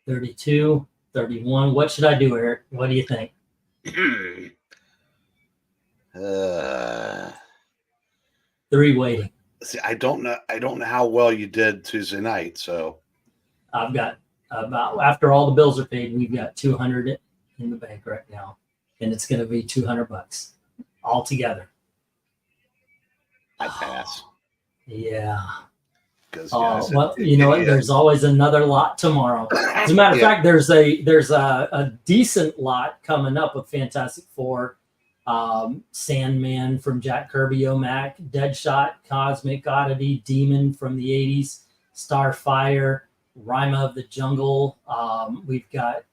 32, 31. What should I do, Eric? What do you think? uh, Three waiting. See, I don't know. I don't know how well you did Tuesday night. So I've got about, after all the bills are paid, we've got 200 in the bank right now, and it's going to be $200 all together. I pass. Yeah. Because well, you know what? There's always another lot tomorrow. As a matter of fact, there's a decent lot coming up with Fantastic Four, Sandman from Jack Kirby O'Mac, Deadshot, Cosmic Oddity, Demon from the 80s, Starfire, Rima of the Jungle. We've got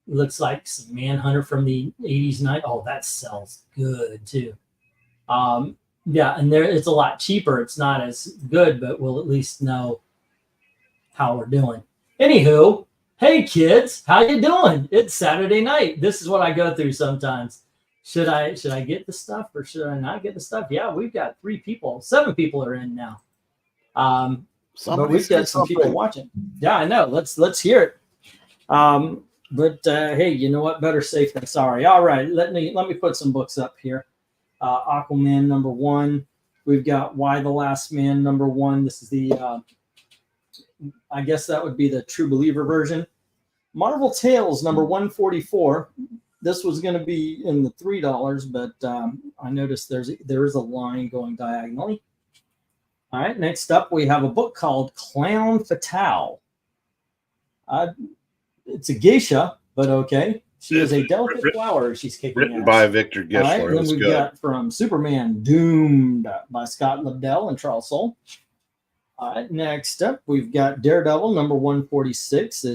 looks like some Manhunter from the 80s night. Oh, that sells good too. Yeah, and it's a lot cheaper. It's not as good, but we'll at least know how we're doing. Anywho, hey kids, how you doing? It's Saturday night. This is what I go through sometimes. Should I get the stuff or should I not get the stuff? Yeah, we've got 7 people are in now. But we've got some people watching. Yeah, I know. Let's hear it. But hey, you know what? Better safe than sorry. All right, let me put some books up here. Aquaman #1. We've got Y the Last Man #1. This is the I guess that would be the True Believer version. Marvel Tales #144. This was going to be in the $3, but I noticed there is a line going diagonally. All right, next up we have a book called Clown Fatale. It's a geisha, but okay. She is a delicate flower. She's kicking written ass. by Victor Gifford. All right, then we've got from Superman Doomed by Scott Lobdell and Charles Soule. All right, next up we've got Daredevil #146.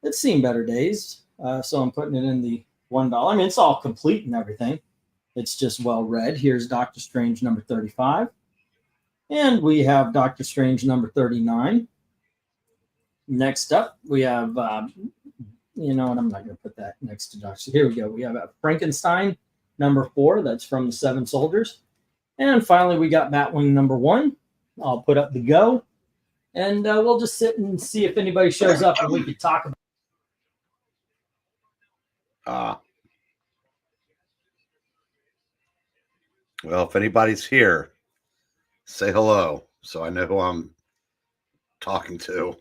It's seen better days, so I'm putting it in the $1. I mean, it's all complete and everything. It's just well read. Here's Doctor Strange #35, and we have Doctor Strange #39. Next up we have. You know what? I'm not going to put that next to Doctor. Here we go. We have Frankenstein #4. That's from the Seven Soldiers. And finally, we got Batwing #1. I'll put up the go. And we'll just sit and see if anybody shows up and we could talk about Well, if anybody's here, say hello so I know who I'm talking to.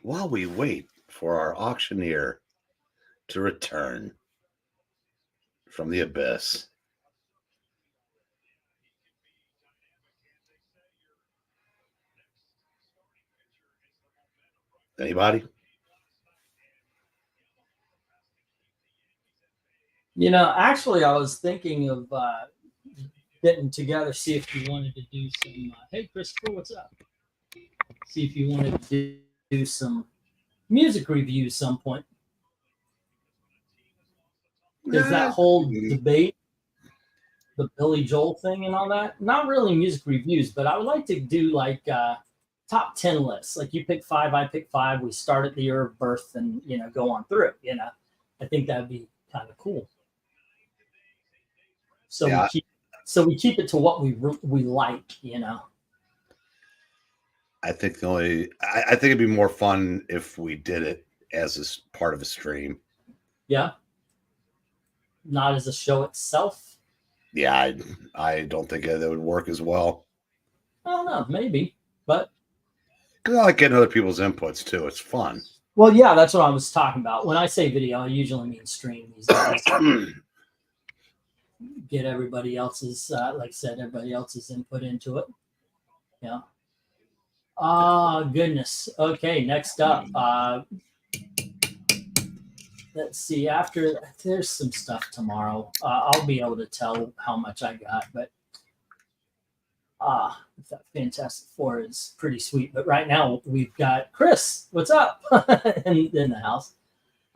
While we wait for our auctioneer to return from the abyss. Anybody? You know, actually, I was thinking of getting together, see if you wanted to do some. Hey, Christopher, what's up? See if you wanted to do some music reviews some point. Because that whole debate, the Billy Joel thing and all that, not really music reviews, but I would like to do like top 10 lists. Like you pick 5, I pick 5. We start at the year of birth and, you know, go on through, you know. I think that'd be kind of cool. So yeah. we keep it to what we like, you know. I think I think it'd be more fun if we did it as part of a stream. Yeah. Not as a show itself. Yeah, I don't think that would work as well. I don't know, maybe, but because I like getting other people's inputs too. It's fun. Well, yeah, that's what I was talking about. When I say video, I usually mean stream these days. Get everybody else's, like I said, everybody else's input into it. Yeah. Goodness. Okay, next up. Let's see. After there's some stuff tomorrow. I'll be able to tell how much I got, but that Fantastic Four is pretty sweet. But right now we've got Chris. What's up? in the house.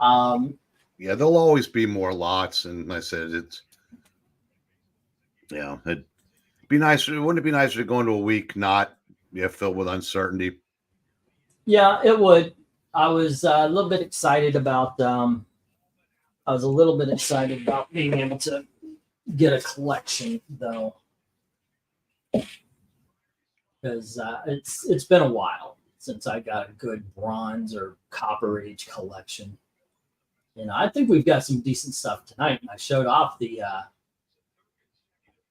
Yeah, there'll always be more lots, and like I said, it's it'd be nice. Wouldn't it be nicer to go into a week not filled with uncertainty? Yeah, it would. I was a little bit excited about. I was a little bit excited about being able to get a collection, though, because it's been a while. since I got a good bronze or copper age collection. I think we've got some decent stuff tonight. I showed off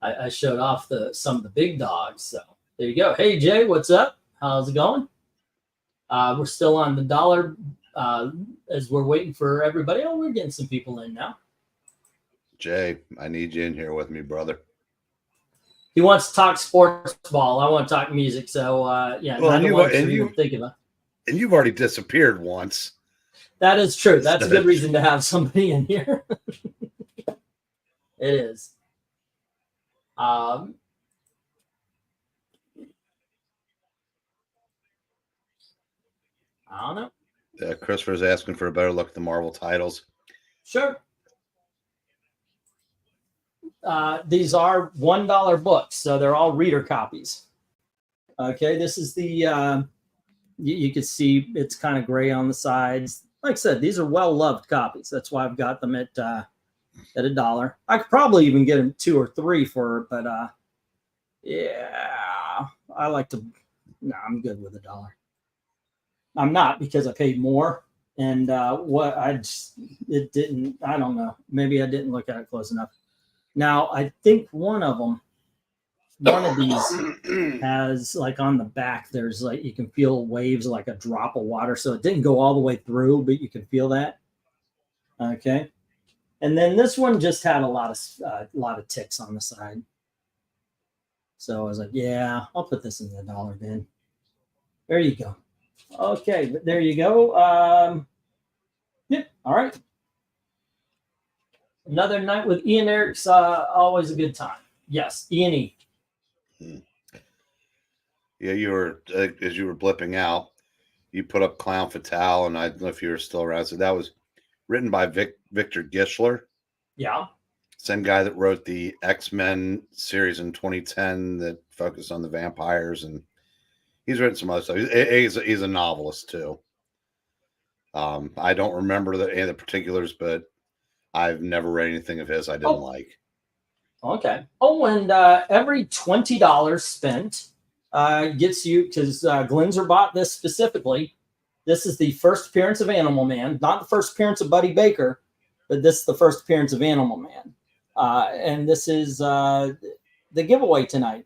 I showed off some of the big dogs. So there you go. Hey Jay, what's up? How's it going? We're still on the dollar as we're waiting for everybody. Oh, we're getting some people in now. Jay, I need you in here with me, brother. He wants to talk sports ball. I want to talk music. So yeah, well, you think of it. And you've already disappeared once. That is true. That's a good reason to have somebody in here. It is. I don't know. Christopher's asking for a better look at the Marvel titles. Sure. These are $1 books, so they're all reader copies. Okay, this is the you can see it's kind of gray on the sides. Like I said, these are well-loved copies. That's why I've got them at $1. I could probably even get them 2 or 3 for, but yeah, I like to. No, I'm good with $1. I'm not, because I paid more, and it didn't. I don't know. Maybe I didn't look at it close enough. Now I think one of these has, like, on the back, there's like, you can feel waves like a drop of water. So it didn't go all the way through, but you can feel that. Okay. And then this one just had a lot of ticks on the side. So I was like, yeah, I'll put this in the $1 bin. There you go. Okay, but there you go. Yep. All right. Another night with Ian Eric's always a good time. Yes, Ian E. Yeah, you were as you were blipping out, you put up Clown Fatale, and I don't know if you were still around. So that was written by Victor Gischler. Yeah. Same guy that wrote the X-Men series in 2010 that focused on the vampires, and he's written some other stuff. He's a novelist too. I don't remember any of the particulars, but I've never read anything of his I didn't like. Okay. Oh, and every $20 spent gets you, because Glenzer bought this specifically. This is the first appearance of Animal Man, not the first appearance of Buddy Baker, but this is the first appearance of Animal Man. And this is the giveaway tonight.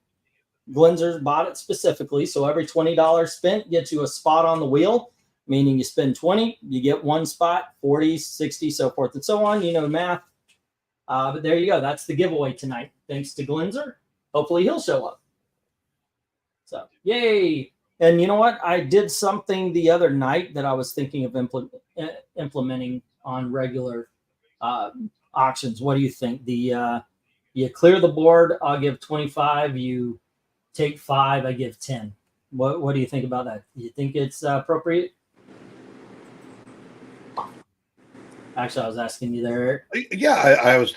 Glenzer bought it specifically, so every $20 spent gets you a spot on the wheel, meaning you spend 20, you get one spot, 40, 60, so forth and so on. You know math. But there you go. That's the giveaway tonight. Thanks to Glenzer. Hopefully he'll show up. So, yay. And you know what? I did something the other night that I was thinking of implementing on regular auctions. What do you think? You clear the board, I'll give 25. You take 5, I give 10. What do you think about that? Do you think it's appropriate? Actually, I was asking you there. Yeah, I was.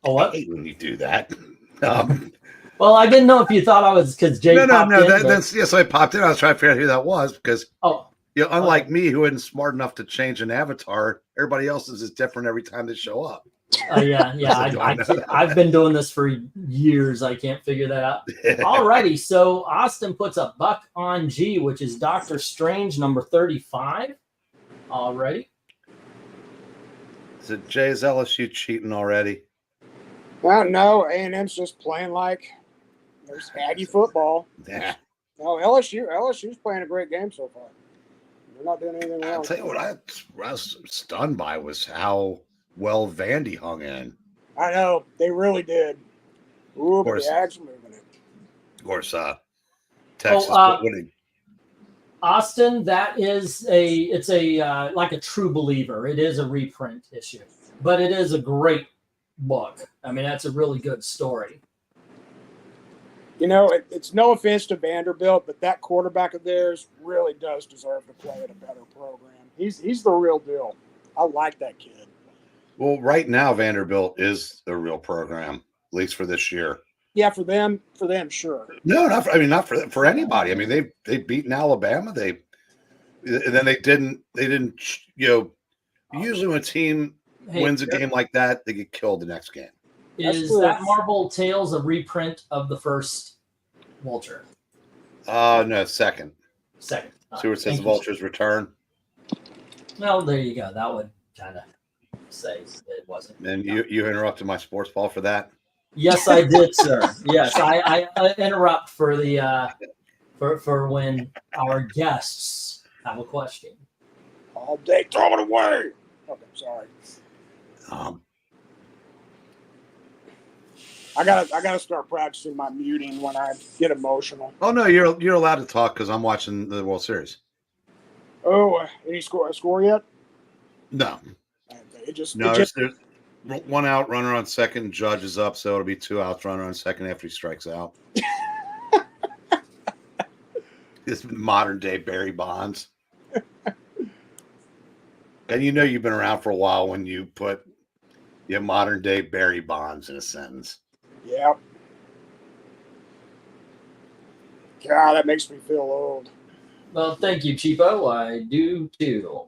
What? I hate when you do that. Well, I didn't know if you thought I was, because Jay popped in. That's yes. I popped in. I was trying to figure out who that was, because unlike me, who isn't smart enough to change an avatar, everybody else's is different every time they show up. Yeah. I've been doing this for years. I can't figure that out. Alrighty, so Austin puts a buck on G, which is Doctor Strange number 35. Already. Is it Jay's LSU cheating already? Well, no, A&M's just playing like there's Aggie football. Yeah. No, LSU's playing a great game so far. They're not doing anything wrong. I'll tell you what I was stunned by was how well Vandy hung in. I know, they really did. Ooh, but the Ags are moving it. Of course, Texas winning. Austin, it's a like a True Believer. It is a reprint issue, but it is a great book. I mean, that's a really good story. You know, it's no offense to Vanderbilt, but that quarterback of theirs really does deserve to play at a better program. He's the real deal. I like that kid. Well, right now Vanderbilt is the real program, at least for this year. Yeah, for them, sure. No, not for anybody. I mean, they've beaten Alabama. And then they didn't. Usually when a team wins a game like that, they get killed the next game. Is that Marvel Tales a reprint of the first Vulture? No, second. Second. See where it says Thank the you, sir. Vultures return? Well, there you go. That would kind of say it wasn't. And you interrupted my sports ball for that? Yes, I did, sir. Yes, I interrupt for the for when our guests have a question. All day, throw it away. Okay, sorry. I gotta start practicing my muting when I get emotional. Oh no, you're allowed to talk because I'm watching the World Series. Oh, any score yet? No, It just there's one out, runner on second, Judge is up, so it'll be 2 outs, runner on second after he strikes out. This modern day Barry Bonds. And you know you've been around for a while when you put modern day Barry Bonds in a sentence. Yeah. God, that makes me feel old. Well, thank you, Cheapo. I do too.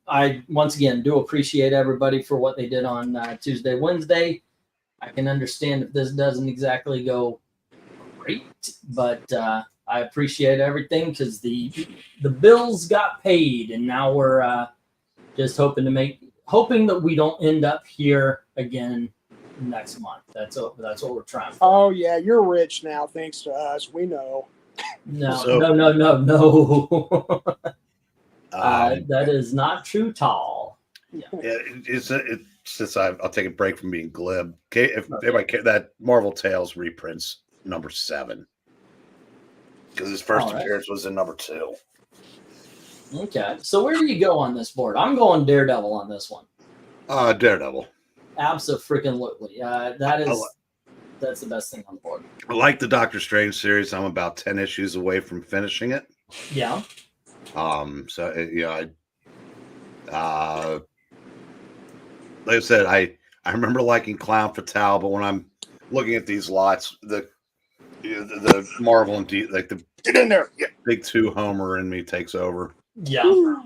I once again do appreciate everybody for what they did on Tuesday, Wednesday. I can understand if this doesn't exactly go great, but I appreciate everything because the bills got paid, and now we're just hoping that we don't end up here again next month. That's what we're trying for. Oh yeah, you're rich now thanks to us. We know. No. That is not true, Tall. Yeah, I'll take a break from being glib. Okay, if everybody care, that Marvel Tales reprints number 7 because his first appearance was in number 2. Okay, so where do you go on this board? I'm going Daredevil on this one. Daredevil. Absolutely. That's the best thing on the board. I like the Doctor Strange series. I'm about 10 issues away from finishing it. Yeah. Like I said, I remember liking Clown Fatale, but when I'm looking at these lots, the Marvel and like the Get in there. Yeah. big 2 homer in me takes over. Yeah.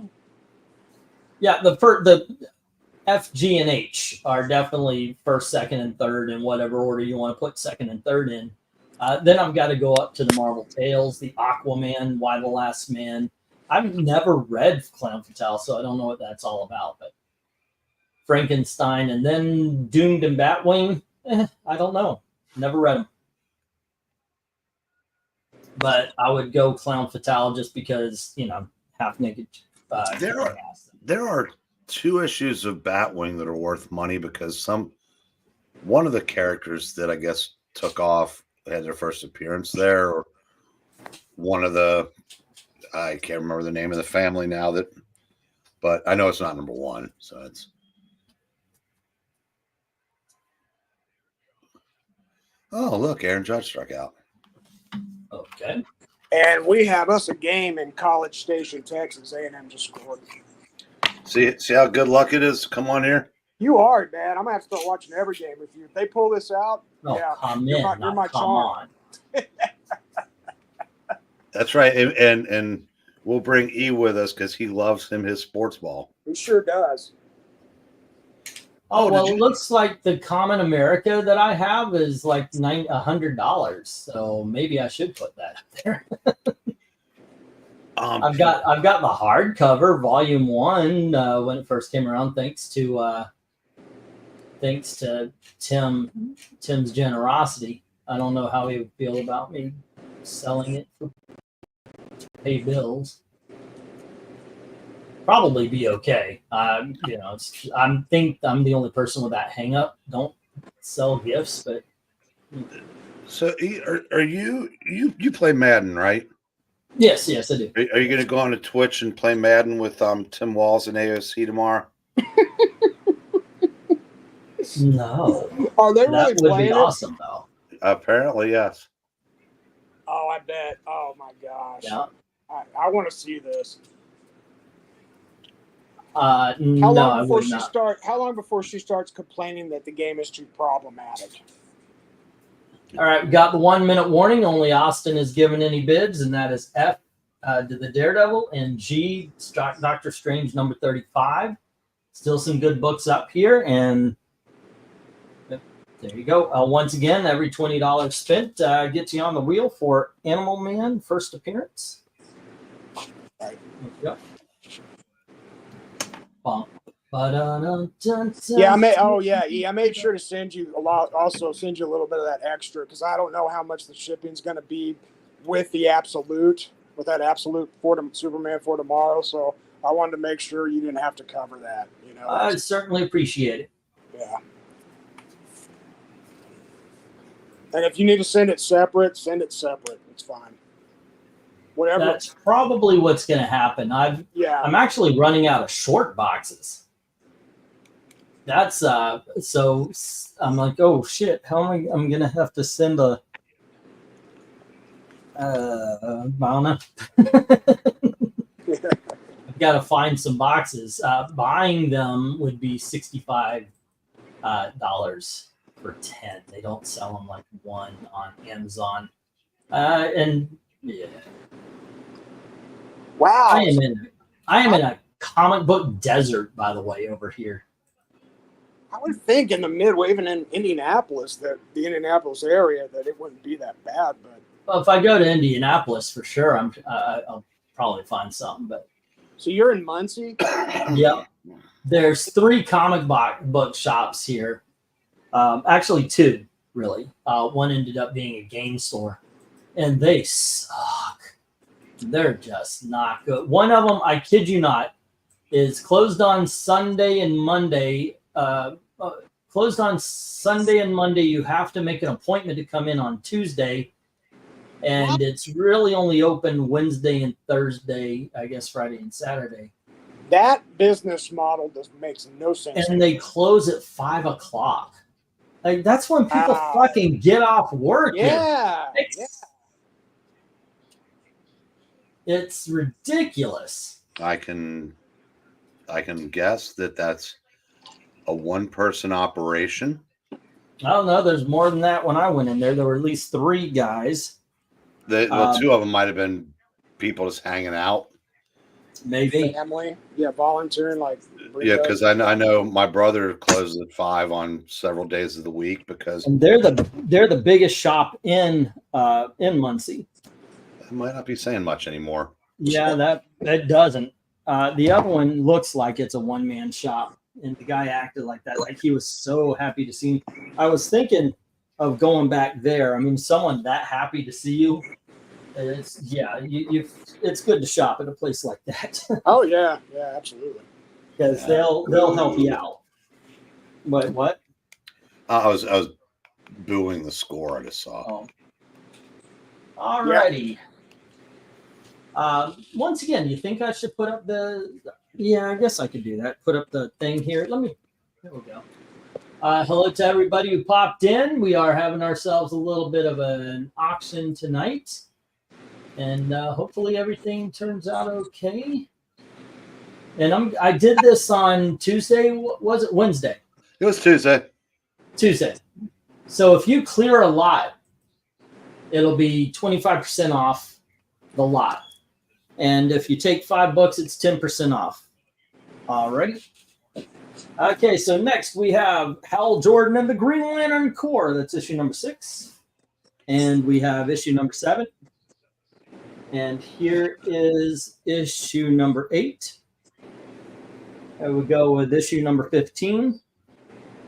Yeah. The F, G, and H are definitely first, second, and third in whatever order you want to put second and third in. Then I've got to go up to the Marvel Tales, the Aquaman, Why the Last Man. I've never read Clown Fatale, so I don't know what that's all about. But Frankenstein, and then Doomed and Batwing. I don't know. Never read them. But I would go Clown Fatale just because, half naked. There are 2 issues of Batwing that are worth money because one of the characters that I guess took off had their first appearance there, or one of the, I can't remember the name of the family now, but I know it's not number 1, so it's. Oh, look, Aaron Judge struck out. Okay. And we have us a game in College Station, Texas. A&M just scored. See how good luck it is? Come on here. You are, man. I'm gonna have to start watching every game with you. If they pull this out, you're my charm. That's right, and we'll bring E with us because he loves his sports ball. He sure does. Oh, well, it looks like the Common America that I have is like $100. So maybe I should put that up there. I've got the hardcover, Volume 1, when it first came around, thanks to Tim's generosity. I don't know how he would feel about me selling it to pay bills. Probably be okay. I think I'm the only person with that hang up. Don't sell gifts, but so are you play Madden, right? Yes, I do. Are you going to go on to Twitch and play Madden with Tim Walls and AOC tomorrow? No. Are they that really would be playing awesome, though. Apparently, yes. Oh, I bet. Oh my gosh. Yeah. I want to see this. How long before she starts complaining that the game is too problematic? All right, we got the 1 minute warning. Only Austin is given any bids, and that is F to the Daredevil and G Doctor Strange number 35. Still some good books up here, and There you go. Once again, every $20 spent gets you on the wheel for Animal Man first appearance. Right. There you go. Yeah, I made sure to send you a lot. Also, send you a little bit of that extra because I don't know how much the shipping's going to be with the absolute, with that absolute for Superman for tomorrow. So I wanted to make sure you didn't have to cover that. You know, I certainly appreciate it. yeah. And if you need to send it separate, send it separate. It's fine. Whatever. That's probably what's going to happen. I'm actually running out of short boxes. That's so I'm like, oh shit, how am I'm gonna have to send a I don't know. I've got to find some boxes. Buying them would be $65 for 10. They don't sell them like one on Amazon. And yeah. Wow. I am in a comic book desert, by the way, over here. I would think in the Midway, even in Indianapolis, that the Indianapolis area, that it wouldn't be that bad. But well, if I go to Indianapolis, for sure, I'll probably find something. But so you're in Muncie? yeah, there's 3 comic book shops here. Actually, 2 really. One ended up being a game store, and they suck. They're just not good. One of them, I kid you not, is closed on Sunday and Monday. Closed on Sunday and Monday. You have to make an appointment to come in on Tuesday, and it's really only open Wednesday and Thursday, I guess Friday and Saturday. That business model makes no sense. And they close at 5 o'clock. Like that's when people fucking get off work. Yeah. It's ridiculous. I can guess that that's a one-person operation. I don't know. There's more than that. When I went in there, there were at least 3 guys. The 2 of them might have been people just hanging out. Maybe family, volunteering like. Yeah, because I know my brother closes at 5 on several days of the week because and they're the biggest shop in Muncie. That might not be saying much anymore. Yeah, that doesn't. The other one looks like it's a one-man shop, and the guy acted like that, like he was so happy to see me. I was thinking of going back there. I mean, someone that happy to see you, it's it's good to shop at a place like that. Oh yeah, absolutely. Because they'll help you out. What? I was booing the score I just saw. Oh. Alrighty. Yeah. Once again, you think I should put up the? Yeah, I guess I could do that. Put up the thing here. Here we go. Hello to everybody who popped in. We are having ourselves a little bit of an auction tonight, and hopefully everything turns out okay. And I did this on Tuesday. Was it Wednesday? It was Tuesday. Tuesday. So if you clear a lot, it'll be 25% off the lot. And if you take $5, it's 10% off. All right. Okay, so next we have Hal Jordan and the Green Lantern Corps. That's issue number 6. And we have issue number 7. And here is issue number 8. And we go with issue number 15.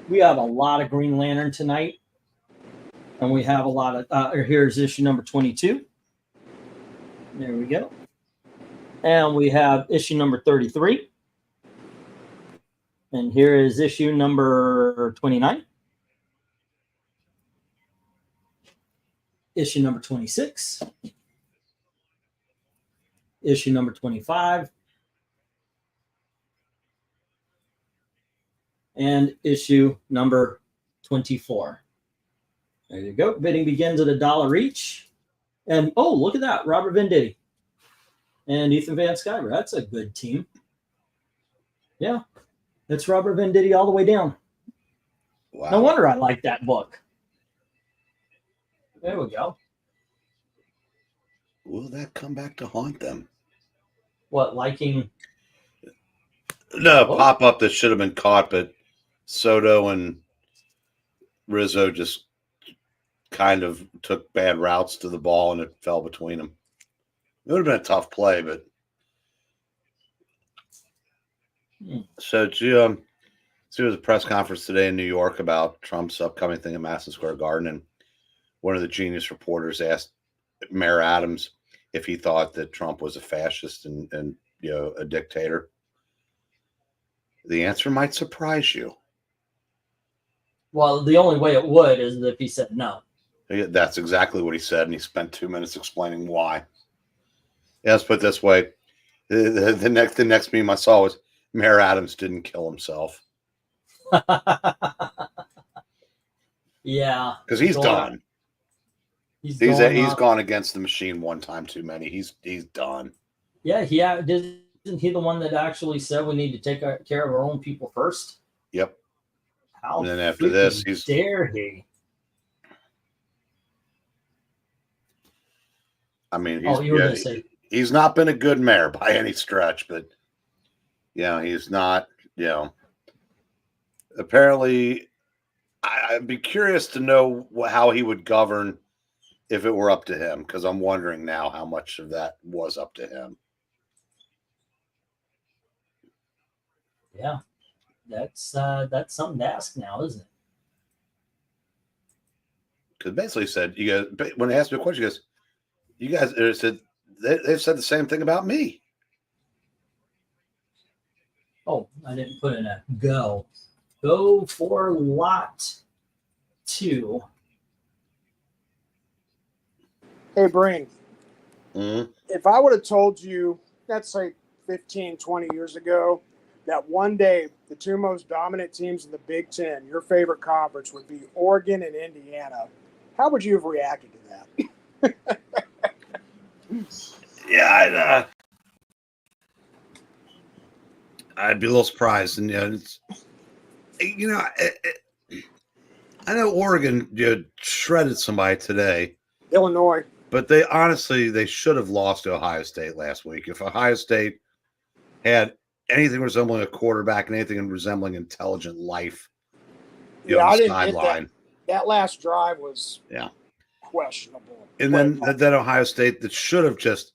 We have a lot of Green Lantern tonight. And we have a lot of, here's issue number 22. There we go. And we have issue number 33. And here is issue number 29. Issue number 26. Issue number 25. And issue number 24. There you go. Bidding begins at $1 each. And oh, look at that. Robert Venditti and Ethan Van Sciver. That's a good team. Yeah. It's Robert Venditti all the way down. Wow. No wonder I like that book. There we go. Will that come back to haunt them? What, liking? No, pop up that should have been caught, but Soto and Rizzo just kind of took bad routes to the ball and it fell between them. It would have been a tough play, but so did you see, there was a press conference today in New York about Trump's upcoming thing at Madison Square Garden, and one of the Genius reporters asked Mayor Adams if he thought that Trump was a fascist and a dictator. The answer might surprise you. Well, the only way it would is if he said no. That's exactly what he said, and he spent 2 minutes explaining why. Yeah, let's put it this way: the next meme I saw was Mayor Adams didn't kill himself. Yeah, because he's done. He's gone against the machine one time too many. He's done. Yeah, isn't he the one that actually said we need to take care of our own people first? Yep. How and then after this, dare he? I mean, he's not been a good mayor by any stretch, but he's not. Apparently, I'd be curious to know how he would govern if it were up to him, because I'm wondering now how much of that was up to him. Yeah, that's something to ask now, isn't it? Because basically said, when they asked me a question, he goes, you guys said they've said the same thing about me. Oh, I didn't put in a go. Go for lot 2. Hey, Brain. Mm-hmm. If I would have told you, let's say 15, 20 years ago, that one day the two most dominant teams in the Big Ten, your favorite conference, would be Oregon and Indiana, how would you have reacted to that? Yeah, I'd be a little surprised, and I know Oregon shredded somebody today, Illinois, but they should have lost to Ohio State last week. If Ohio State had anything resembling a quarterback and anything resembling intelligent life, on the sideline, that last drive was questionable. And then Ohio State, that should have just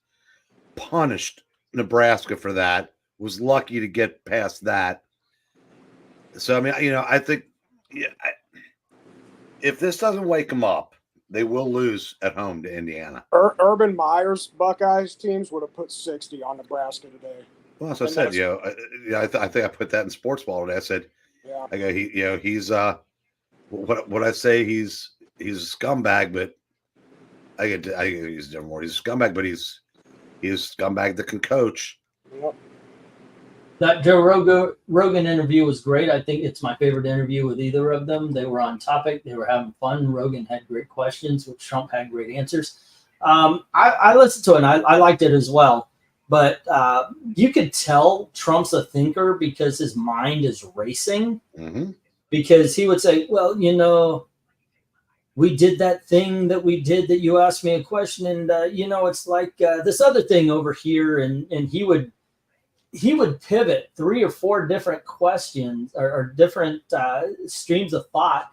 punished Nebraska for that, was lucky to get past that. So, I mean, I think if this doesn't wake them up, they will lose at home to Indiana. Urban Meyer's Buckeyes teams would have put 60 on Nebraska today. Well, as I said, I think I put that in sports ball today. I said, I go, he's what I say, he's a scumbag, but I get to use a different word. He's a scumbag, but he's a scumbag that can coach. Yep. That Joe Rogan interview was great. I think it's my favorite interview with either of them. They were on topic. They were having fun. Rogan had great questions, which Trump had great answers. I listened to it, and I liked it as well. But you could tell Trump's a thinker because his mind is racing. Mm-hmm. Because he would say, well, we did that thing that we did that you asked me a question, and it's like this other thing over here, and he would pivot 3 or 4 different questions or different streams of thought,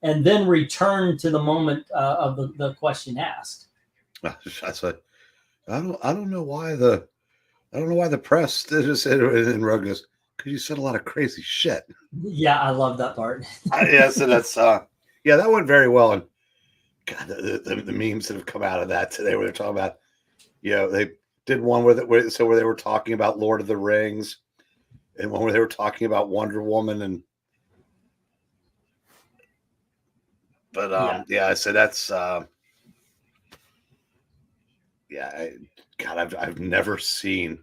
and then return to the moment of the question asked. I said, I don't know why the press did it, and Rogan goes, because you said a lot of crazy shit. Yeah, I love that part. So that's that went very well. And God, the memes that have come out of that today, where they're talking about, they did one where they were talking about Lord of the Rings, and one where they were talking about Wonder Woman, so that's I've never seen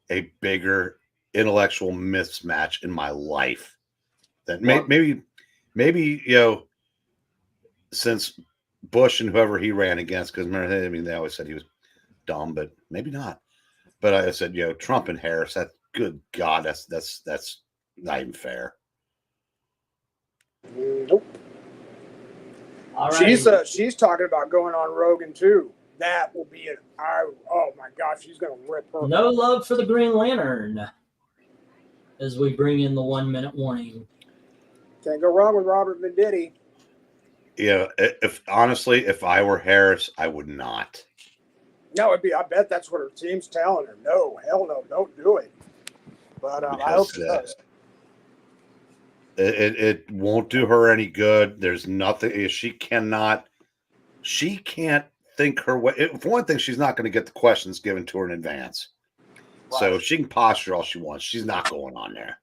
a bigger intellectual mismatch in my life than maybe since Bush and whoever he ran against, because they always said he was dumb, but maybe not. But I said, Trump and Harris, that, good God, that's not even fair. Nope. All right. She's talking about going on Rogan too. That will be oh my gosh, she's gonna rip her. No love for the Green Lantern as we bring in the 1-minute warning. Can't go wrong with Robert Venditti. Yeah, if honestly, if I were Harris, I would not. No, it'd be. I bet that's what her team's telling her. No, hell no, don't do it. But I hope Because she does. it won't do her any good. There's nothing. She can't think her way. For one thing, she's not going to get the questions given to her in advance. So Right. she can posture all she wants. She's not going on there.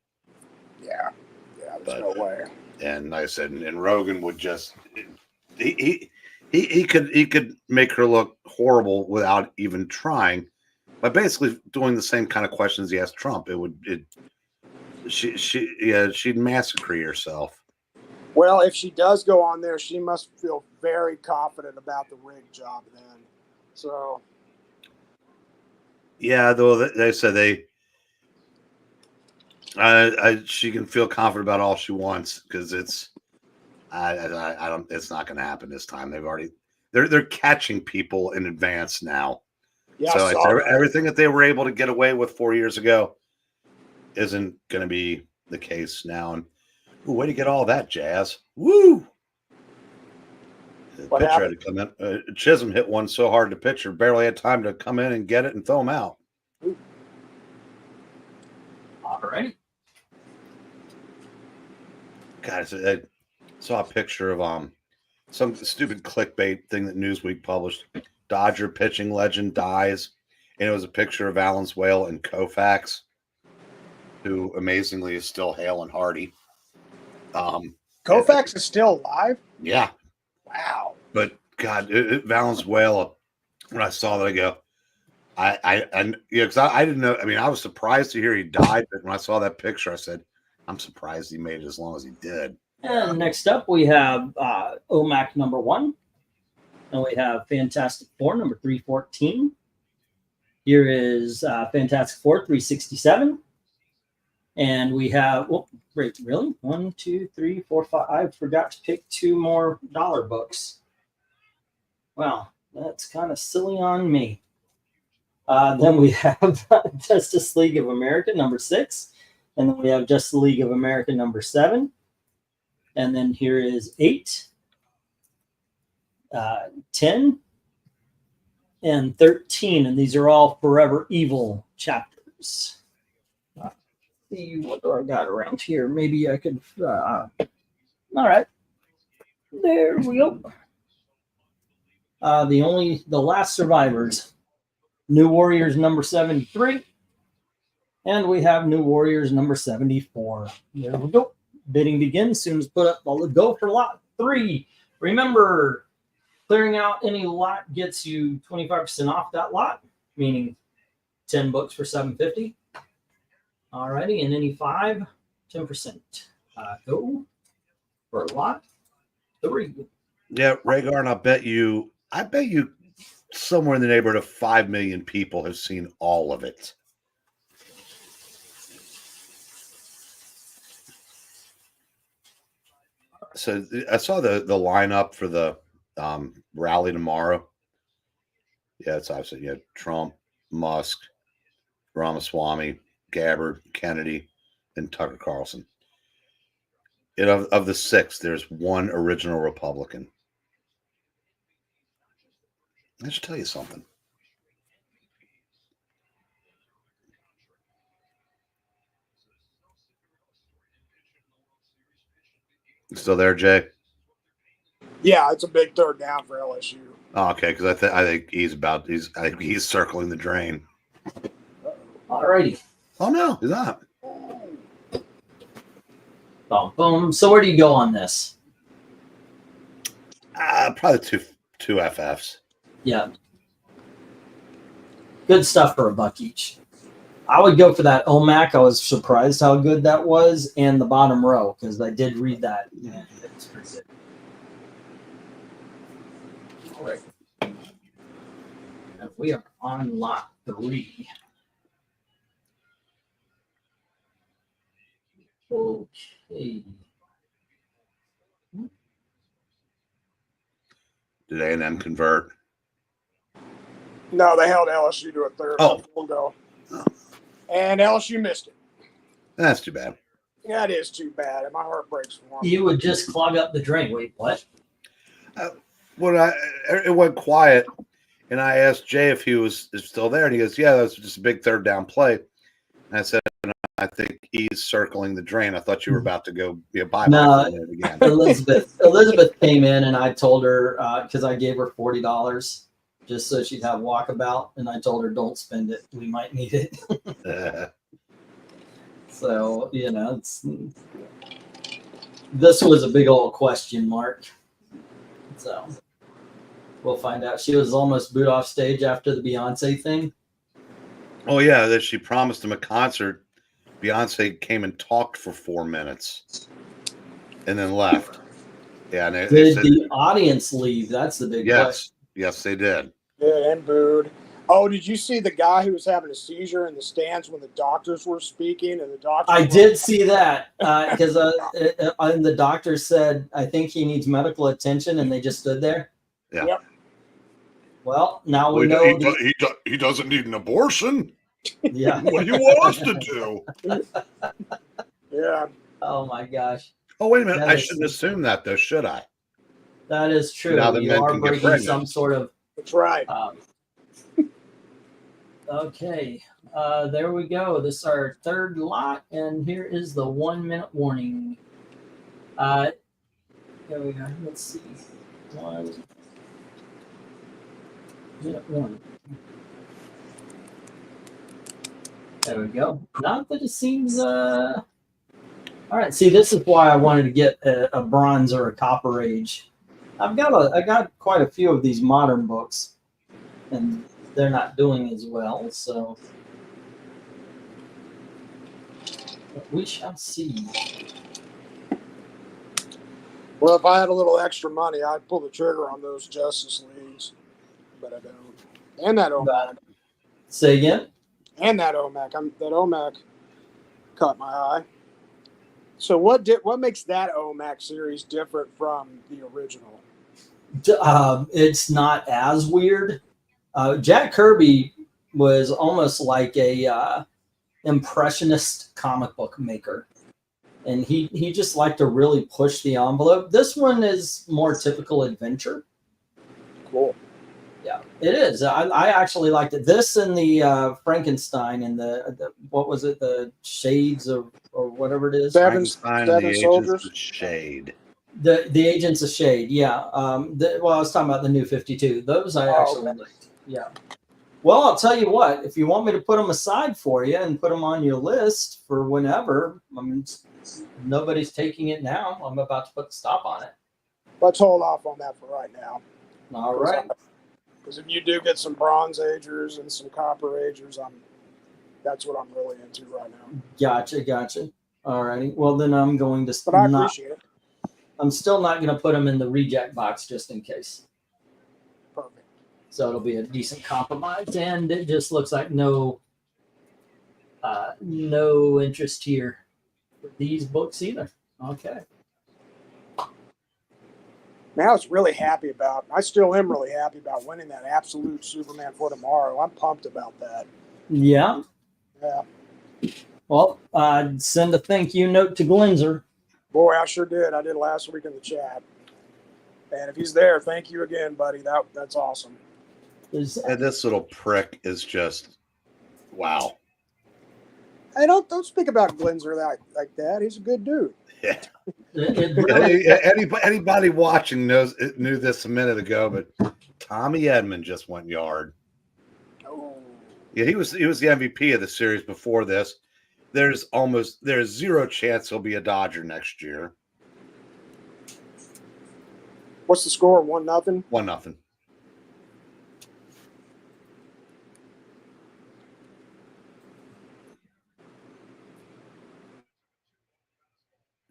Yeah, there's But- no way. And like I said, and Rogan would just he could make her look horrible without even trying, by basically doing the same kind of questions he asked Trump. She'd massacre herself. Well, if she does go on there, she must feel very confident about the rig job then. So Yeah, though they said she can feel confident about all she wants because I don't. It's not going to happen this time. They're catching people in advance now. yeah, So I saw that. everything that they were able to get away with 4 years ago isn't going to be the case now. And way to get all that jazz! Woo! The What pitcher happened? had to come in. Chisholm hit one so hard, the pitcher barely had time to come in and get it and throw him out. All right. God, I saw a picture of some stupid clickbait thing that Newsweek published. Dodger pitching legend dies, and it was a picture of Valenzuela and Koufax, who amazingly is still hale and hearty. Koufax is still alive? Yeah, Wow. but God, Valenzuela. When I saw that, I go, because I didn't know. I mean, I was surprised to hear he died, but when I saw that picture, I said, I'm surprised he made it as long as he did. And next up, we have OMAC number 1. And we have Fantastic Four number 314. Here is Fantastic Four 367. And we have, wait, really? 1, 2, 3, 4, 5. I forgot to pick 2 more dollar books. Well, that's kind of silly on me. Then we have Justice League of America number 6. And then we have Justice League of America number 7. And then here is 8, 10, and 13. And these are all Forever Evil chapters. See what do I got around here? Maybe I could. All right. There we go. The last survivors. New Warriors number 73. And we have New Warriors number 74. There we go. Bidding begins soon as put up. I'll go for lot 3. Remember, clearing out any lot gets you 25% off that lot, meaning 10 books for $7.50. Alrighty, and any 5, 10%. Go for lot 3. Yeah, Rhaegar, and I bet you somewhere in the neighborhood of 5 million people have seen all of it. So I saw the lineup for the rally tomorrow. Yeah, it's obviously Trump, Musk, Ramaswamy, Gabbard, Kennedy, and Tucker Carlson. Of the 6, there's one original Republican. I should tell you something. Still there, Jay? Yeah, it's a big third down for LSU. Oh, okay, because I think he's circling the drain. Alrighty. Oh no, he's not. Boom, boom. So where do you go on this? Probably two FFs. Yeah. Good stuff for $1 each. I would go for that OMAC. I was surprised how good that was, and the bottom row, because I did read that. Yeah, it's pretty good. All right. And we are on lot 3. Okay. Did A&M convert? No, they held LSU to a third. Oh. Field goal. Oh. And LSU missed it. That's too bad. That is too bad. And my heart breaks for them. You would just clog up the drain. Wait, what? when it went quiet, and I asked Jay if he was still there, and he goes, "Yeah, that was just a big third down play." And I said, "I think he's circling the drain." I thought you were about to go be a bye-bye No. for a minute again. Elizabeth came in, and I told her because I gave her $40 just so she'd have walkabout, and I told her, "Don't spend it. We might need it." So this was a big old question mark. So we'll find out. She was almost booed off stage after the Beyonce thing. Oh yeah, that she promised him a concert. Beyonce came and talked for 4 minutes, and then left. Yeah, and Did the audience leave? That's the big question. Yes, they did. Yeah, and booed. Oh, did you see the guy who was having a seizure in the stands when the doctors were speaking? And the doctors I did see that because and the doctor said, "I think he needs medical attention," and they just stood there. Yeah. Yep. Well, now we know he doesn't need an abortion. Yeah. What do you want us to do? Yeah. Oh my gosh. Oh wait a minute! That I is- shouldn't assume that though, should I? That is true. Now the You men are can get breaking pregnant. some sort of. That's right. Okay. There we go. This is our third lot, and here is the 1 minute warning. There we go. Let's see. 1 minute warning. There we go. Not that it seems. All right. See, this is why I wanted to get a bronze or a copper age. I got quite a few of these modern books, and they're not doing as well. So but we shall see. Well, if I had a little extra money, I'd pull the trigger on those Justice Leagues, but I don't. And that OMAC. Say again. And that OMAC. That OMAC caught my eye. So what makes that OMAC series different from the original? It's not as weird. Jack Kirby was almost like a impressionist comic book maker, and he just liked to really push the envelope. This one is more typical adventure. Cool. Yeah, it is. I actually liked it. This and the Frankenstein and the what was it? The Shades or whatever it is. Frankenstein and the Agents Soldiers. of Shade. The Agents of Shade. Yeah. Well, I was talking about the New 52. Those I actually liked. Yeah. Well, I'll tell you what. If you want me to put them aside for you and put them on your list for whenever, I mean, nobody's taking it now. I'm about to put the stop on it. Let's hold off on that for right now. All right. Because if you do get some Bronze Agers and some Copper Agers, that's what I'm really into right now. Gotcha. All righty. Well, then I'm going to. But I appreciate it. I'm still not going to put them in the reject box just in case. Perfect. So it'll be a decent compromise, and it just looks like no interest here for these books either. Okay. Man, I still am really happy about winning that Absolute Superman for Tomorrow. I'm pumped about that. Yeah. Yeah. Well, send a thank you note to Glenzer. Boy, I sure did. I did last week in the chat. And if he's there, thank you again, buddy. That's awesome. And this little prick is just wow. Hey, don't speak about Glenzer like that. He's a good dude. Yeah. Anybody watching knew this a minute ago, but Tommy Edman just went yard. Oh. Yeah, he was the MVP of the series before this. There's zero chance he'll be a Dodger next year. What's the score? 1-0? 1-0.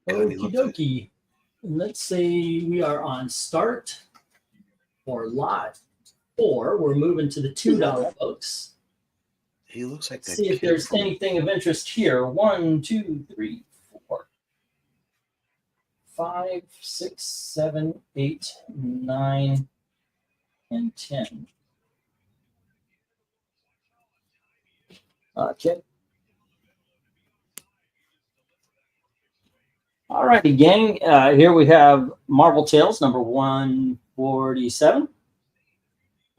Okie dokie. Let's say we are on start for lot 4. We're moving to the $2 books. He looks like that. See if there's anything of interest here. 1, 2, 3, 4, 5, 6, 7, 8, 9, and 10. Okay. All righty, gang. Here we have Marvel Tales number 1 147.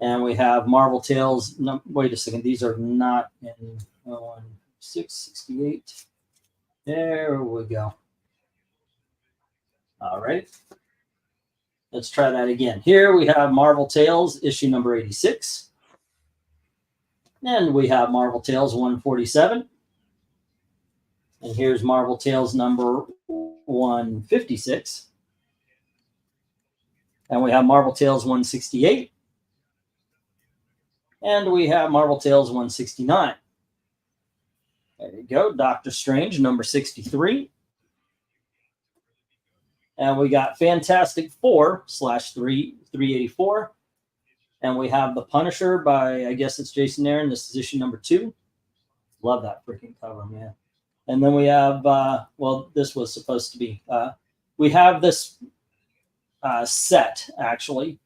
And we have Marvel Tales. No, wait a second. These are not in 668. There we go. All right. Let's try that again. Here we have Marvel Tales, issue number 86. And we have Marvel Tales 147. And here's Marvel Tales number 156. And we have Marvel Tales 168. And we have Marvel Tales 169. There you go. Doctor Strange number 63. And we got Fantastic Four /384. And we have The Punisher by, I guess it's Jason Aaron. This is issue number 2. Love that freaking cover, man. And then we have, well, this was supposed to be, we have this set, actually.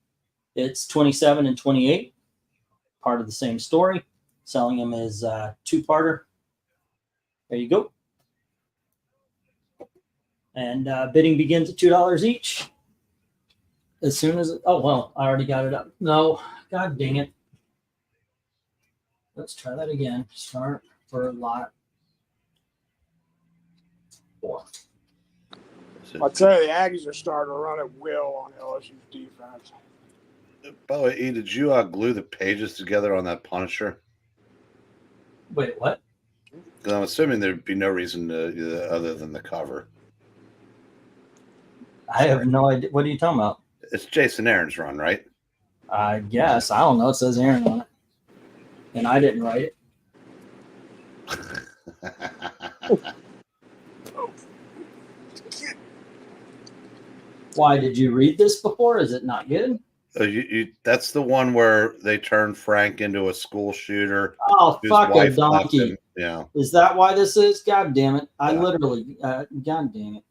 It's 27 and 28, part of the same story. Selling them as two-parter. There you go. And bidding begins at $2 each. As soon as, oh, well, I already got it up. No, God dang it. Let's try that again. Start for lot 4. I'll tell you, the Aggies are starting to run at will on LSU's defense. By the way, E, did you glue the pages together on that Punisher? Wait, what? 'Cause I'm assuming there'd be no reason to, other than the cover. I have no idea. What are you talking about? It's Jason Aaron's run, right? I guess. I don't know. It says Aaron on it. And I didn't write it. Why, did you read this before? Is it not good? That's the one where they turn Frank into a school shooter. Oh, whose fuck a wife left donkey. him. Yeah. Is that why this is? God damn it. I Yeah. literally, God damn it.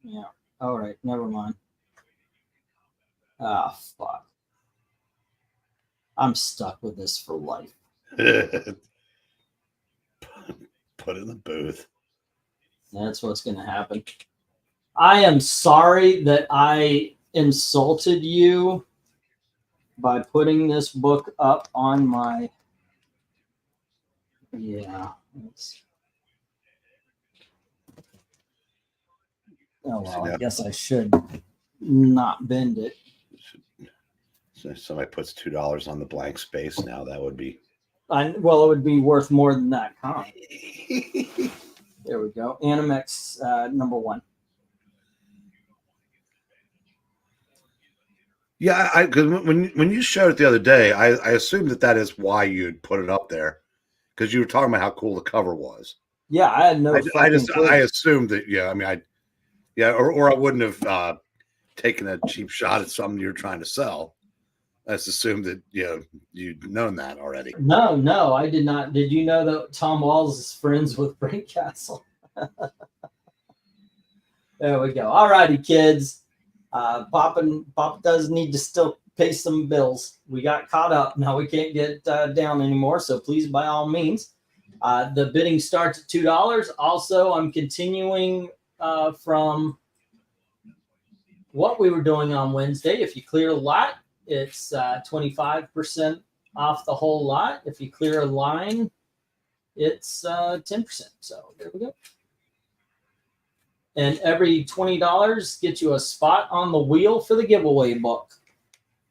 Yeah. All right. Never mind. Ah, fuck. I'm stuck with this for life. Put in the booth. That's what's going to happen. I am sorry that I insulted you by putting this book up on my. Yeah. Oh, well, I guess I should not bend it. So if somebody puts $2 on the blank space now, that would be. Well, it would be worth more than that comic. There we go. Animex number 1. Yeah, because when you showed it the other day, I assumed that is why you'd put it up there, because you were talking about how cool the cover was. Yeah, I had no. I assumed that. Yeah, I mean, or I wouldn't have taken a cheap shot at something you're trying to sell. I just assumed that you'd known that already. No, I did not. Did you know that Tom Walls is friends with Frank Castle? There we go. All righty, kids. Papa does need to still pay some bills. We got caught up. Now we can't get down anymore. So please, by all means, the bidding starts at $2. Also, I'm continuing from what we were doing on Wednesday. If you clear a lot, it's 25% off the whole lot. If you clear a line, it's 10%. So there we go. And every $20 gets you a spot on the wheel for the giveaway book.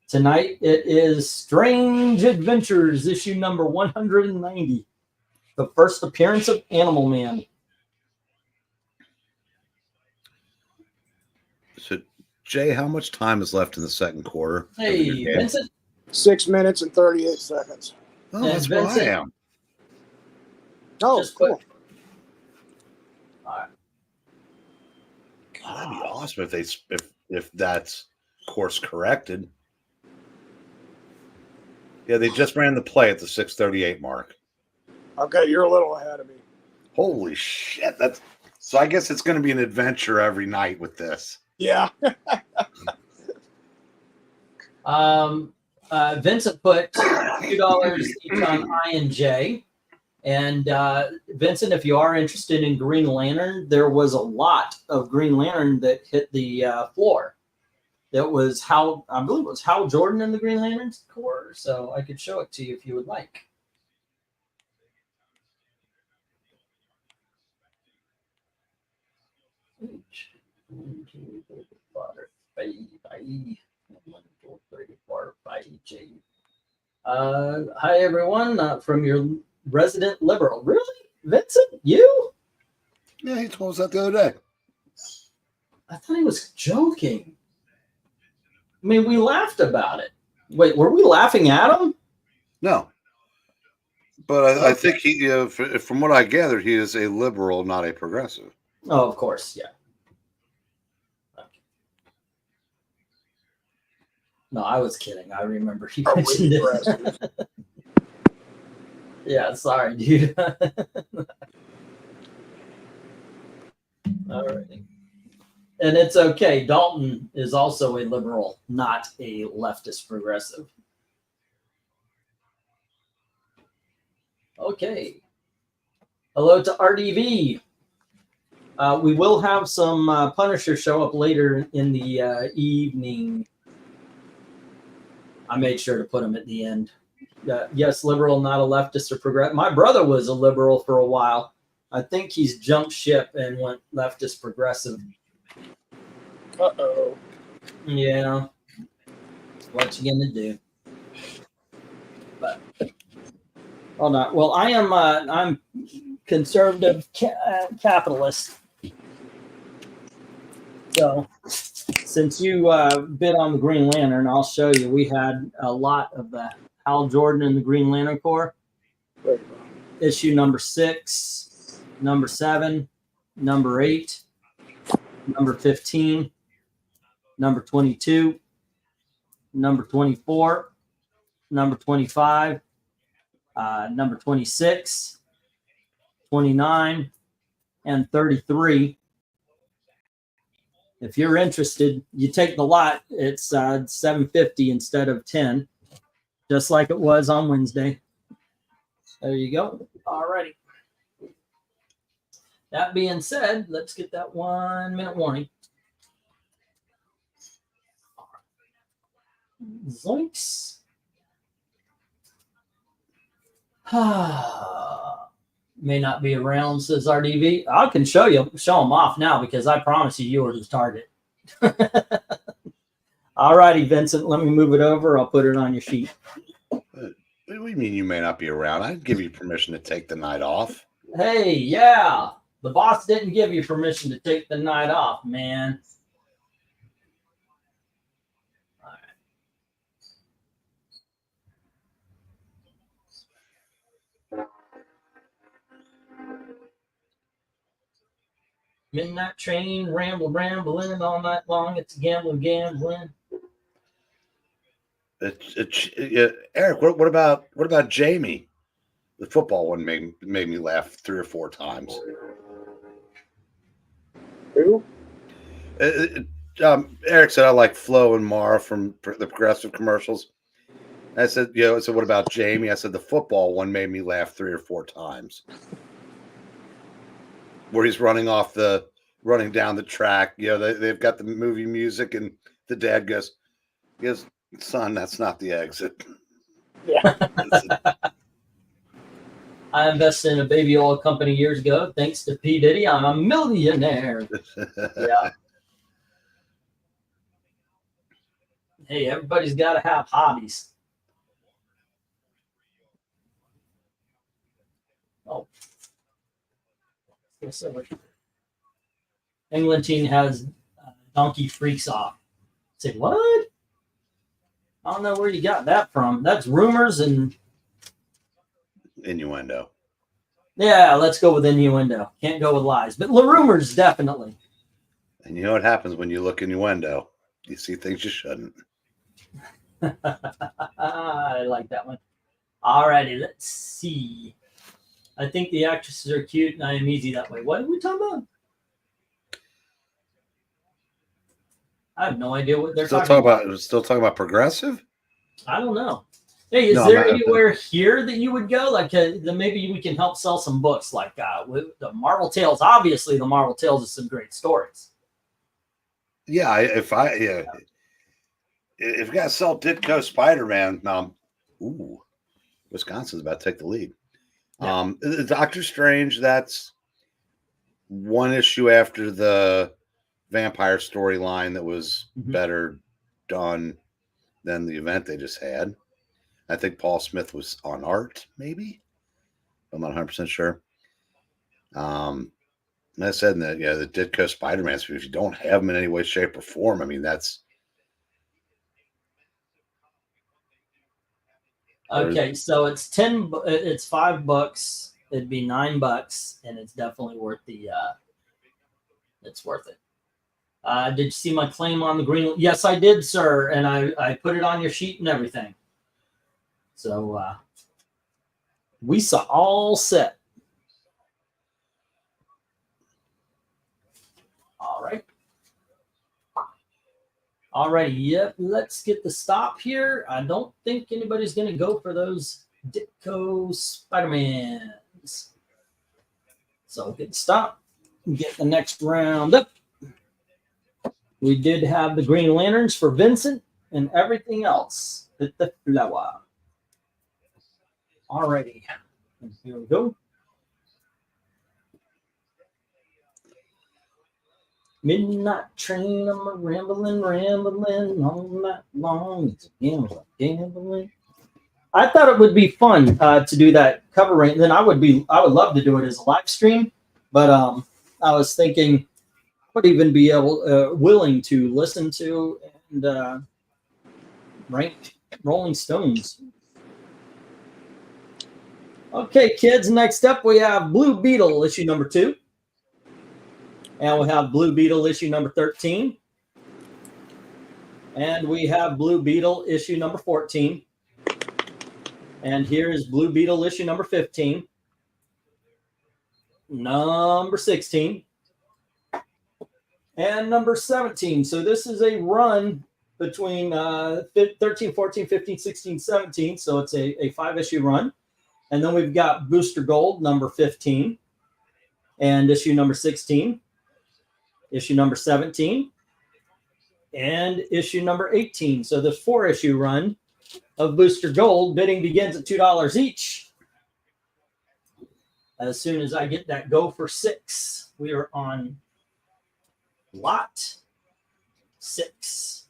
Tonight it is Strange Adventures, issue number 190. The first appearance of Animal Man. So, Jay, how much time is left in the second quarter? Hey, Vincent. 6 minutes and 38 seconds. Oh, that's where I am. Oh, Just cool. quick. All right. God, that'd be awesome if that's course corrected. Yeah, they just ran the play at the 6:38 mark. Okay, you're a little ahead of me. Holy shit! So I guess it's going to be an adventure every night with this. Yeah. Vincent put $2 each on I and J. And Vincent, if you are interested in Green Lantern, there was a lot of Green Lantern that hit the floor. It was Hal, I believe it was Hal Jordan in the Green Lantern Corps. So I could show it to you if you would like. Hi everyone, from your resident liberal. Really, Vincent? You? Yeah, he told us that the other day. I thought he was joking. I mean, we laughed about it. Wait, were we laughing at him? No. But I think he, from what I gathered, he is a liberal, not a progressive. Oh, of course, yeah. Okay. No, I was kidding. I remember he mentioned it. Yeah, sorry, dude. All right. And it's okay. Dalton is also a liberal, not a leftist progressive. Okay. Hello to RDV. We will have some Punisher show up later in the evening. I made sure to put them at the end. Yes, liberal, not a leftist or progressive. My brother was a liberal for a while. I think he's jumped ship and went leftist progressive. Uh-oh. Yeah. What you gonna do? But hold on. Well, I'm conservative capitalist. So since you bid on the Green Lantern, I'll show you. We had a lot of the Hal Jordan and the Green Lantern Corps. Issue number 6, number 7, number 8, number 15, number 22, number 24, number 25, number 26, 29, and 33. If you're interested, you take the lot. It's $7.50 instead of $10, just like it was on Wednesday. There you go. All righty. That being said, let's get that 1 minute warning. Zoinks. May not be around, says RDV. I can show them off now because I promise you were the target. All righty, Vincent, let me move it over. I'll put it on your sheet. What do you mean you may not be around? I'd give you permission to take the night off. Hey, yeah. The boss didn't give you permission to take the night off, man. All right. Midnight train, rambling all night long. It's gambling. Eric, what about Jamie? The football one made me laugh 3 or 4 times. Who? Eric said I like Flo and Mara from the Progressive commercials. I said, so what about Jamie? I said the football one made me laugh 3 or 4 times. Where he's running down the track. They've got the movie music, and the dad goes, son, that's not the exit. Yeah. I invested in a baby oil company years ago. Thanks to P. Diddy, I'm a millionaire. Yeah. Hey, everybody's got to have hobbies. Oh. England team has Donkey Freaks Off. Say, what? I don't know where you got that from. That's rumors and innuendo. Yeah, let's go with innuendo. Can't go with lies, but rumors definitely. And you know what happens when you look innuendo? You see things you shouldn't. I like that one. All righty, let's see. I think the actresses are cute, and I am easy that way. What are we talking about? I have no idea what they're talking about. Still talking about progressive? I don't know. Hey, is there anywhere here that you would go? Like, maybe we can help sell some books, like with the Marvel Tales. Obviously, the Marvel Tales is some great stories. Yeah, if you got to sell Ditko Spider-Man, ooh, Wisconsin's about to take the lead. Yeah. Doctor Strange, that's one issue after the vampire storyline that was better done than the event they just had. I think Paul Smith was on art, maybe. I'm not 100% sure. I said that, the Ditko Spider-Man, if you don't have them in any way, shape, or form, I mean, that's Okay, so it's it's $5. It'd be $9, and it's definitely worth the. It's worth it. Did you see my claim on the green? Yes, I did, sir, and I put it on your sheet and everything. So we saw all set. All right. Alrighty, yep. Let's get the stop here. I don't think anybody's going to go for those Ditko Spider-Mans. So get the stop. Get the next round up. We did have the Green Lanterns for Vincent and everything else. Hit the flower. Alrighty. And here we go. Midnight train, I'm a rambling all night long. It's gambling. I thought it would be fun to do that cover rate. Then I would love to do it as a live stream, but I was thinking I would even be willing to listen to and rank Rolling Stones. Okay, kids. Next up, we have Blue Beetle issue number 2. And we have Blue Beetle issue number 13. And we have Blue Beetle issue number 14. And here is Blue Beetle issue number 15. Number 16. And number 17. So this is a run between 13, 14, 15, 16, 17. So it's a 5-issue run. And then we've got Booster Gold number 15. And issue number 16. Issue number 17, and issue number 18. So the 4-issue run of Booster Gold. Bidding begins at $2 each. As soon as I get that go for 6, we are on lot 6.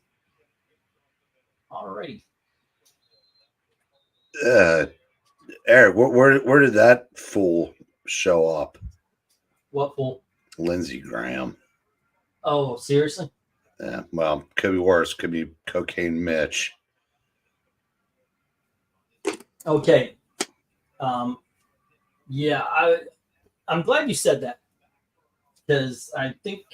All righty. Eric, where did that fool show up? What fool? Lindsey Graham. Oh, seriously? Yeah, well, could be worse. Could be Cocaine Mitch. Okay. Yeah, I'm glad you said that, because I think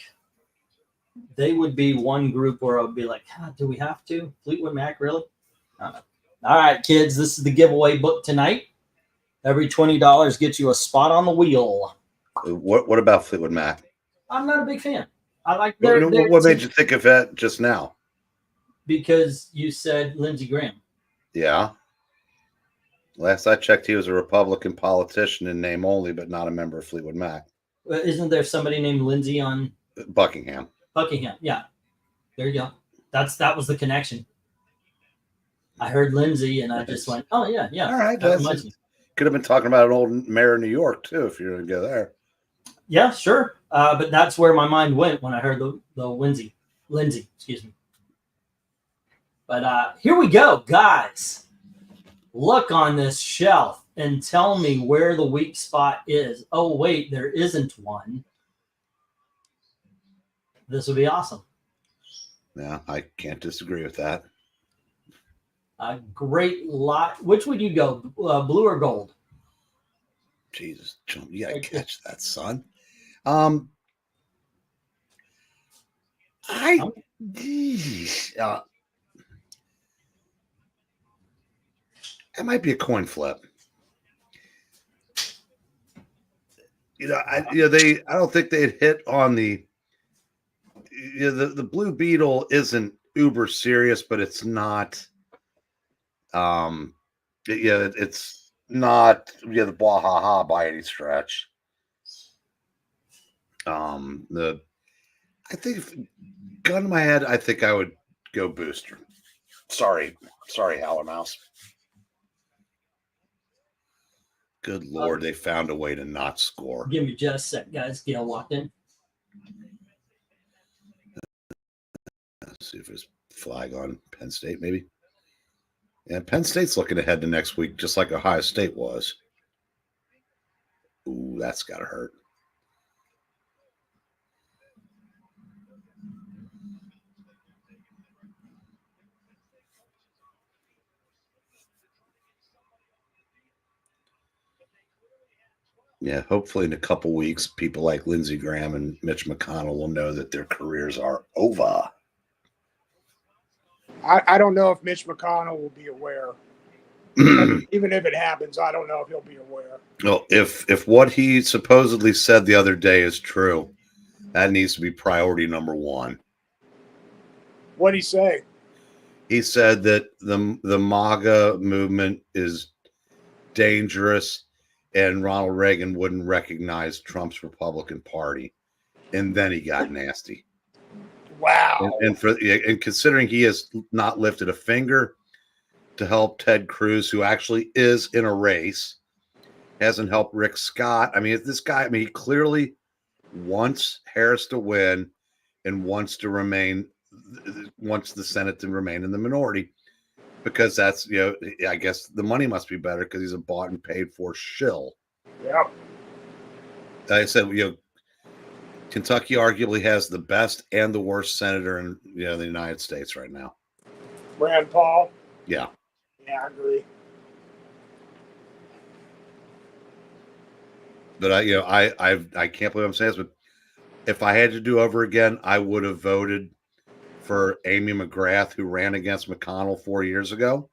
they would be one group where I would be like, do we have to? Fleetwood Mac, really? All right, kids, this is the giveaway book tonight. Every $20 gets you a spot on the wheel. What about Fleetwood Mac? I'm not a big fan. I like what made you think of that just now? Because you said Lindsey Graham. Yeah. Last I checked, he was a Republican politician in name only, but not a member of Fleetwood Mac. Isn't there somebody named Lindsey on Buckingham? Buckingham, yeah. There you go. That was the connection. I heard Lindsey and I just went, oh yeah. All right. Could have been talking about an old mayor of New York too, if you're going to go there. Yeah, sure. But that's where my mind went when I heard the Lindsey, excuse me. But here we go, guys. Look on this shelf and tell me where the weak spot is. Oh, wait, there isn't one. This would be awesome. Yeah, I can't disagree with that. A great lot. Which would you go, blue or gold? Jesus, you gotta catch that, son. It might be a coin flip. I don't think they'd hit on the Blue Beetle isn't uber serious, but it's not. It's not the blah by any stretch. I think if gun to my head, I think I would go Booster. Sorry, Howler Mouse. Good Lord, they found a way to not score. Give me just a sec, guys. Gail walked in. Let's see if there's flag on Penn State, maybe. Yeah, Penn State's looking ahead to next week, just like Ohio State was. Ooh, that's got to hurt. Yeah, hopefully in a couple weeks, people like Lindsey Graham and Mitch McConnell will know that their careers are over. I don't know if Mitch McConnell will be aware. Even if it happens, I don't know if he'll be aware. Well, if what he supposedly said the other day is true, that needs to be priority number one. What'd he say? He said that the MAGA movement is dangerous and Ronald Reagan wouldn't recognize Trump's Republican Party. And then he got nasty. Wow. And considering he has not lifted a finger to help Ted Cruz, who actually is in a race, hasn't helped Rick Scott. I mean, this guy, he clearly wants Harris to win and wants the Senate to remain in the minority because that's, I guess the money must be better because he's a bought and paid for shill. Yep. I said, Kentucky arguably has the best and the worst senator in the United States right now. Rand Paul. Yeah. Yeah, I agree. But I can't believe I'm saying this, but if I had to do over again, I would have voted for Amy McGrath, who ran against McConnell 4 years ago.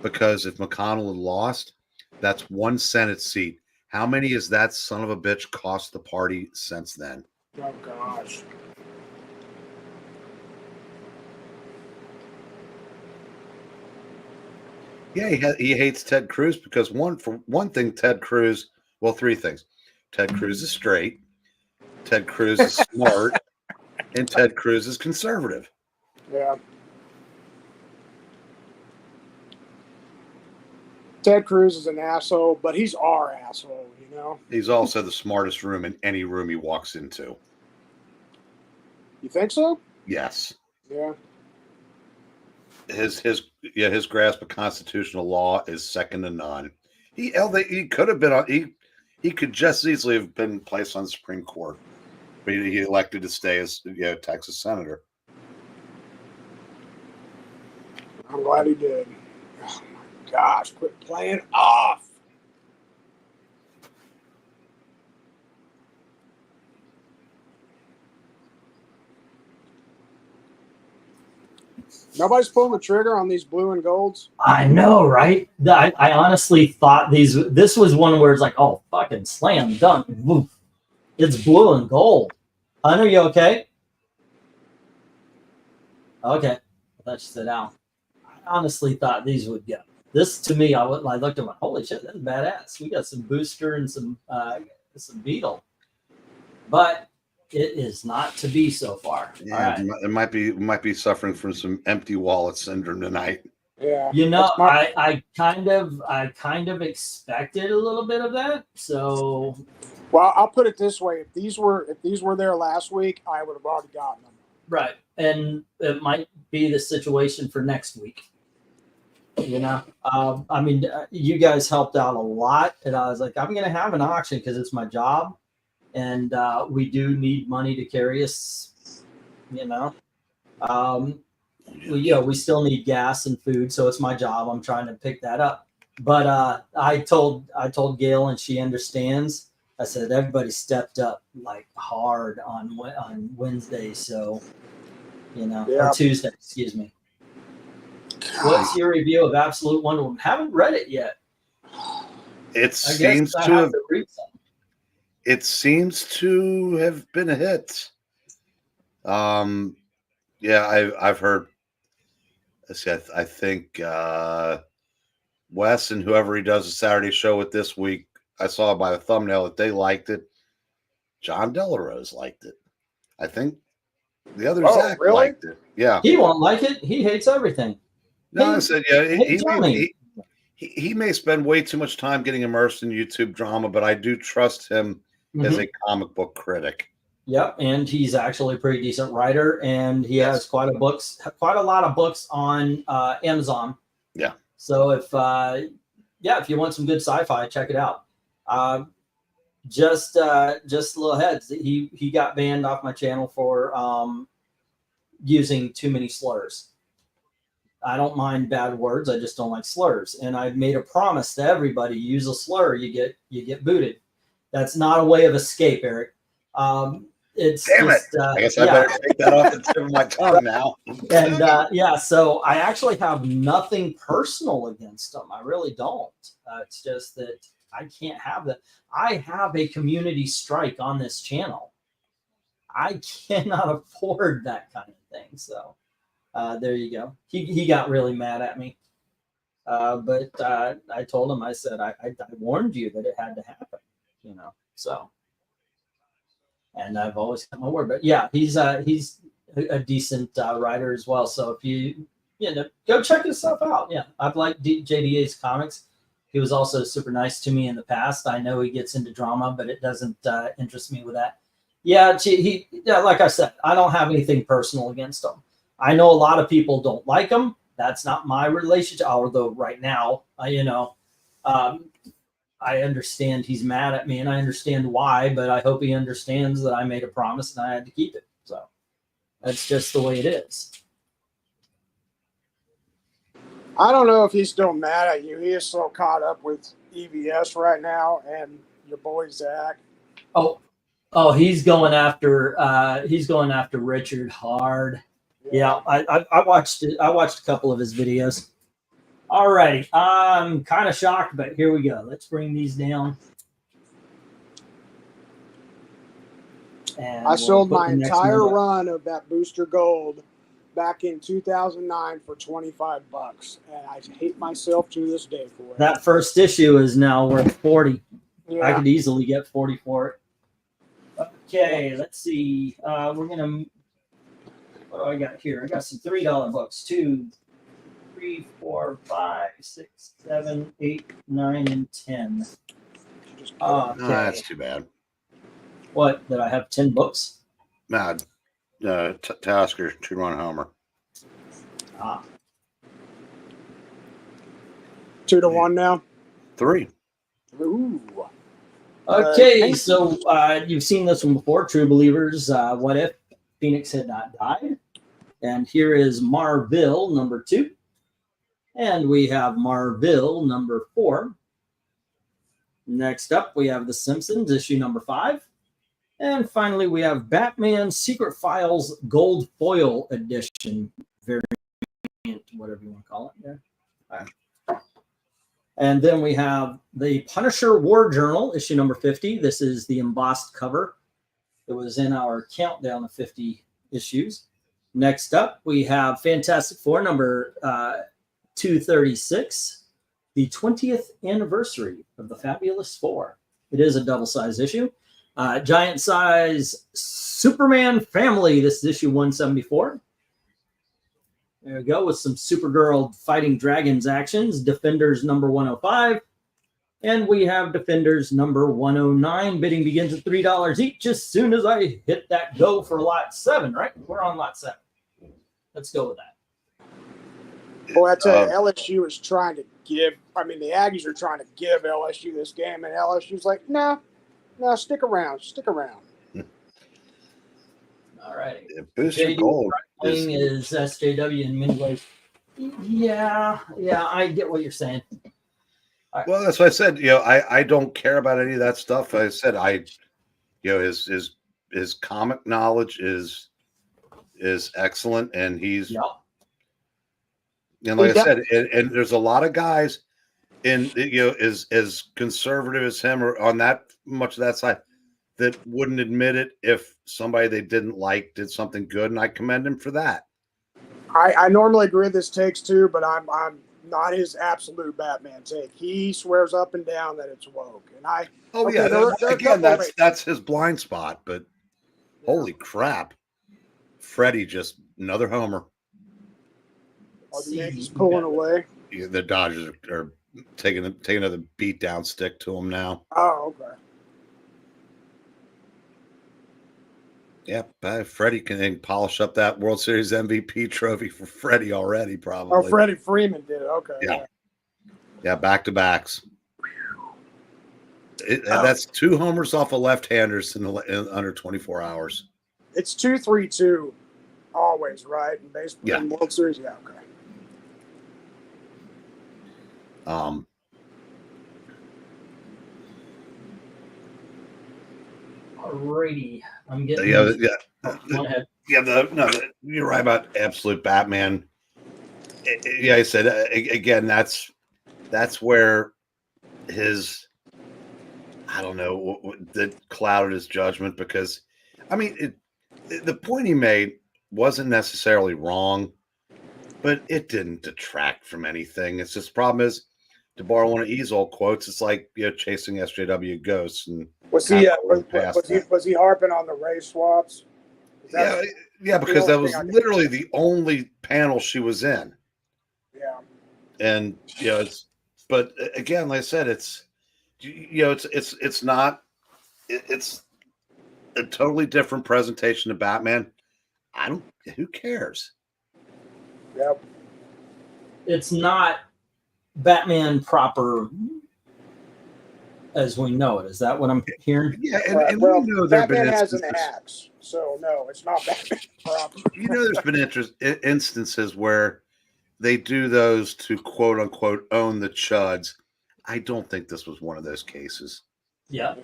Because if McConnell had lost, that's one Senate seat. How many has that son of a bitch cost the party since then? Oh, gosh. Yeah, he hates Ted Cruz because for one thing, Ted Cruz, well, three things. Ted Cruz is straight, Ted Cruz is smart, and Ted Cruz is conservative. Yeah. Ted Cruz is an asshole, but he's our asshole, He's also the smartest room in any room he walks into. You think so? Yes. Yeah. His grasp of constitutional law is second to none. He could have been on. He could just as easily have been placed on the Supreme Court, but he elected to stay as Texas senator. I'm glad he did. Oh my gosh! Quit playing off. Nobody's pulling the trigger on these blue and golds. I know, right? I honestly thought this was one where it's like, oh, fucking slam dunk. Woof. It's blue and gold. Hunter, you okay? Okay. I thought you said down. I honestly thought these would go. This, to me, I looked at my, holy shit, that's badass. We got some booster and some beetle. But it is not to be so far. Yeah, right. It might be suffering from some empty wallet syndrome tonight. Yeah. I kind of expected a little bit of that. So, well, I'll put it this way: if these were there last week, I would have already gotten them. Right, and it might be the situation for next week. I mean, you guys helped out a lot, and I was like, I'm going to have an auction because it's my job. And we do need money to carry us, we still need gas and food, so it's my job. I'm trying to pick that up. But I told Gail, and she understands. I said everybody stepped up like hard on Wednesday, so or Tuesday, excuse me. God. What's your review of Absolute Wonder Woman? Haven't read it yet. It seems to have been a hit. I've heard. I think Wes and whoever he does a Saturday show with this week, I saw by the thumbnail that they liked it. John Delarose liked it. I think the other Zach liked it. Yeah. He won't like it. He hates everything. No, I Hey, said, yeah, hey, Johnny. he may spend way too much time getting immersed in YouTube drama, but I do trust him as Mhm. a comic book critic. Yep, and he's actually a pretty decent writer, and he has quite a lot of books on Amazon. Yeah. So if if you want some good sci-fi, check it out. Just a little heads. He got banned off my channel for using too many slurs. I don't mind bad words. I just don't like slurs. And I made a promise to everybody: use a slur, you get booted. That's not a way of escape, Eric. It's Damn just, it! I guess I better take that off the tip of my tongue now. And so I actually have nothing personal against them. I really don't. It's just that I can't have that. I have a community strike on this channel. I cannot afford that kind of thing. So there you go. He got really mad at me. But I told him, I said, I warned you that it had to happen, so. And I've always kept my word. But yeah, he's a decent writer as well. So if you go check his stuff out. Yeah, I've liked JDA's comics. He was also super nice to me in the past. I know he gets into drama, but it doesn't interest me with that. Yeah, like I said, I don't have anything personal against him. I know a lot of people don't like him. That's not my relationship. Although right now, I understand he's mad at me, and I understand why, but I hope he understands that I made a promise and I had to keep it. So that's just the way it is. I don't know if he's still mad at you. He is so caught up with EVS right now and your boy Zach. Oh, he's going after Richard hard. Yeah, I watched it. I watched a couple of his videos. Alrighty, I'm kind of shocked, but here we go. Let's bring these down. And I sold put my the next entire one up. run of that Booster Gold back in 2009 for $25, and I hate myself to this day for it. That first issue is now worth 40. Yeah. I could easily get 40 for it. Okay, let's see. We're gonna. What do I got here? I got some $3 books. 2, 3, 4, 5, 6, 7, 8, 9, and 10. Okay. No, that's too bad. What? Did I have 10 books? Mad. Tasker, 2-run homer. 2-1 now. 3. Ooh. Okay, so you've seen this one before. True Believers. What if Phoenix had not died? And here is Marville number 2. And we have Marville number 4. Next up, we have The Simpsons issue number 5. And finally, we have Batman Secret Files Gold Foil Edition variant, whatever you want to call it. Yeah. All right. And then we have the Punisher War Journal, issue number 50. This is the embossed cover. It was in our countdown of 50 issues. Next up, we have Fantastic Four number 236, the 20th anniversary of the Fabulous Four. It is a double-size issue. Giant size Superman Family. This is issue 174. There we go, with some Supergirl fighting dragons actions. Defenders number 105. And we have Defenders number 109. Bidding begins at $3 each as soon as I hit that go for lot 7, right? We're on lot 7. Let's go with that. Boy, I tell you, LSU is trying to give, the Aggies are trying to give LSU this game, and LSU's like, no, stick around. All right. Booster Gold is SJW in many ways. Yeah, I get what you're saying. Well, that's what I said. I don't care about any of that stuff. I said his comic knowledge is excellent, and he's and like I said, and there's a lot of guys in as conservative as him or on that much of that side that wouldn't admit it if somebody they didn't like did something good, and I commend him for that. I normally agree with his takes too, but I'm not his absolute Batman take. He swears up and down that it's woke, and that's his blind spot. But holy crap, Freddie just another homer. Are the Yankees pulling away? Yeah, the Dodgers are taking another beat down stick to them now. Oh, okay. Yep, Freddie can polish up that World Series MVP trophy for Freddie already, probably. Oh, Freddie Freeman did it. Okay. Yeah, back-to-backs. That's 2 homers off of left-handers in under 24 hours. It's 2-3-2 always, right? In baseball, in World Series, yeah, okay. Alrighty, I'm getting. Go ahead. You're right about absolute Batman. Yeah, I said again. That's where his, I don't know, that clouded his judgment, because, I mean, the point he made wasn't necessarily wrong, but it didn't detract from anything. It's just, problem is, to borrow one of E's old quotes, it's like, chasing SJW ghosts. And was he harping on the Ray swaps? Yeah, because that was literally the only panel she was in. Yeah, and but again, like I said, it's not, it's a totally different presentation of Batman. Who cares? Yep. It's not Batman proper as we know it. Is that what I'm hearing? Yeah, and we know Batman has an axe, so no, it's not Batman proper. There's been instances where they do those to quote unquote own the chuds. I don't think this was one of those cases. Yeah.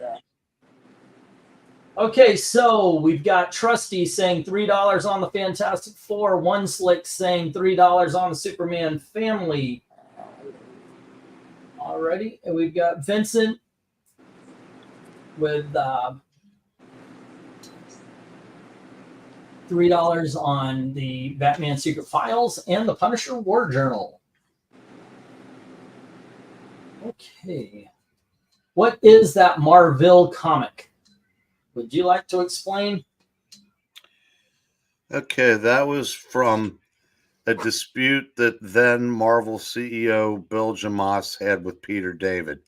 Okay, so we've got Trusty saying $3 on the Fantastic Four, One Slick saying $3 on the Superman family. Alrighty, and we've got Vincent with $3 on the Batman Secret Files and the Punisher War Journal. Okay. What is that Marvel comic? Would you like to explain? Okay, that was from a dispute that then Marvel CEO Bill Jemas had with Peter David.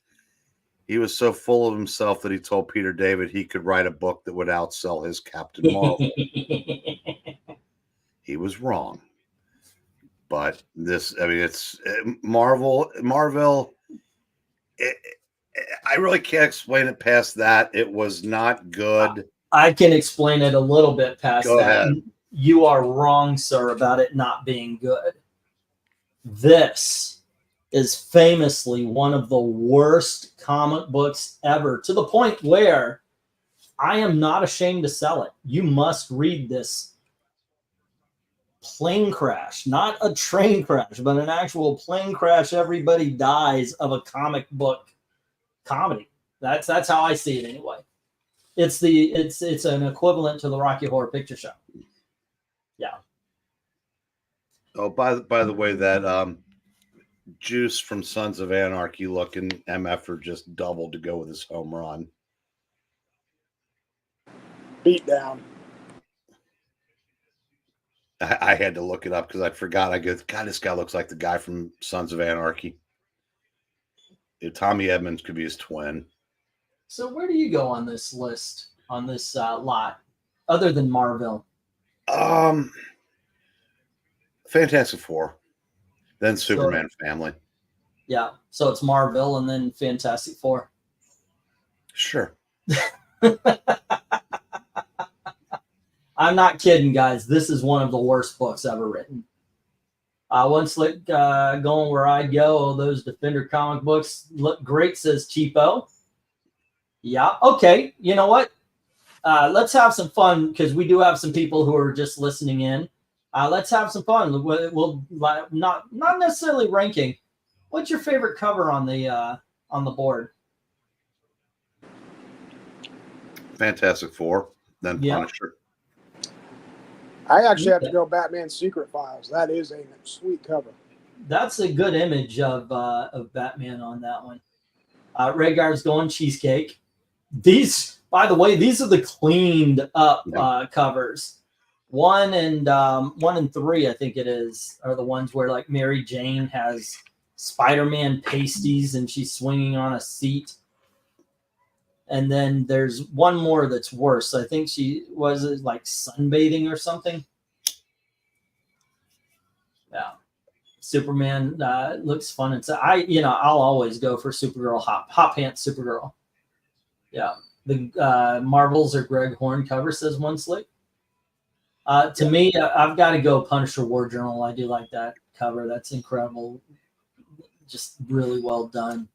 He was so full of himself that he told Peter David he could write a book that would outsell his Captain Marvel. He was wrong. But it's Marvel. I really can't explain it past that. It was not good. I can explain it a little bit past Go that. ahead. You are wrong, sir, about it not being good. This is famously one of the worst comic books ever, to the point where I am not ashamed to sell it. You must read this plane crash, not a train crash, but an actual plane crash. Everybody dies of a comic book comedy. That's how I see it anyway. It's an equivalent to the Rocky Horror Picture Show. Yeah. Oh, by the way, that Juice from Sons of Anarchy looking MFer just doubled to go with his home run. Beat down. I had to look it up because I forgot. I go, God, this guy looks like the guy from Sons of Anarchy. Tommy Edmonds could be his twin. So where do you go on this list, on this lot, other than Marvel? Fantastic Four, then Superman family. Yeah, so it's Marvel and then Fantastic Four. Sure. I'm not kidding, guys. This is one of the worst books ever written. One Slick going where I go. Oh, those Defender comic books look great, says Cheapo. Yeah, okay. You know what? Let's have some fun because we do have some people who are just listening in. Let's have some fun. We'll not necessarily ranking. What's your favorite cover on the board? Fantastic Four, then Punisher. I actually have to go Batman Secret Files. That is a sweet cover. That's a good image of Batman on that one. Rhaegar's going Cheesecake. These, by the way, these are the cleaned up covers. 1 and 3, I think it is, are the ones where like Mary Jane has Spider-Man pasties and she's swinging on a seat. And then there's one more that's worse. I think she was like sunbathing or something. Yeah. Superman looks fun. And so I'll always go for Supergirl, hot pants Supergirl. Yeah. The Marvels or Greg Horn cover, says One Slick. To me, I've got to go Punisher War Journal. I do like that cover. That's incredible. Just really well done.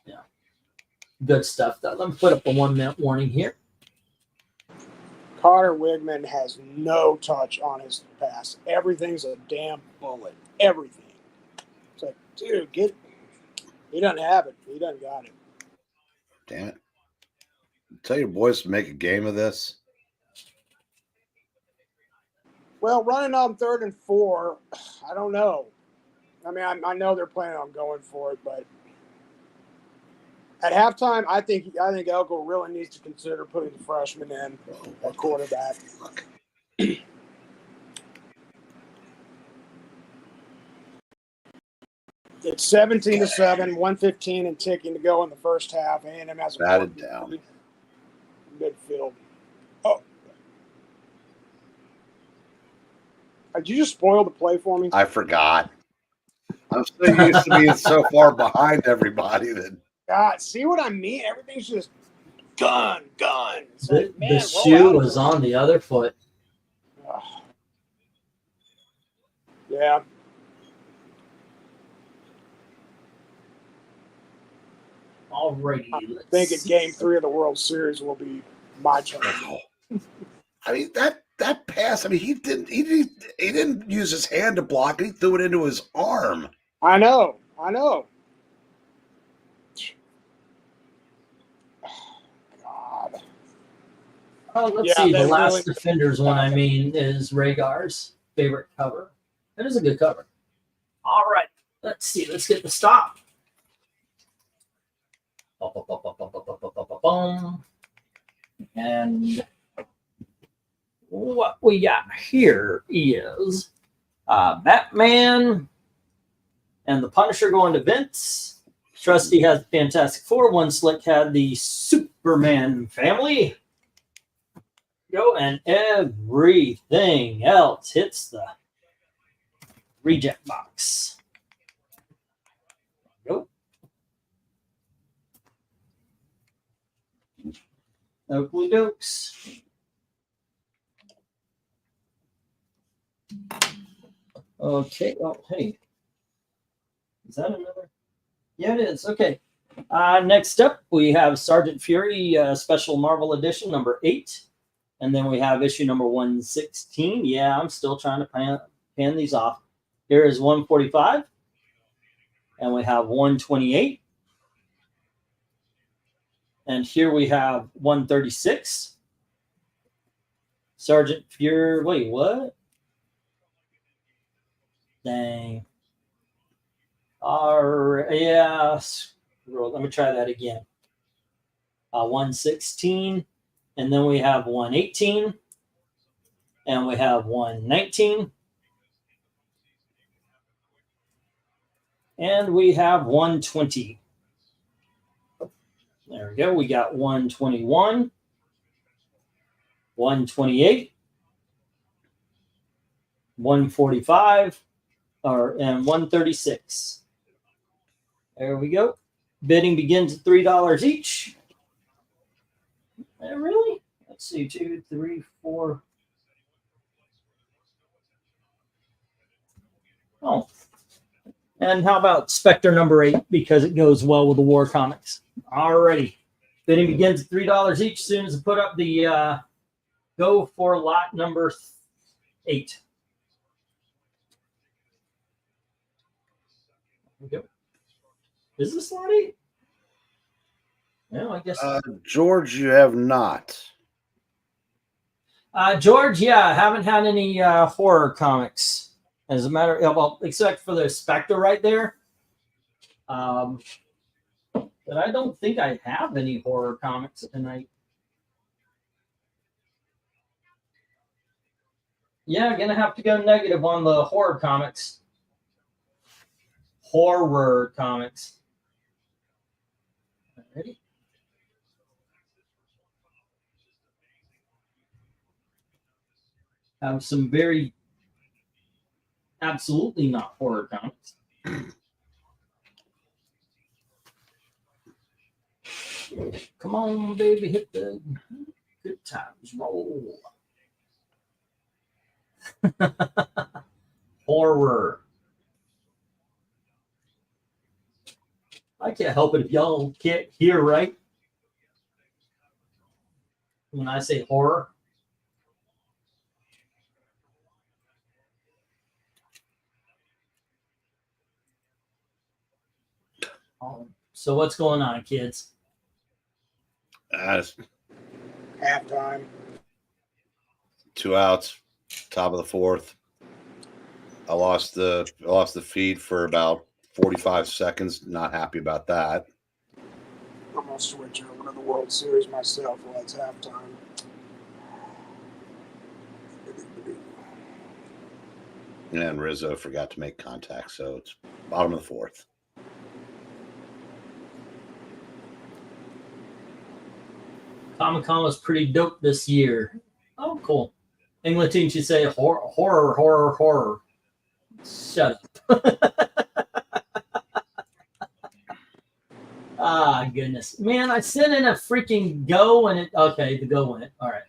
Yeah. Good stuff. Let me put up a 1 minute warning here. Carter Wigman has no touch on his pass. Everything's a damn bullet. Everything. It's like, dude, he doesn't have it. He doesn't got it. Damn it. Tell your boys to make a game of this. Well, running on 3rd and 4, I don't know. I mean, I know they're planning on going for it, but at halftime, I think Elko really needs to consider putting the freshman in at quarterback. It's 17-7, 1:15 and ticking to go in the first half. A&M has a Batted down. Midfield. Oh. Did you just spoil the play for me? I forgot. I'm so used to being so far behind everybody that God, see what I mean? Everything's just gun. It's The, like, man, the roll shoe out. was on the other foot. Ugh. Yeah. Alrighty. I think in Game 3 of the World Series will be my turn. I mean that pass. I mean he didn't use his hand to block it. He threw it into his arm. I know. God. Let's Yeah, see. The they Last really- Defenders one, I mean, is Rhaegar's favorite cover. That is a good cover. All right. Let's see. Let's get the stop. And what we got here is Batman and the Punisher going to Vince. Trusty has the Fantastic Four. One Slick had the Superman family. Go, and everything else hits the reject box. Go. Oakley dokes. Okay. Oh, hey. Is that another? Yeah, it is. Okay. Next up, we have Sergeant Fury Special Marvel Edition number 8. And then we have issue number 116. Yeah, I'm still trying to pan these off. Here is 145. And we have 128. And here we have 136. Sergeant Fury. Wait, what? Dang. All right. Yeah. Let me try that again. 116. And then we have 118. And we have 119. And we have 120. There we go. We got 121, 128, 145, and 136. There we go. Bidding begins at $3 each. Really? Let's see. 2, 3, 4. Oh. And how about Spectre number 8, because it goes well with the War Comics. Alrighty. Bidding begins at $3 each. As soon as I put up the go for lot number 8. There we go. Is this lot 8? No, I guess. George, you have not. George, yeah, I haven't had any horror comics. As a matter of, well, except for the Spectre right there. But I don't think I have any horror comics tonight. Yeah, gonna have to go negative on the horror comics. Horror comics. Alrighty. Have some very absolutely not horror comics. Come on, baby, hit the good times roll. Horror. I can't help it if y'all can't hear right when I say horror. So what's going on, kids? Halftime. 2 outs, top of the fourth. I lost the feed for about 45 seconds. Not happy about that. I'm gonna switch over to the World Series myself while it's halftime. And Rizzo forgot to make contact, so it's bottom of the fourth. Comic-Con was pretty dope this year. Oh, cool. England should say horror. Shut up. Ah, goodness. Man, I sent in a freaking go and the go went. All right.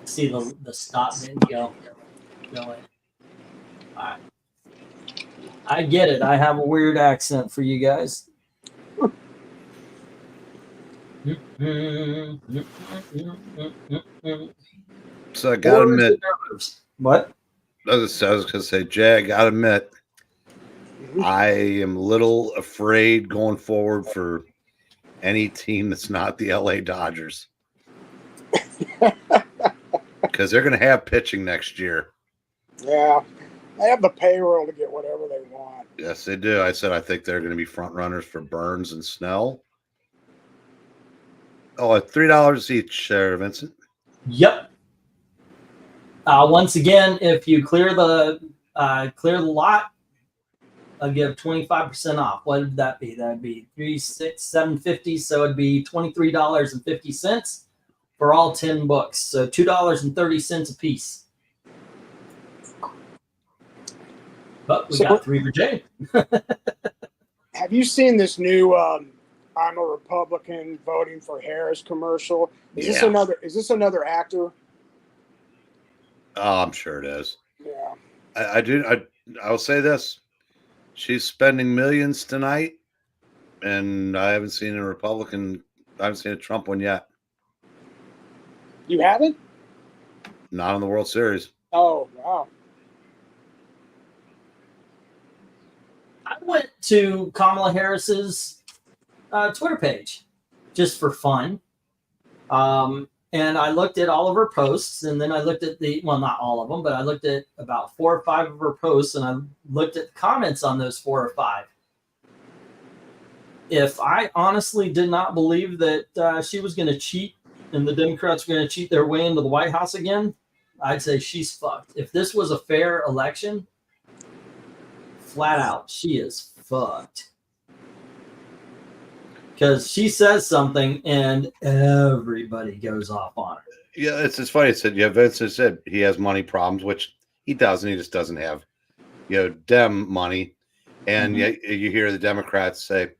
See, the stop didn't go. Go in. All right. I get it. I have a weird accent for you guys. So I gotta admit, what? I was gonna say, Jay, I gotta admit, I am a little afraid going forward for any team that's not the LA Dodgers. Because they're going to have pitching next year. Yeah. They have the payroll to get whatever they want. Yes, they do. I said I think they're going to be front runners for Burns and Snell. Oh, at $3 each, Vincent. Yep. Once again, if you clear the lot, I'll give 25% off. What would that be? That'd be $7.50. So it'd be $23.50 for all 10 books. So $2.30 a piece. But we got 3 for Jay. Have you seen this new "I'm a Republican voting for Harris" commercial? Is this another actor? Oh, I'm sure it is. Yeah. I will say this. She's spending millions tonight, and I haven't seen a Trump one yet. You haven't? Not in the World Series. Oh, wow. I went to Kamala Harris's Twitter page just for fun. And I looked at all of her posts, and then I looked at not all of them, but I looked at about 4 or 5 of her posts, and I looked at the comments on those 4 or 5. If I honestly did not believe that she was going to cheat and the Democrats were going to cheat their way into the White House again, I'd say she's fucked. If this was a fair election, flat out, she is fucked. Because she says something and everybody goes off on her. Yeah, it's funny. It said, Vincent said he has money problems, which he doesn't. He just doesn't have, Dem money. And yet you hear the Democrats say,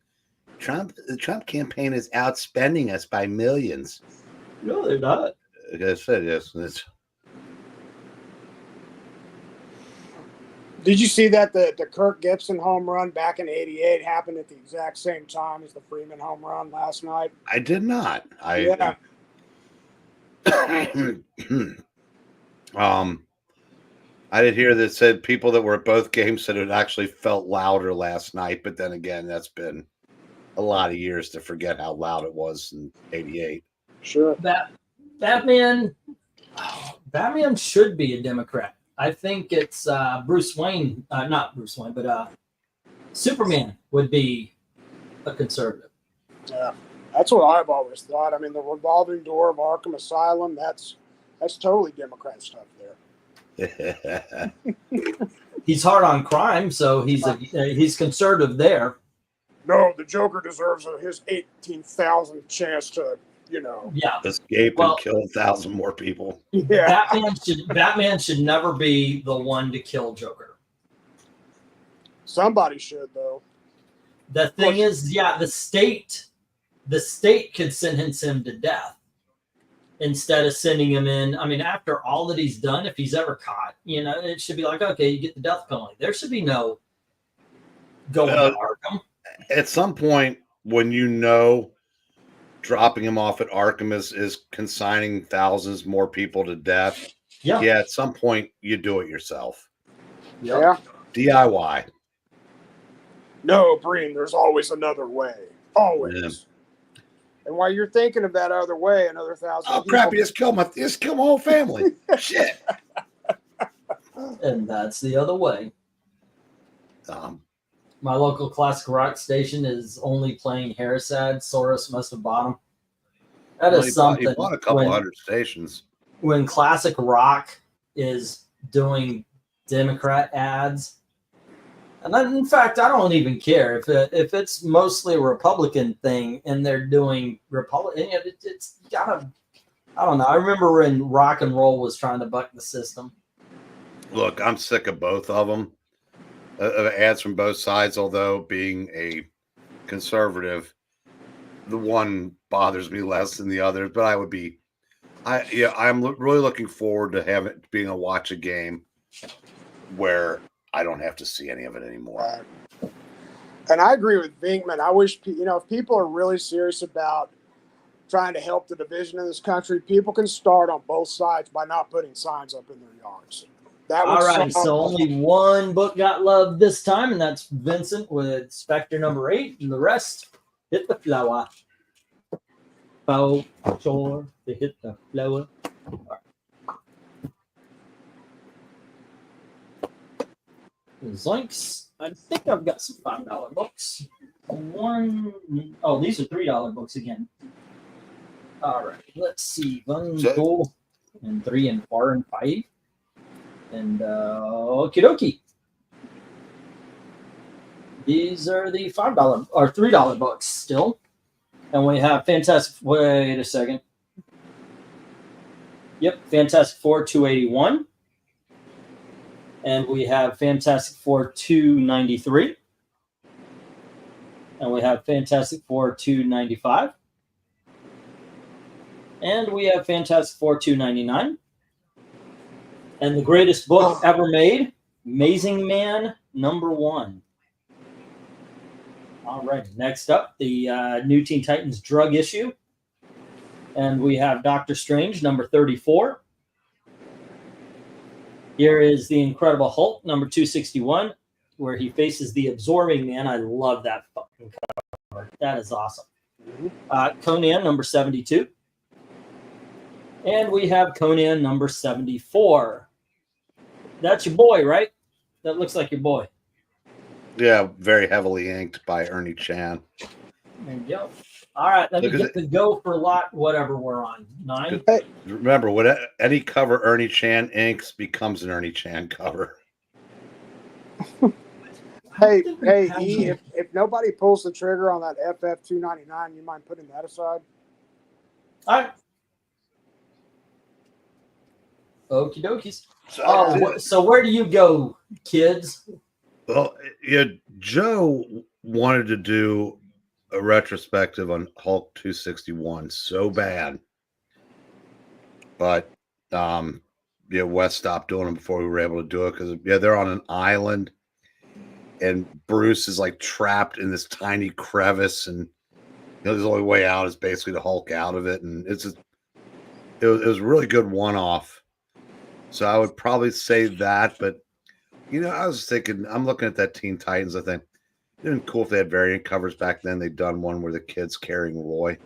the Trump campaign is outspending us by millions. No, they're not. Like I said, yes. Did you see that the Kirk Gibson home run back in '88 happened at the exact same time as the Freeman home run last night? I did not. Yeah. I did hear that said people that were at both games said it actually felt louder last night, but then again, that's been a lot of years to forget how loud it was in '88. Sure. Batman should be a Democrat. I think it's Bruce Wayne, not Bruce Wayne, but Superman would be a conservative. Yeah, that's what I've always thought. I mean, the revolving door of Arkham Asylum, that's totally Democrat stuff there. He's hard on crime, so he's conservative there. No, the Joker deserves his 18,000th chance to, Yeah. Escape Well- and kill 1,000 more people. Yeah. Batman should never be the one to kill Joker. Somebody should, though. The thing is, the state could sentence him to death instead of sending him in. I mean, after all that he's done, if he's ever caught, it should be like, okay, you get the death penalty. There should be no going to Arkham. At some point, when dropping him off at Arkham is consigning thousands more people to death. Yeah. At some point, you do it yourself. Yeah. DIY. No, Breen, there's always another way. Always. Yeah. And while you're thinking of that other way, another 1,000 Oh people- crap! You just kill my whole family. Shit. And that's the other way. My local classic rock station is only playing Harrisad. Soros must have bought them. That is something. He bought a couple hundred stations. When classic rock is doing Democrat ads, and in fact, I don't even care if it's mostly a Republican thing and they're doing Republican. It's gotta. I don't know. I remember when rock and roll was trying to buck the system. Look, I'm sick of both of them. Ads from both sides, although being a conservative, the one bothers me less than the others. But I'm really looking forward to being a watch a game where I don't have to see any of it anymore. And I agree with Vinkman. I wish, if people are really serious about trying to help the division in this country, people can start on both sides by not putting signs up in their yards. All right, so only one book got loved this time, and that's Vincent with Spectre number 8, and the rest hit the flower. Oh, sure, they hit the flower. Zoinks. I think I've got some $5 books. These are $3 books again. All right, let's see. 1, 2, and 3, and 4, and 5. And okie dokie. These are the $5 or $3 books still. And we have Fantastic. Wait a second. Yep, Fantastic Four 281. And we have Fantastic Four 293. And we have Fantastic Four 295. And we have Fantastic Four 299. And the greatest book ever made, Amazing Man #1. All right, next up, the New Teen Titans drug issue. And we have Doctor Strange #34. Here is the Incredible Hulk #261, where he faces the Absorbing Man. I love that fucking cover. That is awesome. Conan #72. And we have Conan #74. That's your boy, right? That looks like your boy. Yeah, very heavily inked by Ernie Chan. There you go. All right, let me get the go for lot whatever we're on. 9. Hey. Remember, any cover Ernie Chan inks becomes an Ernie Chan cover. Hey, E, if nobody pulls the trigger on that FF 299, you mind putting that aside? All right. Okie dokies. So where do you go, kids? Well, Joe wanted to do a retrospective on Hulk 261 so bad, but Wes stopped doing them before we were able to do it because they're on an island, and Bruce is like trapped in this tiny crevice, and the only way out is basically to Hulk out of it, and it was a really good one-off. So I would probably say that, but I was thinking, I'm looking at that Teen Titans. I think it'd been cool if they had variant covers back then. They'd done one where the kid's carrying Roy,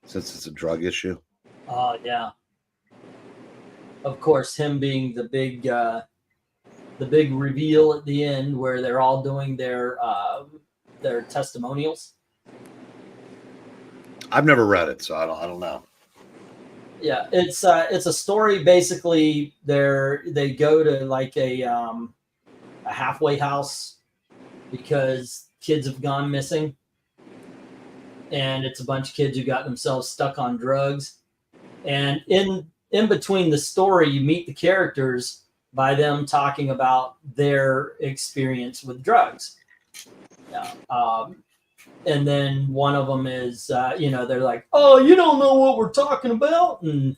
since it's a drug issue. Oh yeah. Of course, him being the big reveal at the end where they're all doing their testimonials. I've never read it, so I don't know. Yeah, it's a story. Basically, they go to like a halfway house because kids have gone missing, and it's a bunch of kids who got themselves stuck on drugs. And in between the story, you meet the characters by them talking about their experience with drugs. Yeah. And then one of them is, they're like, "Oh, you don't know what we're talking about," and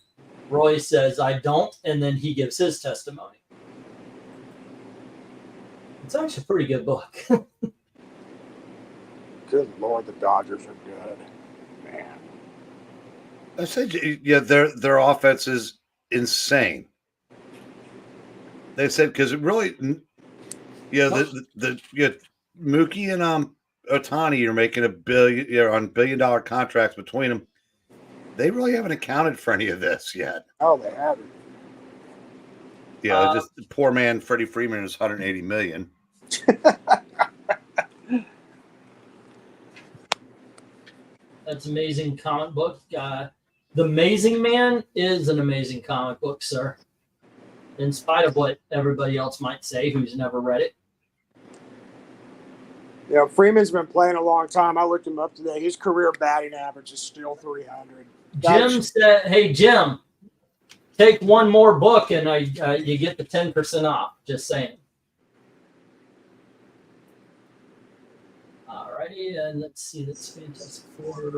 Roy says, "I don't," and then he gives his testimony. It's actually a pretty good book. Good Lord, the Dodgers are good, man. I said, yeah, their offense is insane. They said because it really, Mookie and Ohtani are making $1 billion on $1 billion contracts between them. They really haven't accounted for any of this yet. Oh, they haven't. Yeah, just poor man Freddie Freeman is $180 million. That's amazing comic book. The Amazing Man is an amazing comic book, sir. In spite of what everybody else might say who's never read it. Yeah, Freeman's been playing a long time. I looked him up today. His career batting average is still 300. Jim said, "Hey Jim, take one more book and you get the 10% off." Just saying. Alrighty, and let's see. That's Fantastic Four.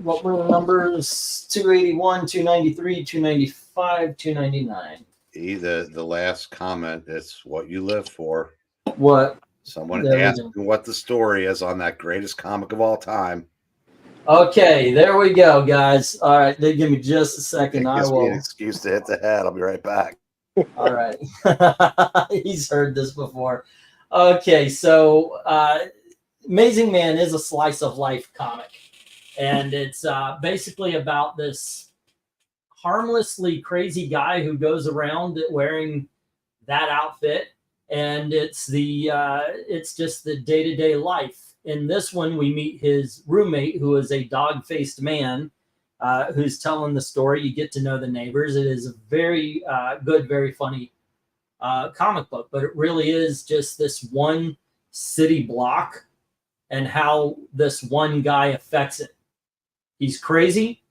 What were the numbers? 281, 293, 295, 299. The last comment. It's what you live for. What? Someone asking what the story is on that greatest comic of all time. Okay, there we go, guys. All right, they give me just a second. It gives me an excuse to hit the head. I'll be right back. All right. He's heard this before. Okay, so Amazing Man is a slice of life comic, and it's basically about this harmlessly crazy guy who goes around wearing that outfit, and it's just the day-to-day life. In this one, we meet his roommate, who is a dog-faced man, who's telling the story. You get to know the neighbors. It is a very good, very funny comic book, but it really is just this one city block and how this one guy affects it. He's crazy.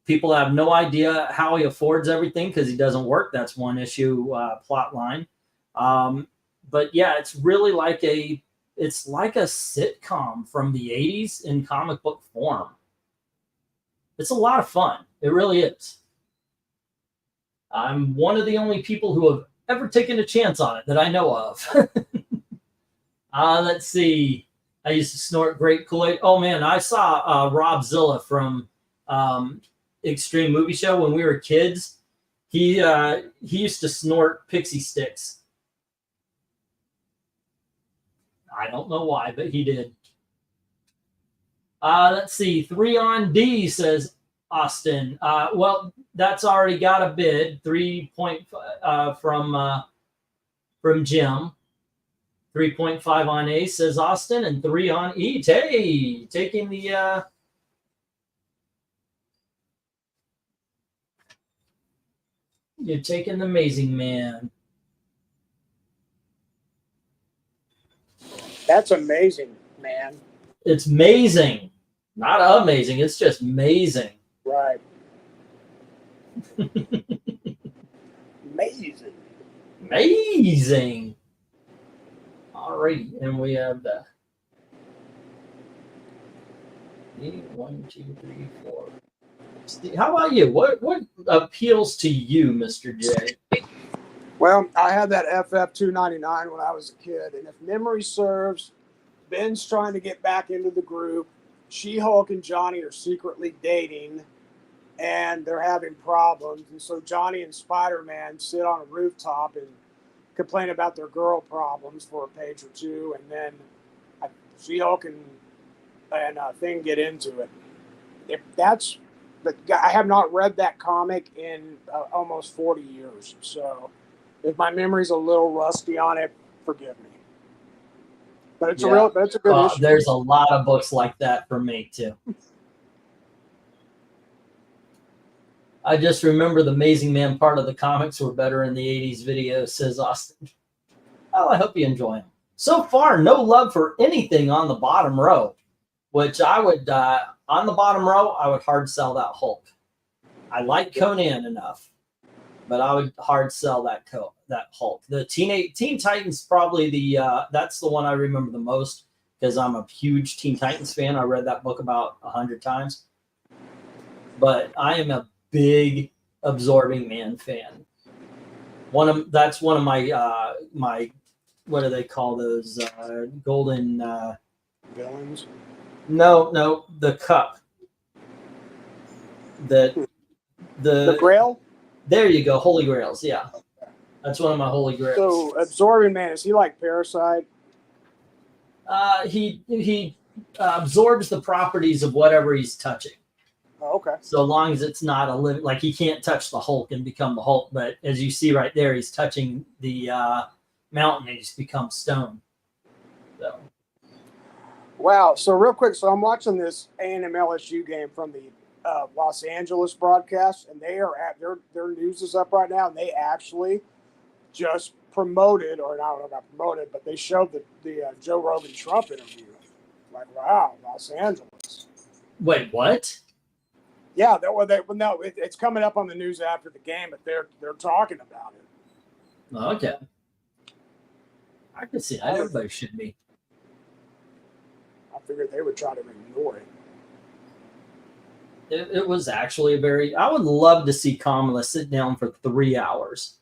People have no idea how he affords everything because he doesn't work. That's one issue plot line. But yeah, it's really like a sitcom from the 80s in comic book form. It's a lot of fun. It really is. I'm one of the only people who have ever taken a chance on it that I know of. Let's see. I used to snort grape Kool-Aid. Oh man, I saw Rob Zilla from Extreme Movie Show when we were kids. He used to snort Pixie Sticks. I don't know why, but he did. Let's see. 3 on D, says Austin. Well, that's already got a bid. 3 point from Jim. 3.5 on A, says Austin, and 3 on E. Hey, taking the you're taking the Amazing Man. That's amazing, man. It's amazing. Not amazing. It's just amazing. Right. Amazing. Amazing. All right, and we have the 1, 2, 3, 4. Steve, how about you? What appeals to you, Mr. J? Well, I had that FF 299 when I was a kid, and if memory serves, Ben's trying to get back into the group. She-Hulk and Johnny are secretly dating, and they're having problems. And so Johnny and Spider-Man sit on a rooftop and complain about their girl problems for a page or two, and then She-Hulk and Thing get into it. I have not read that comic in almost 40 years, so if my memory's a little rusty on it, forgive me. But it's a good issue. There's a lot of books like that for me too. I just remember the Amazing Man part of the comics were better in the 80s video, says Austin. Oh, I hope you enjoy them. So far, no love for anything on the bottom row, which I would, on the bottom row, I would hard sell that Hulk. I like Conan enough, but I would hard sell that Hulk. The Teen Titans probably that's the one I remember the most because I'm a huge Teen Titans fan. I read that book about 100 times. But I am a big Absorbing Man fan. That's one of my my what do they call those golden Villains. No, the cup. The Grail. There you go, Holy Grails. Yeah, that's one of my Holy Grails. So Absorbing Man, is he like Parasite? He absorbs the properties of whatever he's touching. Oh, okay. So long as it's not a living, like he can't touch the Hulk and become the Hulk. But as you see right there, he's touching the mountain and he's become stone. So. Wow. So real quick, so I'm watching this A&M LSU game from the Los Angeles broadcast, and they are at their news is up right now, and they actually just promoted, or I don't know about promoted, but they showed the Joe Rogan Trump interview. Like, wow, Los Angeles. Wait, what? Yeah, it's coming up on the news after the game, but they're talking about it. Okay. I can see that. Everybody should be. I figured they would try to ignore it. It was actually I would love to see Kamala sit down for 3 hours.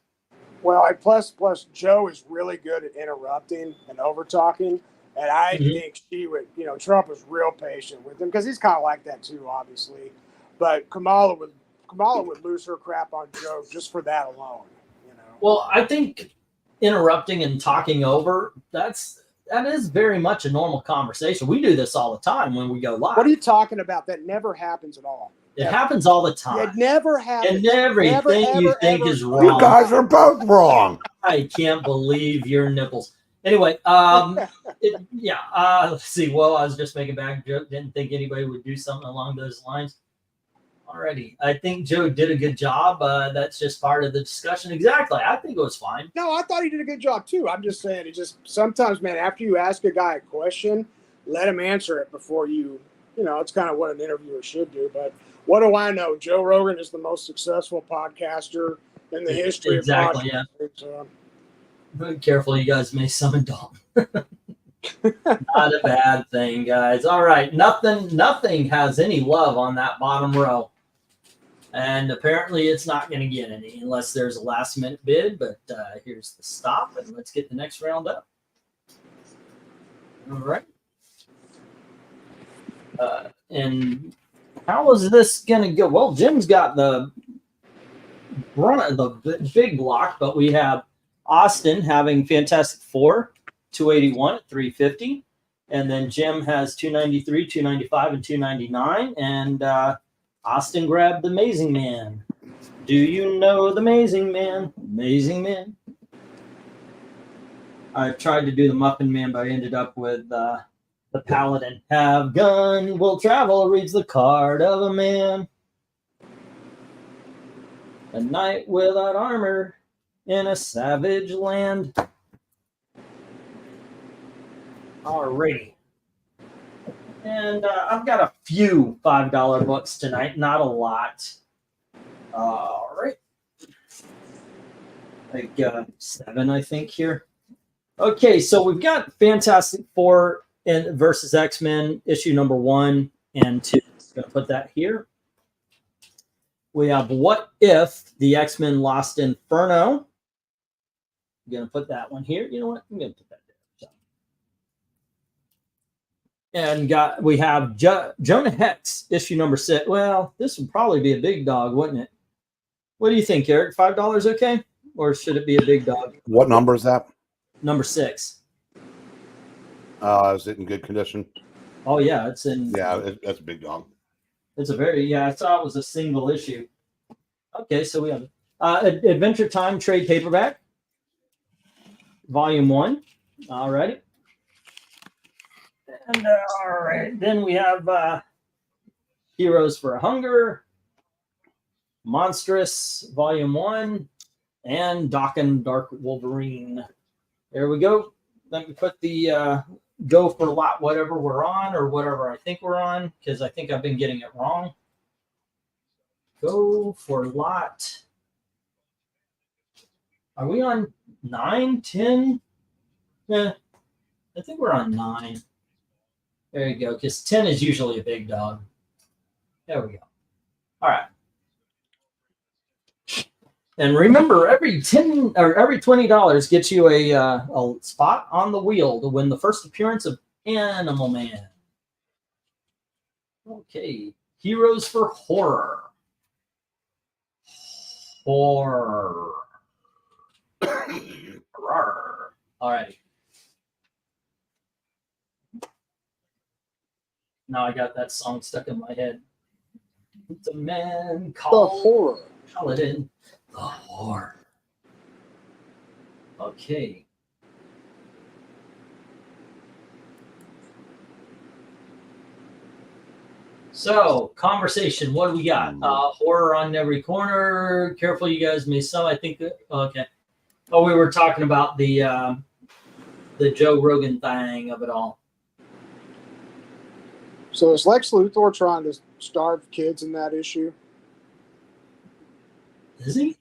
Well, and plus Joe is really good at interrupting and over talking. And I think she would, Trump was real patient with him because he's kind of like that too, obviously. But Kamala would lose her crap on Joe just for that alone. Well, I think interrupting and talking over, that is very much a normal conversation. We do this all the time when we go live. What are you talking about? That never happens at all. It happens all the time. It never happens. And everything you think is wrong. You guys are both wrong. I can't believe your nipples. Anyway, let's see. Well, I was just making a bad joke. Didn't think anybody would do something along those lines. Alrighty. I think Joe did a good job. That's just part of the discussion. Exactly. I think it was fine. No, I thought he did a good job too. I'm just saying, sometimes, man, after you ask a guy a question, let him answer it before it's kind of what an interviewer should do. But what do I know? Joe Rogan is the most successful podcaster in the history of podcasting. Yeah. So. Be careful, you guys may summon Dalton. Not a bad thing, guys. All right. Nothing has any love on that bottom row. And apparently it's not going to get any unless there's a last minute bid. But here's the stop, and let's get the next round up. All right. And how is this going to go? Well, Jim's got the big block, but we have Austin having Fantastic Four, 281 at 350. And then Jim has 293, 295, and 299. And Austin grabbed the Amazing Man. Do you know the Amazing Man? Amazing Man. I tried to do the Muffin Man, but I ended up with the Paladin. Have gun, will travel, reads the card of a man. A knight without armor in a savage land. Alrighty. And I've got a few $5 books tonight, not a lot. All right. Like 7, I think, here. Okay, so we've got Fantastic Four versus X-Men, issue number 1 and 2. I'm going to put that here. We have What If the X-Men Lost Inferno. I'm going to put that one here. You know what? I'm going to put that there. And we have Jonah Hex, issue number 6. Well, this would probably be a big dog, wouldn't it? What do you think, Eric? $5 okay? Or should it be a big dog? What number is that? Number 6. Is it in good condition? Oh, yeah. It's in. Yeah, that's a big dog. It's I thought it was a single issue. Okay, so we have Adventure Time trade paperback, volume 1. All righty. And all right, then we have Heroes for Hunger, Monstrous Volume 1, and Dokken Dark Wolverine. There we go. Let me put the go for lot whatever we're on or whatever I think we're on, because I think I've been getting it wrong. Go for lot. Are we on 9, 10? Yeah, I think we're on 9. There you go, because 10 is usually a big dog. There we go. All right. And remember, every $10 or every $20 gets you a spot on the wheel to win the first appearance of Animal Man. Okay, Heroes for Horror. Horror. All right. Now I got that song stuck in my head. It's a man The called horror. Paladin. The horror. Okay. So, conversation. What do we got? Horror on every corner. Careful, you guys may some. I think. Okay. Oh, we were talking about the Joe Rogan thing of it all. So is Lex Luthor trying to starve kids in that issue? Is he?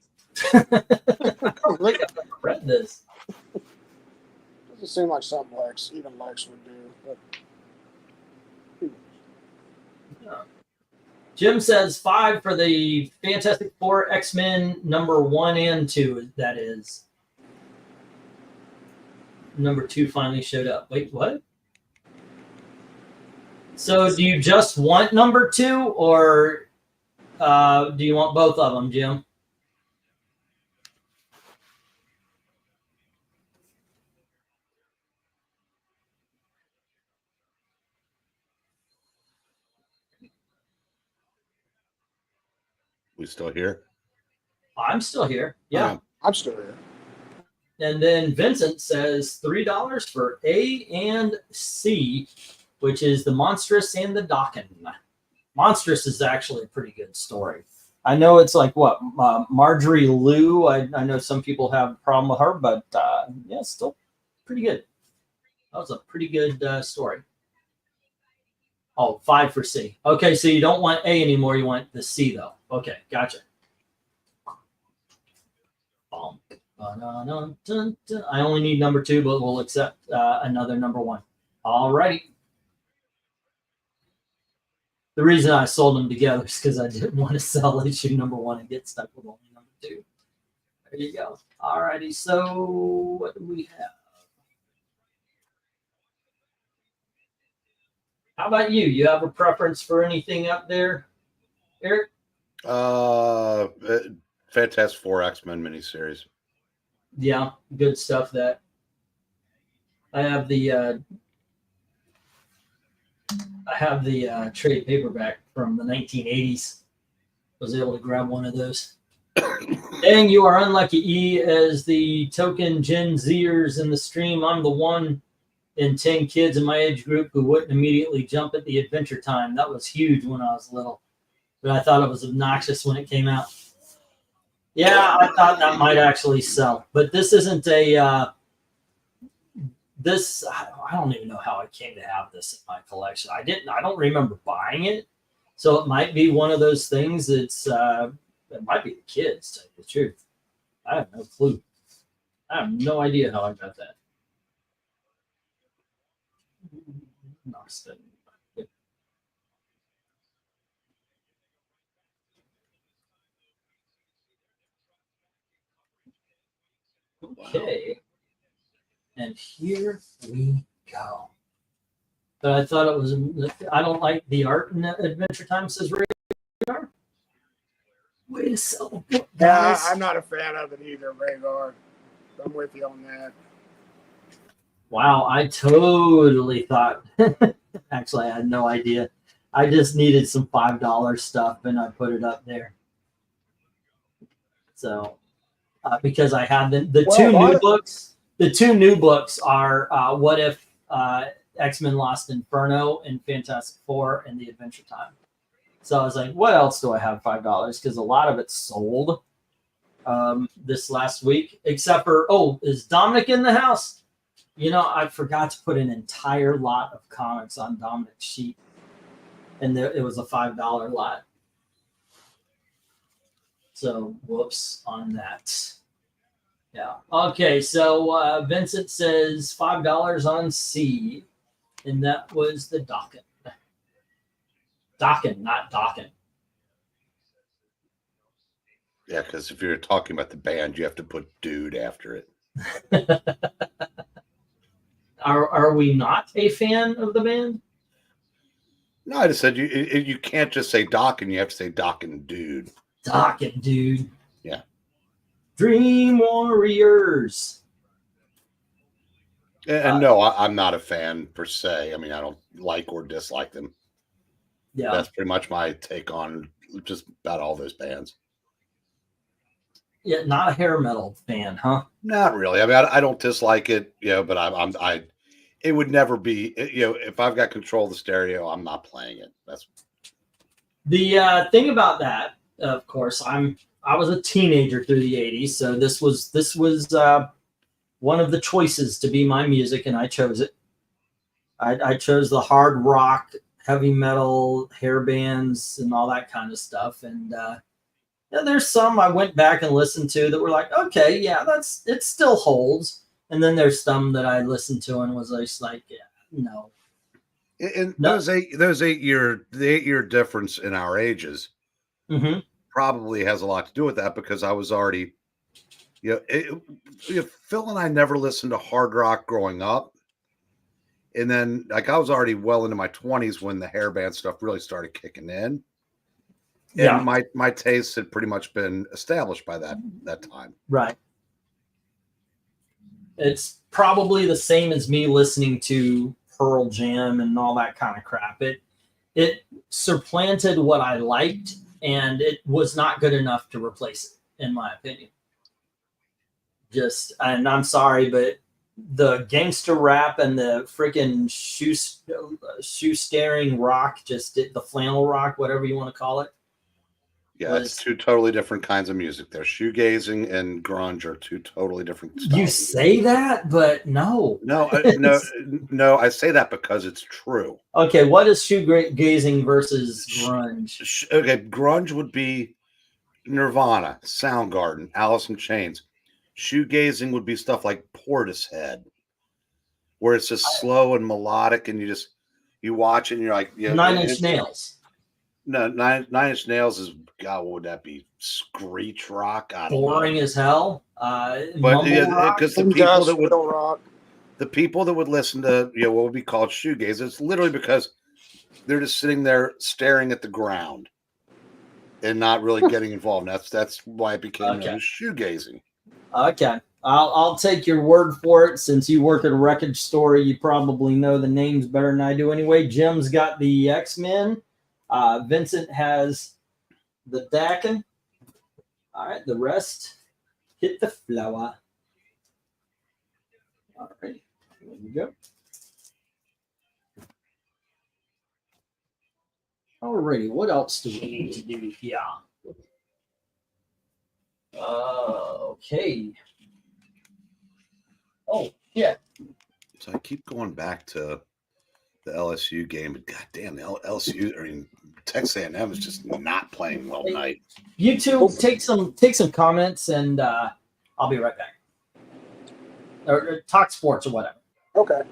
I don't think I've ever read this. Doesn't seem like something even Lex would do. But Jim says 5 for the Fantastic Four X-Men number 1 and 2. That is. Number 2 finally showed up. Wait, what? So do you just want number 2, or do you want both of them, Jim? We still here? I'm still here. Yeah. I'm still here. And then Vincent says $3 for A and C, which is the Monstrous and the Dokken. Monstrous is actually a pretty good story. I know it's like what Marjorie Liu. I know some people have a problem with her, but yeah, still pretty good. That was a pretty good story. Oh, 5 for C. Okay, so you don't want A anymore. You want the C though. Okay, gotcha. I only need number 2, but we'll accept another number 1. All righty. The reason I sold them together is because I didn't want to sell issue number 1 and get stuck with only number 2. There you go. All righty. So what do we have? How about you? You have a preference for anything up there, Eric? Fantastic Four X-Men miniseries. Yeah, good stuff. That I have the trade paperback from the 1980s. Was able to grab one of those. Dang, you are unlucky, E. As the token Gen Zers in the stream, I'm the 1 in 10 kids in my age group who wouldn't immediately jump at the Adventure Time. That was huge when I was little, but I thought it was obnoxious when it came out. Yeah, I thought that might actually sell, but this isn't a. I don't even know how I came to have this in my collection. I don't remember buying it, so it might be one of those things. It might be the kids. To tell you the truth, I have no clue. I have no idea how I got that. Okay, and here we go. But I thought it was. I don't like the art in Adventure Time. Says Radar. Way to sell the book, Yeah, guys. I'm not a fan of it either, Rhaegar. I'm with you on that. Wow, I totally thought. Actually, I had no idea. I just needed some $5 stuff, and I put it up there. So, because I had the two new books. The 2 new books are What If X-Men Lost Inferno and Fantastic Four and the Adventure Time. So I was like, what else do I have $5? Because a lot of it's sold this last week, except for, is Dominic in the house? You know, I forgot to put an entire lot of comics on Dominic's sheet, and it was a $5 lot. So whoops on that. Yeah. Okay, so Vincent says $5 on C, and that was the Dokken. Dokken, not Dokken. Yeah, because if you're talking about the band, you have to put dude after it. Are we not a fan of the band? No, I just said you can't just say Dokken. You have to say Dokken dude. Dokken, dude. Yeah. Dream Warriors. And no, I'm not a fan per se. I mean, I don't like or dislike them. Yeah. That's pretty much my take on just about all those bands. Yeah, not a hair metal fan, huh? Not really. I mean, I don't dislike it, but I it would never be, if I've got control of the stereo, I'm not playing it. That's the thing about that. Of course, I was a teenager through the '80s, so this was one of the choices to be my music, and I chose it. I chose the hard rock, heavy metal, hair bands, and all that kind of stuff. And there's some I went back and listened to that were like, okay, yeah, it still holds. And then there's some that I listened to and was just like, yeah, no. And No. the 8 year difference in our ages probably has a lot to do with that, because I was already, Phil and I never listened to hard rock growing up. And then, like, I was already well into my 20s when the hair band stuff really started kicking in. Yeah. And my tastes had pretty much been established by that time. Right. It's probably the same as me listening to Pearl Jam and all that kind of crap. It supplanted what I liked, and it was not good enough to replace it, in my opinion. And I'm sorry, but the gangster rap and the freaking shoe staring rock, the flannel rock, whatever you want to call it. Yeah, it's two totally different kinds of music. There, shoegazing and grunge are two totally different styles. You say that, but no. No, I say that because it's true. Okay, what is shoegazing versus grunge? Okay, grunge would be Nirvana, Soundgarden, Alice in Chains. Shoegazing would be stuff like Portishead, where it's just slow and melodic, and you watch it and you're like, Nine Inch Nails. No, Nine Inch Nails is, God, what would that be? Screech rock? I don't Boring know. As hell. But because the people that would listen to what would be called shoegaze, it's literally because they're just sitting there staring at the ground and not really getting involved. That's why it became known as shoegazing. Okay. I'll take your word for it. Since you work at a record store, you probably know the names better than I do anyway. Jim's got the X-Men. Vincent has the Dokken. All right, the rest hit the floor. All right, there we go. All righty, what else do we need to do here? Okay. Oh, yeah. So I keep going back to the LSU game, but goddamn, the LSU, I mean, Texas A&M is just not playing well tonight. You two take some comments, and I'll be right back. Or talk sports or whatever. Okay.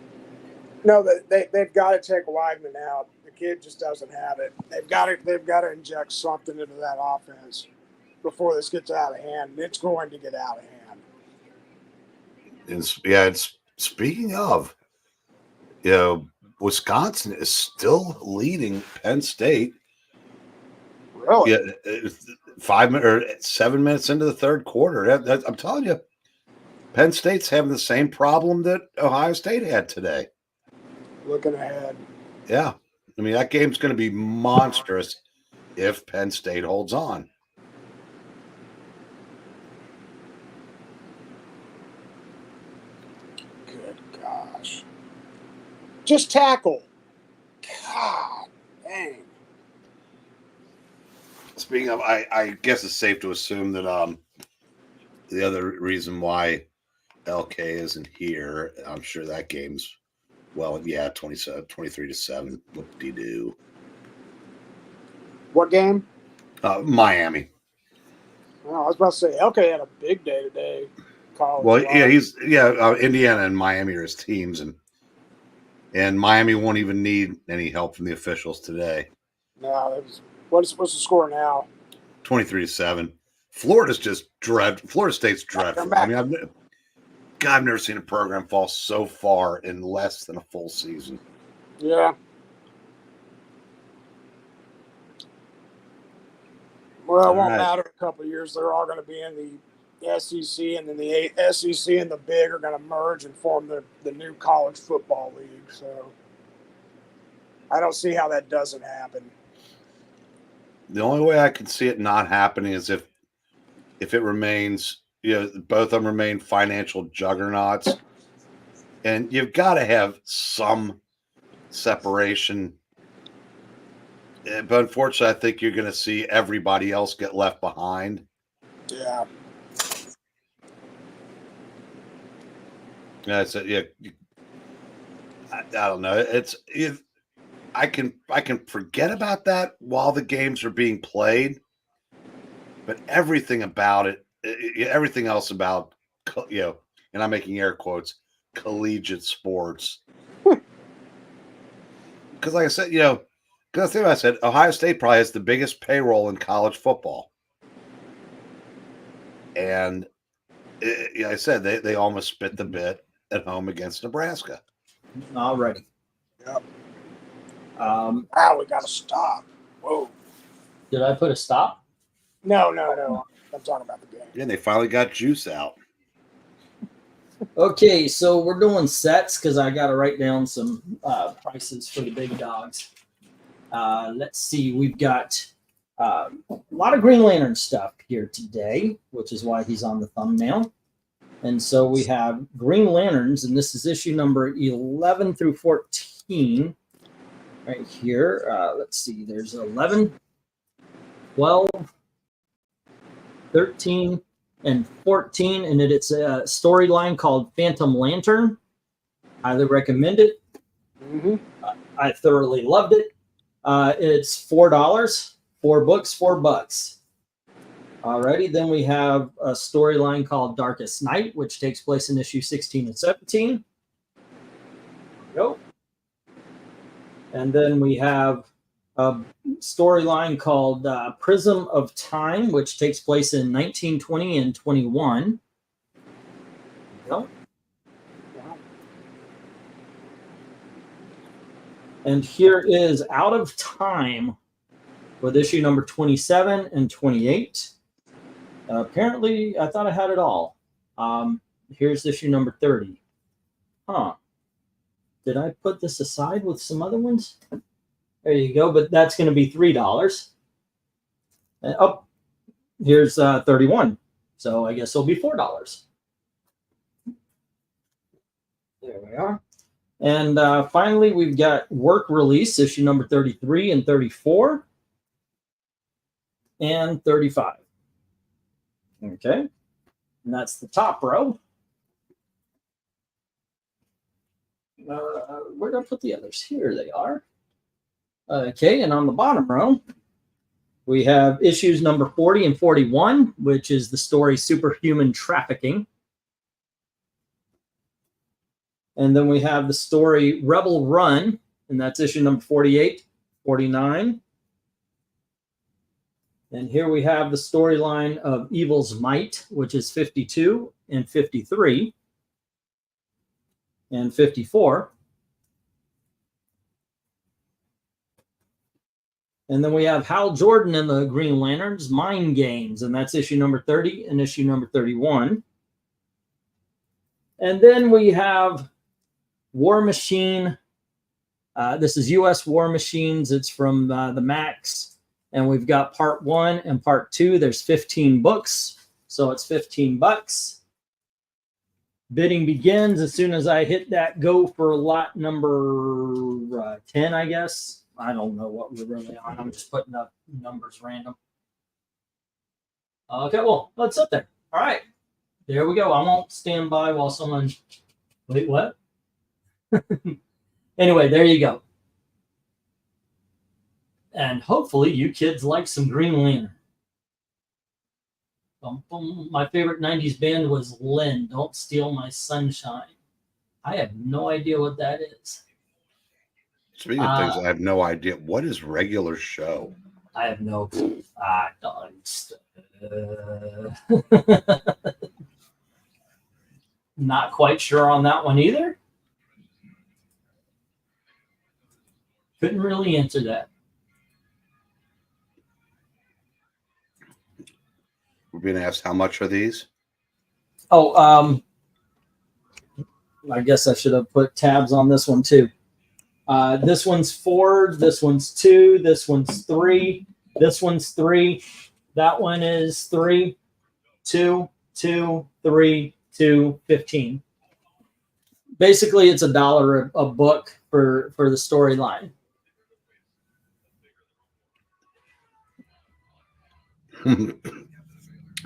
No, they've got to take Weigman out. The kid just doesn't have it. They've got to inject something into that offense before this gets out of hand, and it's going to get out of hand. It's speaking of, Wisconsin is still leading Penn State. Really? Yeah, 7 minutes into the third quarter. I'm telling you, Penn State's having the same problem that Ohio State had today. Looking ahead. Yeah. I mean, that game's going to be monstrous if Penn State holds on. Good gosh. Just tackle. God dang. Speaking of, I guess it's safe to assume that the other reason why LK isn't here, I'm sure that game's 23-7. What did he do? What game? Miami. Well, I was about to say LK had a big day today. College. Well, yeah, Indiana and Miami are his teams, and Miami won't even need any help from the officials today. No, what's the score now? 23-7. Florida's just dreadful. Florida State's dreadful. I mean, I've never seen a program fall so far in less than a full season. Yeah. Well, it won't matter in a couple of years. They're all going to be in the SEC, and then the SEC and the Big are going to merge and form the new college football league. So I don't see how that doesn't happen. The only way I can see it not happening is if it remains, both of them remain financial juggernauts, and you've got to have some separation. But unfortunately, I think you're going to see everybody else get left behind. Yeah. Yeah, I don't know. I can forget about that while the games are being played, but everything about it, everything else about, and I'm making air quotes, collegiate sports. Because like I said, because I said Ohio State probably has the biggest payroll in college football. And I said they almost spit the bit at home against Nebraska. Alrighty. Yep. We got to stop. Whoa. Did I put a stop? No. I'm talking about the game. Yeah, they finally got juice out. Okay, so we're doing sets because I got to write down some prices for the big dogs. Let's see. We've got a lot of Green Lantern stuff here today, which is why he's on the thumbnail. And so we have Green Lanterns, and this is issue number 11 through 14 right here. Let's see. There's 11, 12, 13, and 14, and it's a storyline called Phantom Lantern. Highly recommend it. Mm-hmm. I thoroughly loved it. It's $4, 4 books, $4. Alrighty, then we have a storyline called Darkest Night, which takes place in issue 16 and 17. Go. And then we have a storyline called Prism of Time, which takes place in 1920 and 21. Go. And here is Out of Time with issue number 27 and 28. Apparently, I thought I had it all. Here's issue number 30. Huh. Did I put this aside with some other ones? There you go, but that's going to be $3. And, here's 31. So I guess it'll be $4. There we are. And finally, we've got Work Release, issue number 33 and 34 and 35. Okay, and that's the top row. Where did I put the others? Here they are. Okay, and on the bottom row, we have issues number 40 and 41, which is the story Superhuman Trafficking. And then we have the story Rebel Run, and that's issue number 48, 49. And here we have the storyline of Evil's Might, which is 52 and 53 and 54. And then we have Hal Jordan and the Green Lanterns, Mind Games, and that's issue number 30 and issue number 31. And then we have War Machine. This is U.S. War Machines. It's from the Max. And we've got part 1 and part 2. There's 15 books, so it's $15. Bidding begins as soon as I hit that go for lot number 10, I guess. I don't know what we're really on. I'm just putting up numbers random. Okay, well, let's sit there. All right. There we go. I won't stand by while someone. Wait, what? Anyway, there you go. And hopefully you kids like some Green Lantern. My favorite 90s band was Lynn, Don't Steal My Sunshine. I have no idea what that is. Speaking of things, I have no idea. What is regular show? I have no clue. Not quite sure on that one either. Couldn't really answer that. We're being asked how much are these? Oh, I guess I should have put tabs on this one too. This one's 4, this one's 2, this one's 3, this one's 3, that one is 3, 2, 2, 3, 2, 15. Basically, it's $1 a book for the storyline.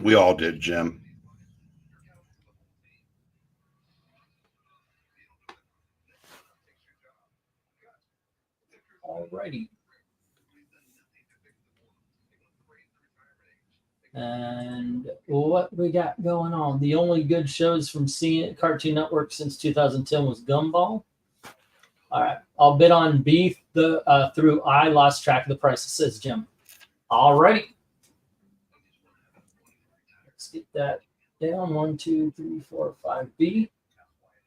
We all did, Jim. Alrighty. And what we got going on? The only good shows from Cartoon Network since 2010 was Gumball. All right, I'll bid on B through I. Lost track of the price, says Jim. Alrighty. Let's get that down. 1, 2, 3, 4, 5. B,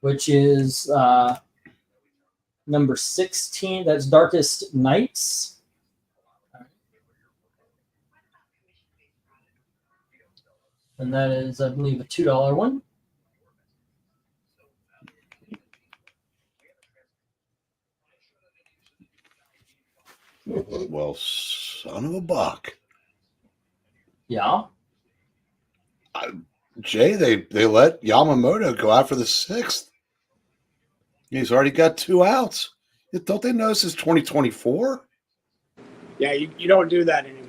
which is number 16. That's Darkest Nights. And that is, I believe, a $2 one. Well, son of a buck. Yeah. Jay, they let Yamamoto go out for the 6th. He's already got 2 outs. Don't they know this is 2024? Yeah, you don't do that anymore.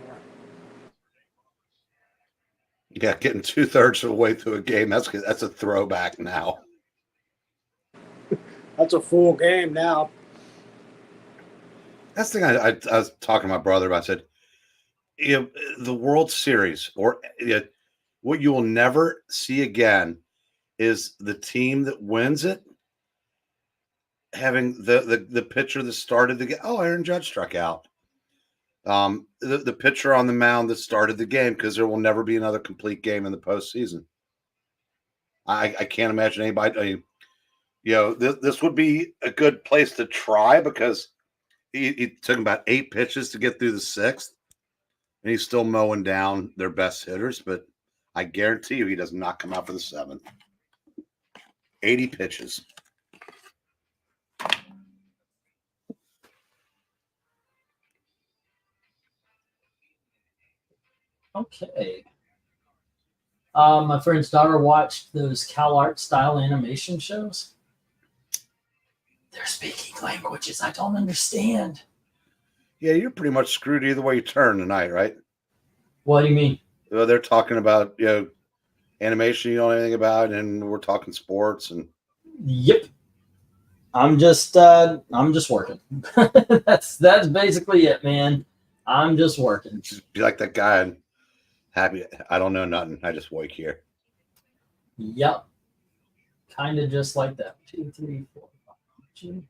Yeah, getting 2/3 of the way through a game, that's a throwback now. That's a full game now. That's the thing I was talking to my brother about. I said, the World Series, or what you will never see again is the team that wins it having the pitcher that started the game. Oh, Aaron Judge struck out. The pitcher on the mound that started the game, because there will never be another complete game in the postseason. I can't imagine anybody. This would be a good place to try, because he took about 8 pitches to get through the 6th, and he's still mowing down their best hitters. But I guarantee you, he does not come out for the 7th. 80 pitches. Okay. My friend's daughter watched those CalArt style animation shows. They're speaking languages I don't understand. Yeah, you're pretty much screwed either way you turn tonight, right? What do you mean? Well, they're talking about animation you don't know anything about, and we're talking sports and. Yep. I'm just working. That's basically it, man. I'm just working. Just be like that guy and happy. I don't know nothing. I just work here. Yep. Kind of just like that. 2, 3, 4, 5. 2.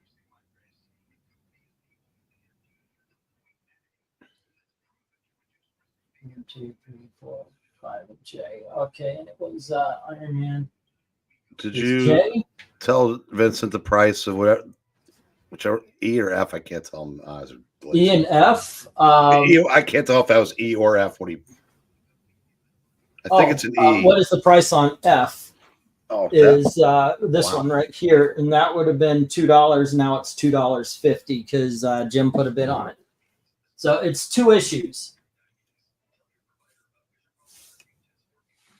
One, 2, 3, 4, 5. J. Okay, and it was Iron Man. Did It's you J? tell Vincent the price of whichever E or F? I can't tell him. E and F. I can't tell if that was E or F. I think it's an E. What is the price on F? Oh, is this one right here, and that would have been $2. Now it's $2.50 because Jim put a bid on it. So it's 2 issues.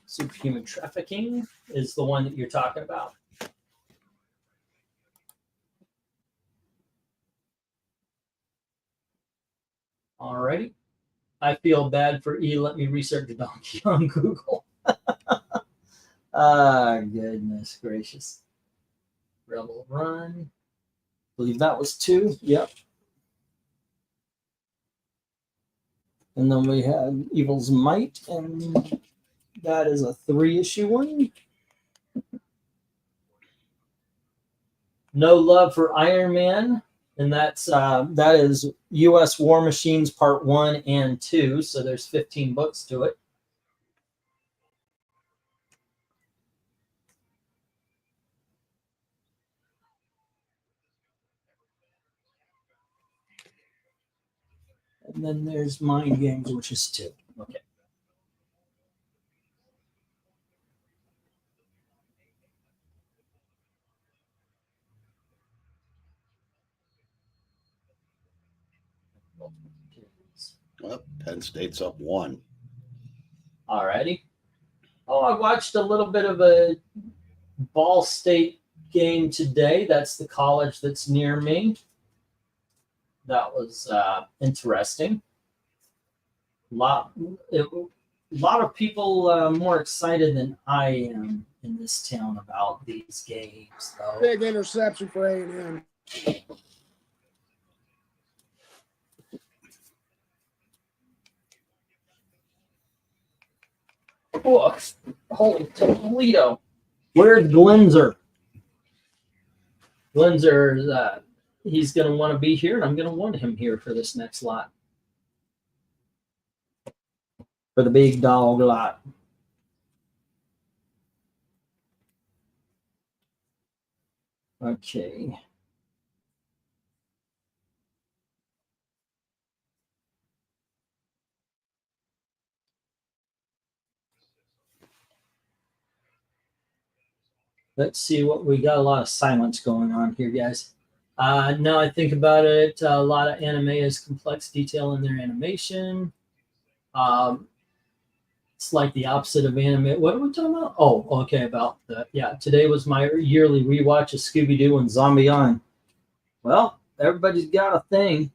Superhuman Trafficking is the one that you're talking about. Alrighty. I feel bad for E. Let me research the donkey on Google. Goodness gracious. Rebel Run. I believe that was 2. Yep. And then we have Evil's Might, and that is a 3-issue one. No Love for Iron Man, and that is U.S. War Machines Part 1 and 2. So there's 15 books to it. And then there's Mind Games, which is 2. Okay. Well, Penn State's up 1. Alrighty. Oh, I watched a little bit of a Ball State game today. That's the college that's near me. That was interesting. A lot of people more excited than I am in this town about these games, though. Big interception for A&M. Oh, holy Toledo. Where's Glenzer? Glenzer, he's going to want to be here, and I'm going to want him here for this next lot. For the big dog lot. Okay. Let's see what we got. A lot of silence going on here, guys. Now I think about it, a lot of anime has complex detail in their animation. It's like the opposite of anime. What are we talking about? Oh, okay, about the today was my yearly rewatch of Scooby-Doo and Zombie-On. Well, everybody's got a thing.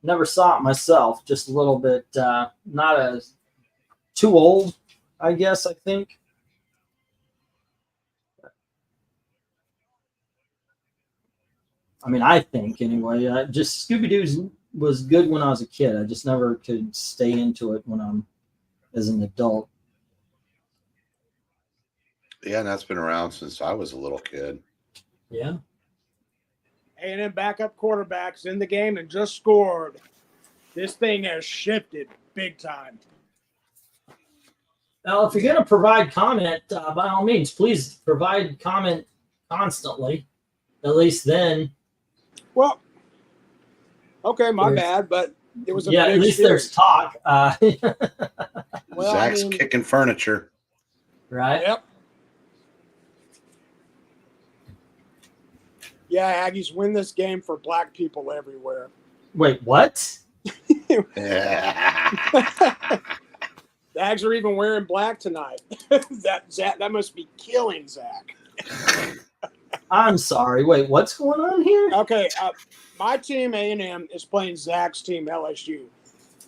Never saw it myself, just a little bit not as too old, I guess, I think. I mean, I think anyway. Just Scooby-Doo was good when I was a kid. I just never could stay into it when I'm as an adult. Yeah, and that's been around since I was a little kid. Yeah. A&M backup quarterbacks in the game and just scored. This thing has shifted big time. Now, if you're going to provide comment, by all means, please provide comment constantly. At least then. Well, okay, my bad, but it was a big at least series. there's talk. Well, Zach's kicking furniture. Right? Yep. Yeah, Aggies win this game for black people everywhere. Wait, what? The Ags are even wearing black tonight. That must be killing Zach. I'm sorry. Wait, what's going on here? Okay, my team A&M is playing Zach's team LSU.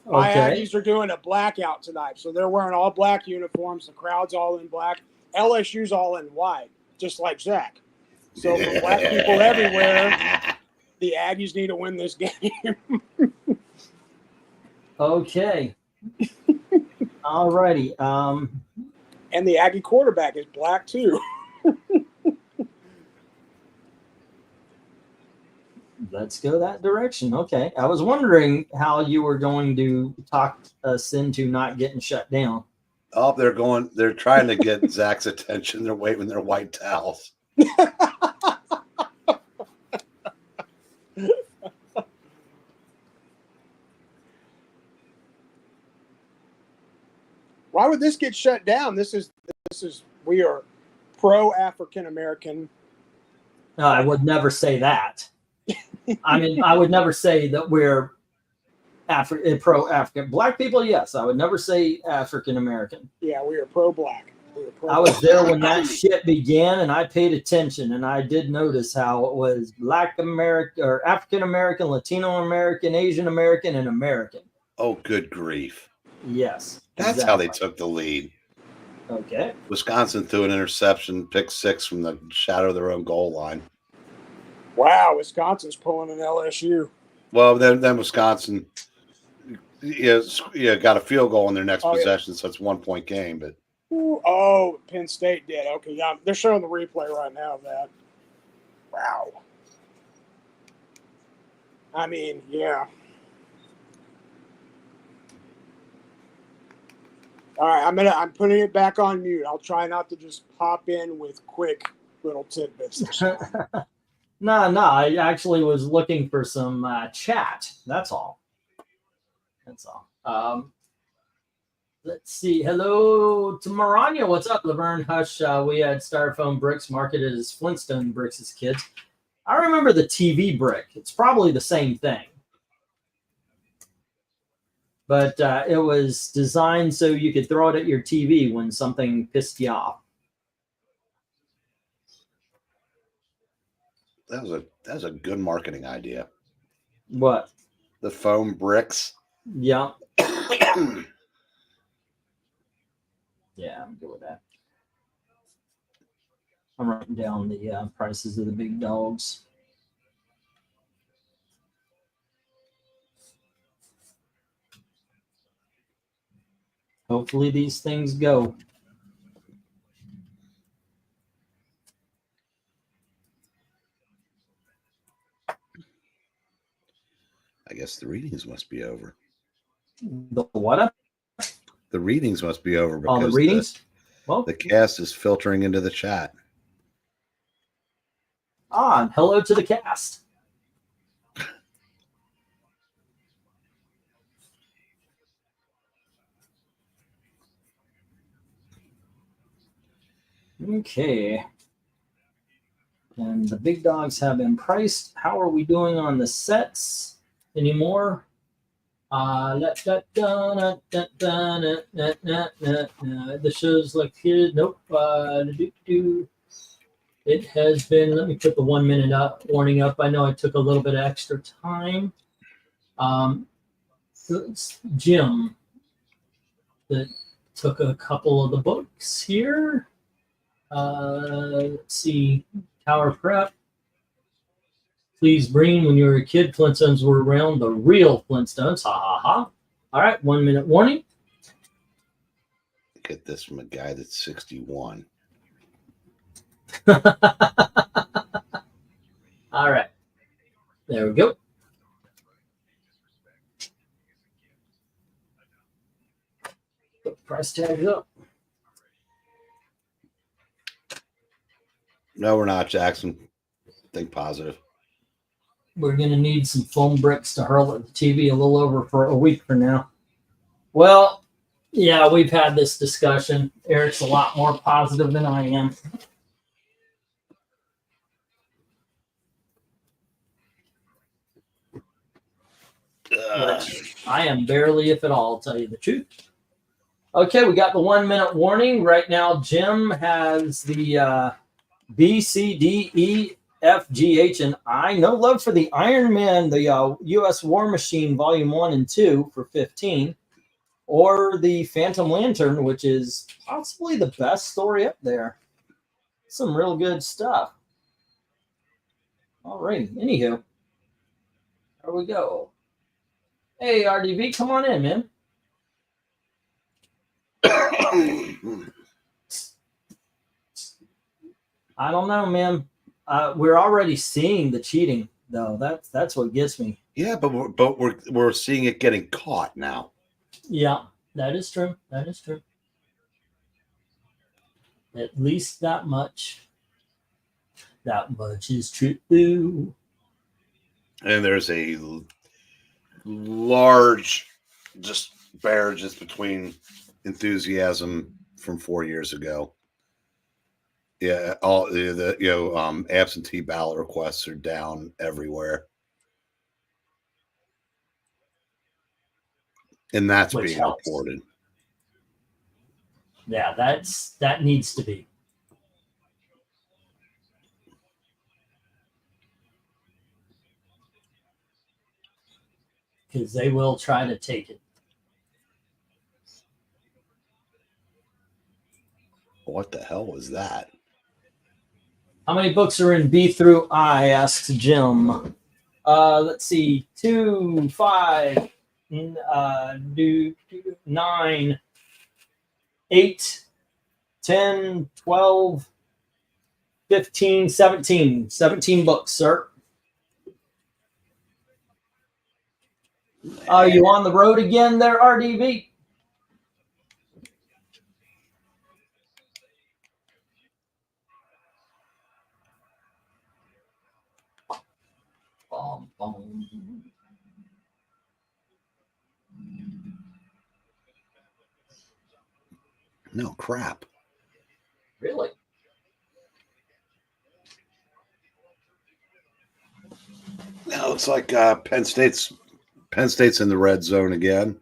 My Okay. Aggies are doing a blackout tonight, so they're wearing all black uniforms. The crowd's all in black. LSU's all in white, just like Zach. So for black people everywhere, the Aggies need to win this game. Okay. All righty. And the Aggie quarterback is black too. Let's go that direction. Okay. I was wondering how you were going to talk us into not getting shut down. Oh, they're trying to get Zach's attention. They're waving their white towels. Why would this get shut down? This is we are pro African American. I would never say that. I mean, I would never say that we're pro African. Black people, yes. I would never say African American. Yeah, we are pro black. I was there when that shit began, and I paid attention, and I did notice how it was Black American or African American, Latino American, Asian American, and American. Oh, good grief. Yes. That's how they exactly. took the lead. Okay. Wisconsin threw an interception, pick six from the shadow of their own goal line. Wow, Wisconsin's pulling an LSU. Well, then Wisconsin got a field goal in their next Oh, yeah. possession, so it's 1 point game. But Ooh, oh, Penn State did. Okay, yeah, they're showing the replay right now of that. Wow. I mean, yeah. All right, I'm putting it back on mute. I'll try not to just pop in with quick little tidbits. No, I actually was looking for some chat. That's all. Let's see. Hello to Maranya. What's up, Laverne Hush? We had styrofoam bricks marketed as Flintstone bricks as kids. I remember the TV brick. It's probably the same thing. But it was designed so you could throw it at your TV when something pissed you off. that was a good marketing idea. What? The foam bricks. Yeah. Yeah, I'm good with that. I'm writing down the prices of the big dogs. Hopefully these things go. I guess the readings must be over. The what? The readings must be over because the readings? the cast is filtering into the chat. Hello to the cast. Okay. And the big dogs have been priced. How are we doing on the sets anymore? The show's like here. Nope. It has been. Let me put the 1 minute warning up. I know I took a little bit of extra time. It's Jim that took a couple of the books here. Let's see. Tower Prep. Please, Breen, when you were a kid, Flintstones were around. The real Flintstones. Ha ha ha. All right, 1 minute warning. Get this from a guy that's 61. All right. There we go. Put the price tags up. No, we're not, Jackson. Think positive. We're going to need some foam bricks to hurl at the TV a little over for a week from now. Well, yeah, we've had this discussion. Eric's a lot more positive than I am. Which I am barely, if at all, to tell you the truth. Okay, we got the 1 minute warning. Right now, Jim has the B, C, D, E, F, G, H, and I. No love for the Iron Man, the U.S. War Machine, Volume 1 and 2 for 15, or the Phantom Lantern, which is possibly the best story up there. Some real good stuff. All right, anywho, there we go. Hey, RDV, come on in, man. I don't know, man. We're already seeing the cheating, though. That's what gets me. Yeah, but we're seeing it getting caught now. Yeah, that is true. That is true. At least that much. That much is true. And there's a large disparages between enthusiasm from 4 years ago. Yeah, all the absentee ballot requests are down everywhere, and that's Which being helps. reported. Yeah, that needs to be. Because they will try to take it What the hell was that? How many books are in B through I? Asks Jim. Let's see. 2, 5, 9, 8, 10, 12, 15, 17. 17 books, sir. Are you on the road again there, RDV? Bum, bum. No crap. Really? No, it's like Penn State's in the red zone again.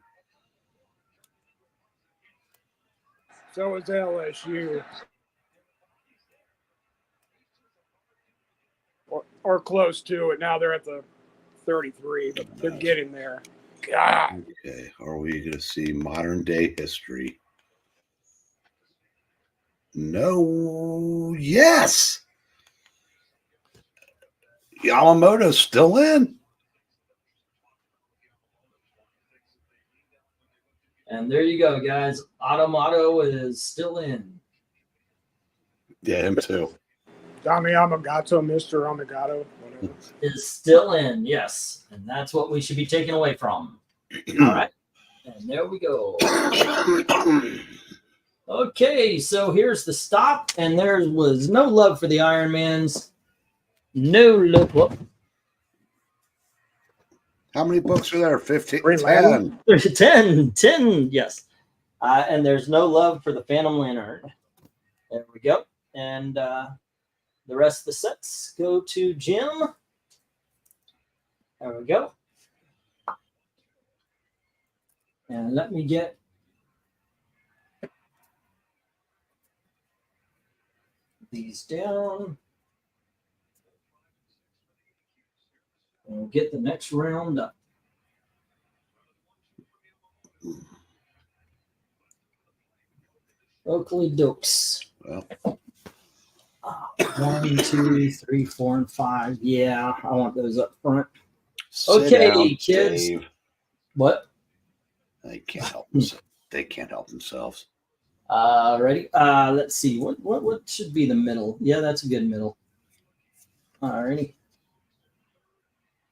So is LSU. Or close to it. Now they're at the 33, but they're getting there. God. Okay, are we going to see modern day history? No. Yes. Yamamoto's still in. And there you go, guys. Automato is still in. Yeah, him too. Tommy Amagato, Mr. Amagato, whatever. Is still in, yes. And that's what we should be taking away from. All right. And there we go. Okay, so here's the stop. And there was no love for the Ironmans. No love. Whoop. How many books are there? 15? Green 10. Lantern. 10, yes. And there's no love for the Phantom Lantern. There we go. And the rest of the sets go to Jim. There we go. And let me get these down. And we'll get the next round up. Oakley Dokes. Well, 1, 2, 3, 4, and 5. Yeah, I want those up front. sit Okay, down, kids. Dave. What? They can't help themselves. They can't help themselves. Ready? Let's see. What should be the middle? Yeah, that's a good middle. Alrighty.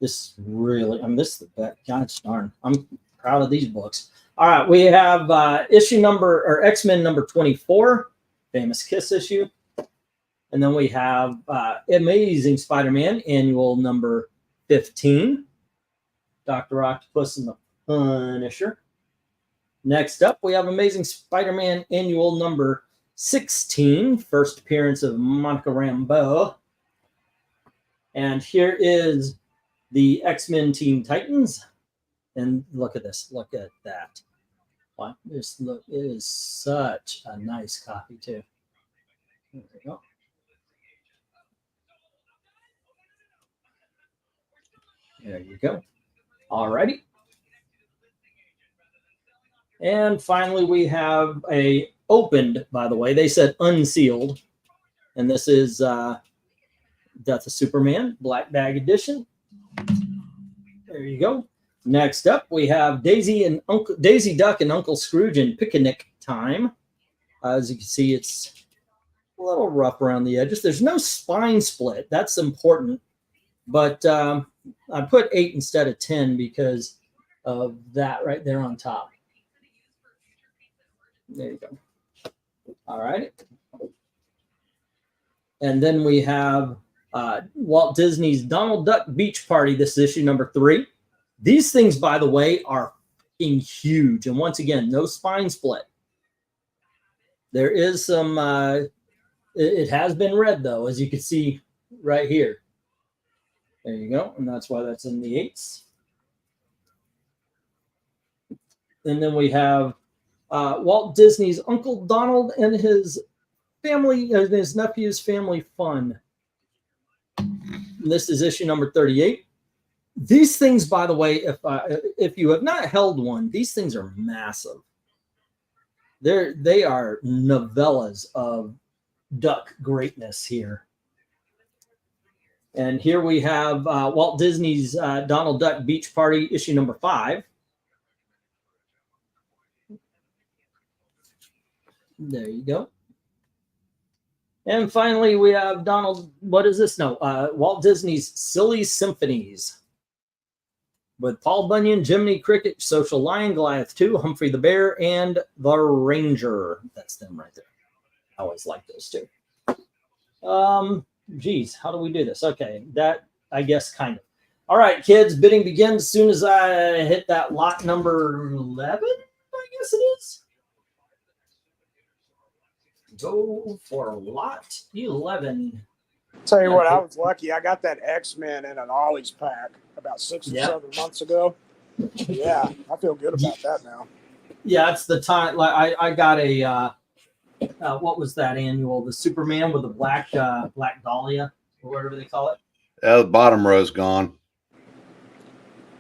This really, this is the best. Gosh darn. I'm proud of these books. All right, we have issue number, or X-Men number 24, Famous Kiss issue. And then we have Amazing Spider-Man annual number 15, Dr. Octopus and the Punisher. Next up, we have Amazing Spider-Man annual number 16, first appearance of Monica Rambeau. And here is the X-Men Teen Titans. And look at this. Look at that. Wow, this look, it is such a nice copy, too. There we go. There you go. All righty. And finally, we have a opened, by the way. They said unsealed. And this is Death of Superman, Black Bag Edition. There you go. Next up, we have Daisy Duck and Uncle Scrooge in Picnic Time. As you can see, it's a little rough around the edges. There's no spine split. That's important. But I put 8 instead of 10 because of that right there on top. There you go. All right. And then we have Walt Disney's Donald Duck Beach Party. This is issue number 3. These things, by the way, are fucking huge. And once again, no spine split. There is some, it has been read, though, as you can see right here. There you go. And that's why that's in the 8s. And then we have Walt Disney's Uncle Donald and his family, his nephew's family fun. And this is issue number 38. These things, by the way, if you have not held one, these things are massive. They are novellas of duck greatness here. And here we have Walt Disney's Donald Duck Beach Party, issue number 5. There you go. And finally, we have what is this? No, Walt Disney's Silly Symphonies with Paul Bunyan, Jiminy Cricket, Social Lion, Goliath 2, Humphrey the Bear, and the Ranger. That's them right there. I always like those two. Geez, how do we do this? Okay, that, I guess, kind of. All right, kids, bidding begins as soon as I hit that lot number 11, I guess it is. Go for lot 11. Tell you what, I was lucky. I got that X-Men in an Ollie's pack about 6 or 7 months ago. Yeah, I feel good about that now. Yeah, it's the time. Like I got a what was that annual? The Superman with the black dahlia or whatever they call it. The bottom row's gone.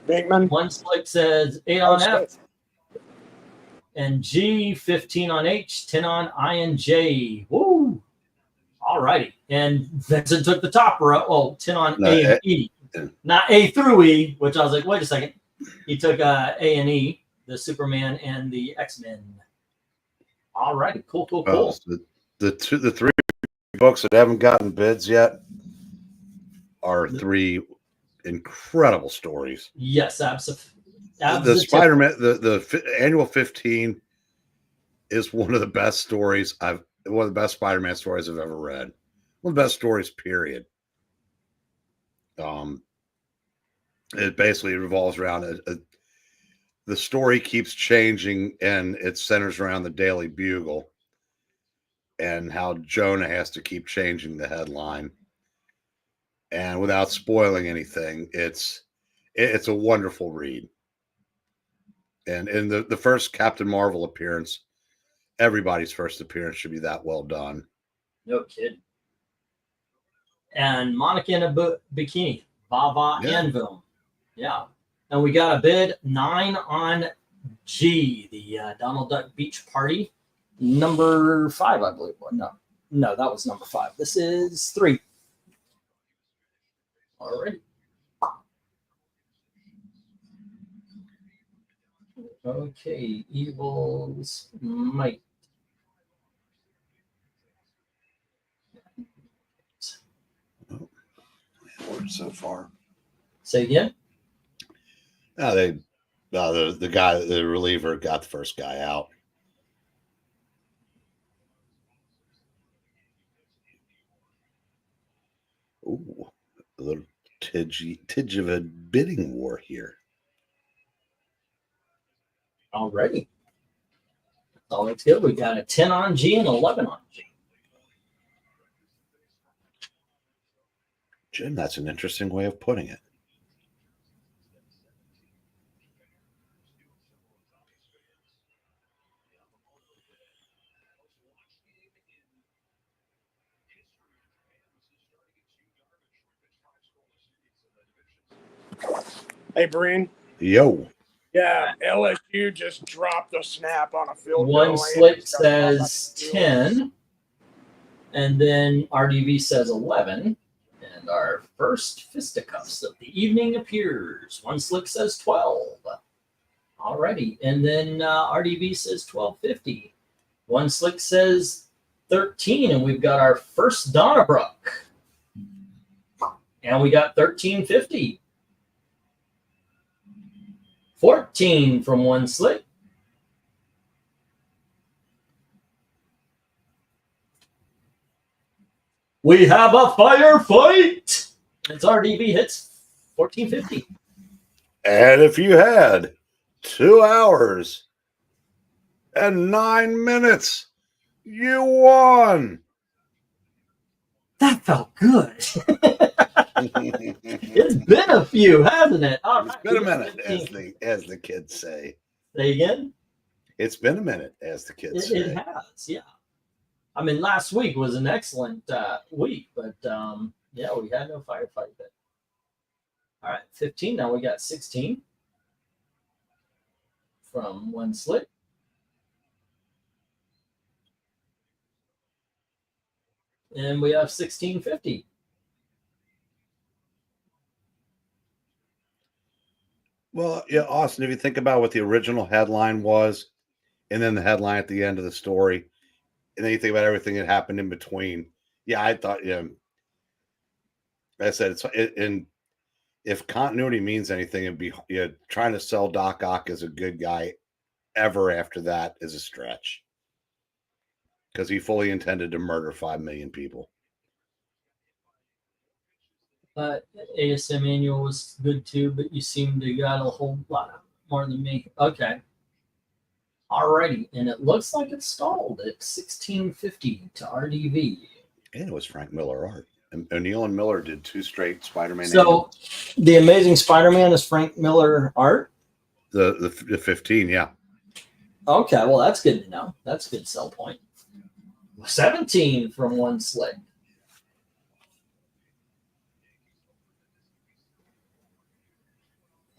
Binkman. One slick says 8 on F and G, 15 on H, 10 on I and J. Woo! All righty. And Vincent took the top row. Oh, 10 on A and E. Not A through E, which I was like, wait a second. He took A and E, the Superman and the X-Men. All righty. Cool. The 3 books that haven't gotten bids yet are 3 incredible stories. Yes, absolutely. The Spider-Man, the annual 15 is one of the best stories one of the best Spider-Man stories I've ever read. One of the best stories, period. It basically revolves around the story keeps changing, and it centers around the Daily Bugle and how Jonah has to keep changing the headline. And without spoiling anything, it's a wonderful read. And in the first Captain Marvel appearance, everybody's first appearance should be that well done. No kidding. And Monica in a bikini, Bava Anvil. Yeah. And we got a bid 9 on G, the Donald Duck Beach Party, number 5, I believe. No, that was number 5. This is 3. All right. Okay, Evil's Might. So far. Say again? The guy, the reliever, got the first guy out. Ooh, a little tidge of a bidding war here. Already. Oh, it's good. We got a 10 on G and 11 on G. Jim, that's an interesting way of putting it. Hey, Breen. Yo. Yeah, LSU just dropped the snap on a field goal. One slip says 10, and then RDV says 11. And our first fisticuffs of the evening appears. One slick says 12. Alrighty. And then RDV says 1250. One slick says 13. And we've got our first Donnabrook. And we got 1350. 14 from one slick. We have a firefight. It's RDV hits 1450. And if you had 2 hours and 9 minutes, you won. That felt good. It's been a few, hasn't it? It's been a minute, as the kids say. Say again? It's been a minute, as the kids say. It has, yeah. I mean, last week was an excellent week, but yeah, we had no firefight there. All right, 15. Now we got 16 from one slick. And we have 1650. Well, yeah, Austin, if you think about what the original headline was, and then the headline at the end of the story, and then you think about everything that happened in between. Yeah, I thought, yeah, like I said, and if continuity means anything, it'd be trying to sell Doc Ock as a good guy ever after that is a stretch, because he fully intended to murder 5 million people. ASM Annual was good too, but you seem to got a whole lot more than me. Okay. Alrighty, and it looks like it's stalled at 1650 to RDV. And it was Frank Miller art. And O'Neill and Miller did 2 straight Spider-Man. So the Amazing Spider-Man is Frank Miller art? The 15, yeah. Okay, well that's good to know. That's a good sell point. 17 from one slick.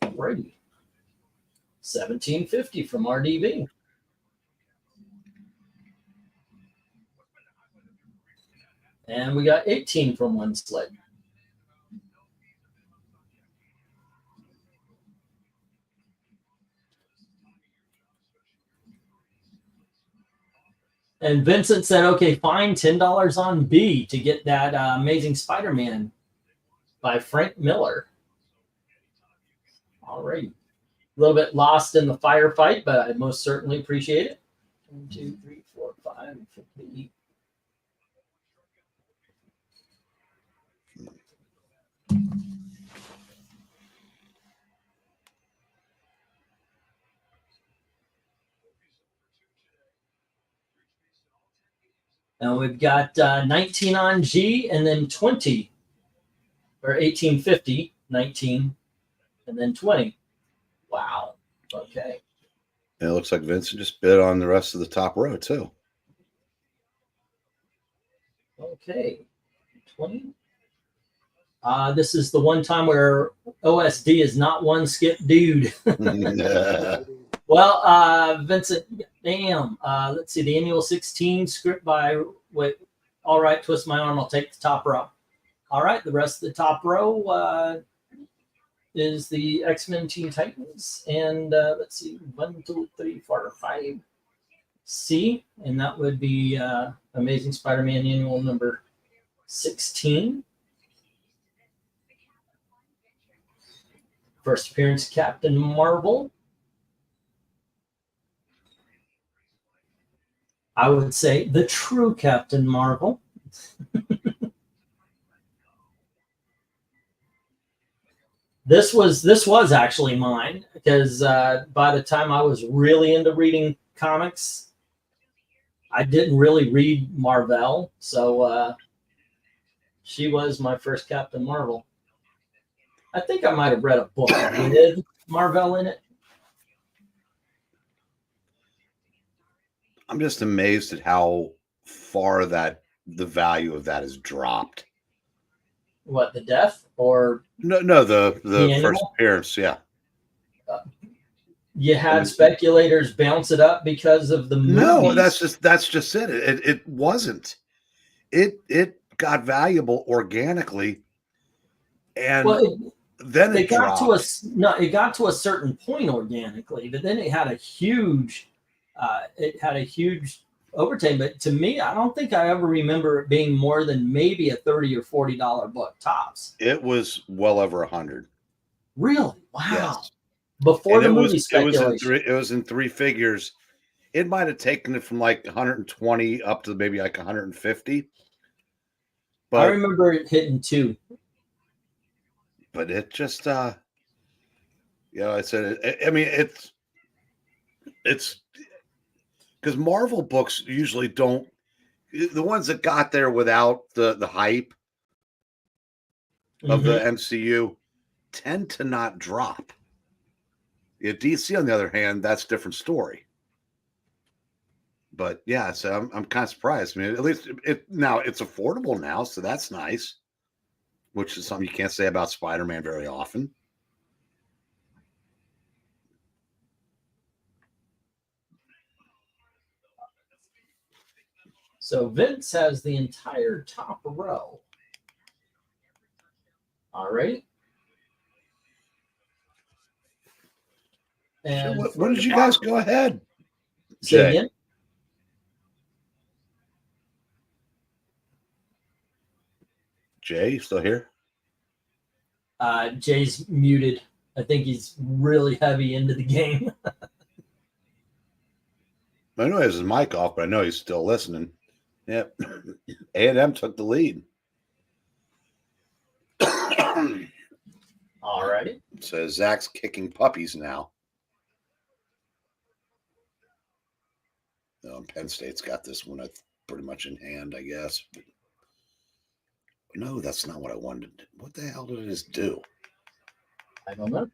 Alrighty. 1750 from RDV. And we got 18 from one slick. And Vincent said, okay, fine, $10 on B to get that Amazing Spider-Man by Frank Miller. All right. A little bit lost in the firefight, but I most certainly appreciate it. 1, 2, 3, 4, 5, 50. And we've got 19 on G and then 20, or 1850, 19, and then 20. Wow. Okay. And it looks like Vincent just bid on the rest of the top row, too. Okay. 20. This is the one time where OSD is not one skip dude. Well, Vincent, damn. Let's see. The annual 16 script by, wait, all right, twist my arm. I'll take the top row. All right. The rest of the top row is the X-Men Teen Titans. And let's see. 1, 2, 3, 4, 5. C. And that would be Amazing Spider-Man annual number 16. First appearance, Captain Marvel. I would say the true Captain Marvel. This was actually mine because by the time I was really into reading comics, I didn't really read Marvel, so she was my first Captain Marvel. I think I might have read a book with Marvel in it. I'm just amazed at how far the value of that has dropped. What, the death or No, the first animal? appearance, yeah. You had speculators bounce it up because of the movies. No, that's just it. It wasn't. It got valuable organically, and then it got dropped. it got to a certain point organically, but then it had a huge overtake. But to me, I don't think I ever remember it being more than maybe a $30 or $40 book tops. It was well over 100. Really? Wow. Yes. Before the movie speculation. It was in 3 figures. It might have taken it from like 120 up to maybe like 150. But I remember it hitting 2. But it just, I said, I mean, it's because Marvel books usually don't, the ones that got there without the hype of the MCU tend to not drop. DC, on the other hand, that's a different story. But yeah, so I'm kind of surprised. I mean, at least now it's affordable now, so that's nice, which is something you can't say about Spider-Man very often. So Vince has the entire top row. All right. And When did you guys go ahead? say Jay. again? Jay, you still here? Jay's muted. I think he's really heavy into the game. I know he has his mic off, but I know he's still listening. Yep. A&M took the lead. All righty. So Zach's kicking puppies now. Penn State's got this one pretty much in hand, I guess. But no, that's not what I wanted. What the hell did this do? I don't know.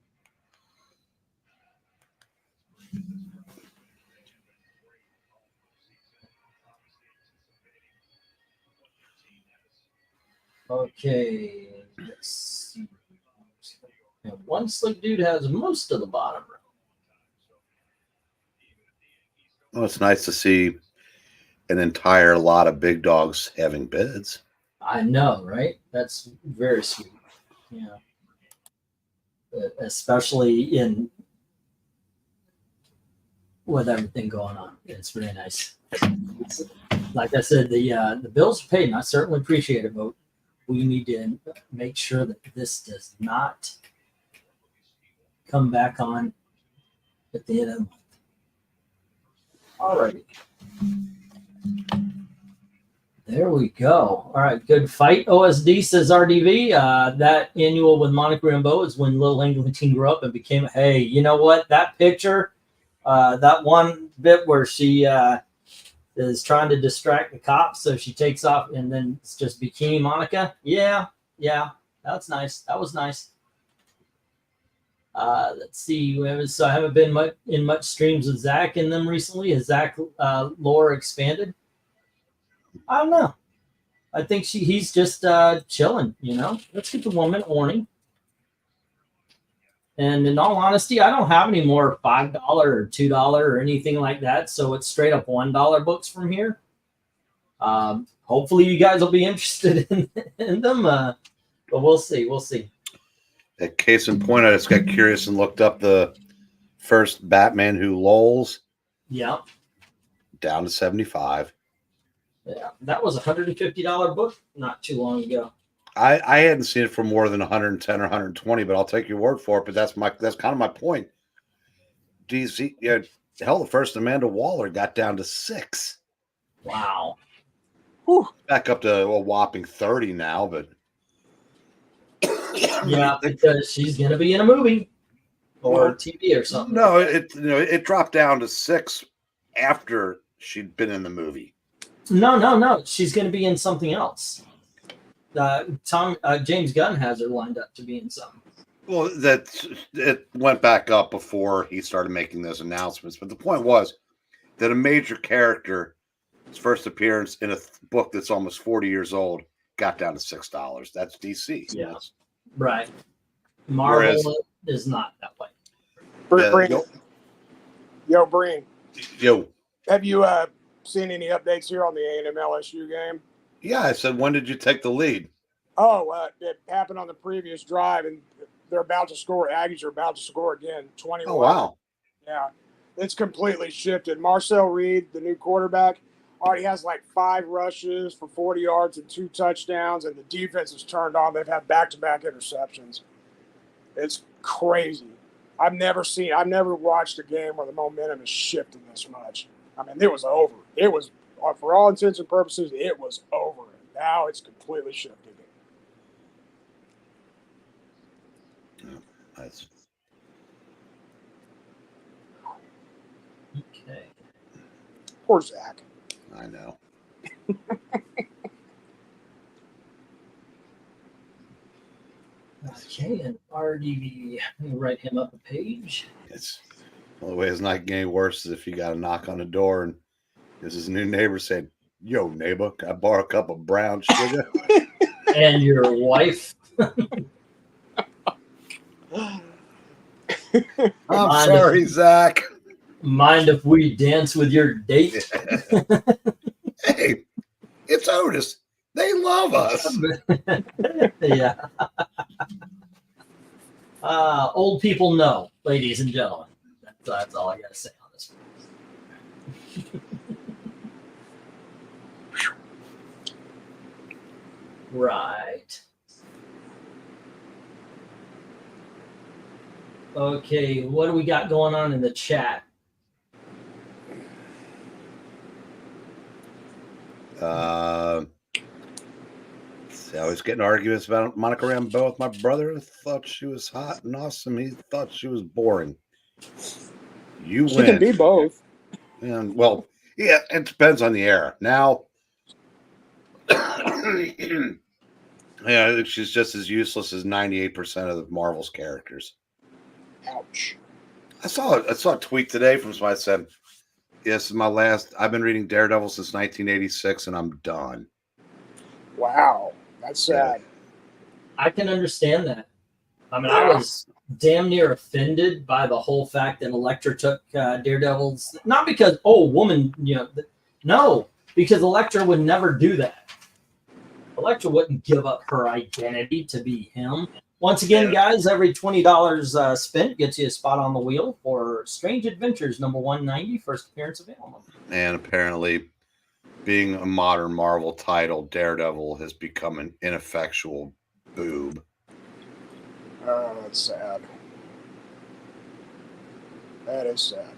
Okay. Let's see. And one slick dude has most of the bottom row. Well, it's nice to see an entire lot of big dogs having bids. I know, right? That's very sweet. Yeah. Especially in with everything going on. It's very nice. Like I said, the bills are paid, and I certainly appreciate it, but we need to make sure that this does not come back on at the end of the month. All righty. There we go. All right, good fight. OSD says RDV. That annual with Monica Rambeau is when Little Englandine grew up and became, hey, you know what? That picture, that one bit where she is trying to distract the cops, so she takes off and then it's just bikini Monica. Yeah, that's nice. That was nice. Let's see. So I haven't been in much streams with Zach in them recently. Has Zach lore expanded? I don't know. I think he's just chilling, you know. Let's get the woman Orny. And in all honesty, I don't have any more $5 or $2 or anything like that. So it's straight up $1 books from here. Hopefully you guys will be interested in them. But we'll see. We'll see. At case in point, I just got curious and looked up the first Batman Who Lolls. Yeah. Down to 75. Yeah. That was a $150 book not too long ago. I hadn't seen it for more than 110 or 120, but I'll take your word for it. But that's kind of my point. DC, yeah, hell, the first Amanda Waller got down to 6. Wow. Whew. Back up to a whopping 30 now, but Yeah, because she's gonna be in a movie or TV or something. no, it dropped down to 6 after she'd been in the movie. No. She's gonna be in something else. James Gunn has her lined up to be in something. Well, it went back up before he started making those announcements. But the point was that a major character's first appearance in a book that's almost 40 years old got down to $6. That's DC. Yeah. Right. Marvel is not that way. Breen. Yo, Breen. Yo. Have you seen any updates here on the A&M LSU game? Yeah, I said, when did you take the lead? Oh, it happened on the previous drive, and they're about to score. Aggies are about to score again. 21. Oh, wow. Yeah, it's completely shifted. Marcel Reed, the new quarterback, already has like 5 rushes for 40 yards and 2 touchdowns, and the defense is turned on. They've had back-to-back interceptions. It's crazy. I've never watched a game where the momentum is shifting this much. I mean, it was over. It was, for all intents and purposes, it was over. Now it's completely shifted. Nice. Okay. Poor Zach. I know. Okay, and RDV, let me write him up a page. It's the only way it's not getting any worse is if you got a knock on the door and this is a new neighbor saying, "Yo, neighbor, can I borrow a cup of brown sugar?" And your wife. I'm sorry, Zach. Mind if we dance with your date? Hey, it's Otis. They love us. Yeah. Old people know, ladies and gentlemen. That's all I got to say on this. Right. Okay, what do we got going on in the chat? See, I was getting arguments about Monica Rambeau with my brother. Thought she was hot and awesome. He thought she was boring. You She win. can be both. And well, yeah, it depends on the era. Now, yeah, I think she's just as useless as 98% of the Marvel's characters. Ouch. I saw a tweet today from somebody that said, "Yes, is my last. I've been reading Daredevil since 1986, and I'm done." Wow. That's sad. I can understand that. I mean, I was damn near offended by the whole fact that Elektra took Daredevil's, not because, woman, no, because Elektra would never do that. Elektra wouldn't give up her identity to be him. Once again, guys, every $20 spent gets you a spot on the wheel for Strange Adventures number 190, first appearance available. And apparently, being a modern Marvel title, Daredevil has become an ineffectual boob. Oh, that's sad. That is sad.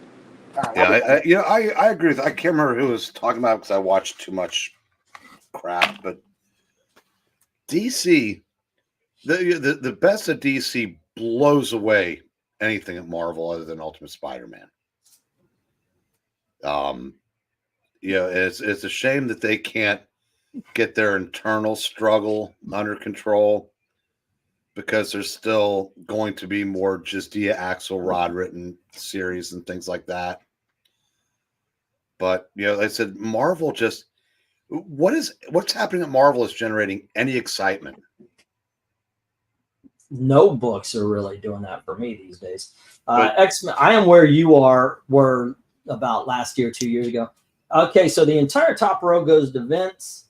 Yeah, I agree with. I can't remember who was talking about it because I watched too much crap. But DC, the best of DC blows away anything at Marvel other than Ultimate Spider-Man. It's a shame that they can't get their internal struggle under control, because there's still going to be more Justia Axelrod written series and things like that. But like I said, Marvel just what's happening at Marvel is generating any excitement. No books are really doing that for me these days. X-Men, I am where you were about last year, 2 years ago. Okay, so the entire top row goes to Vince.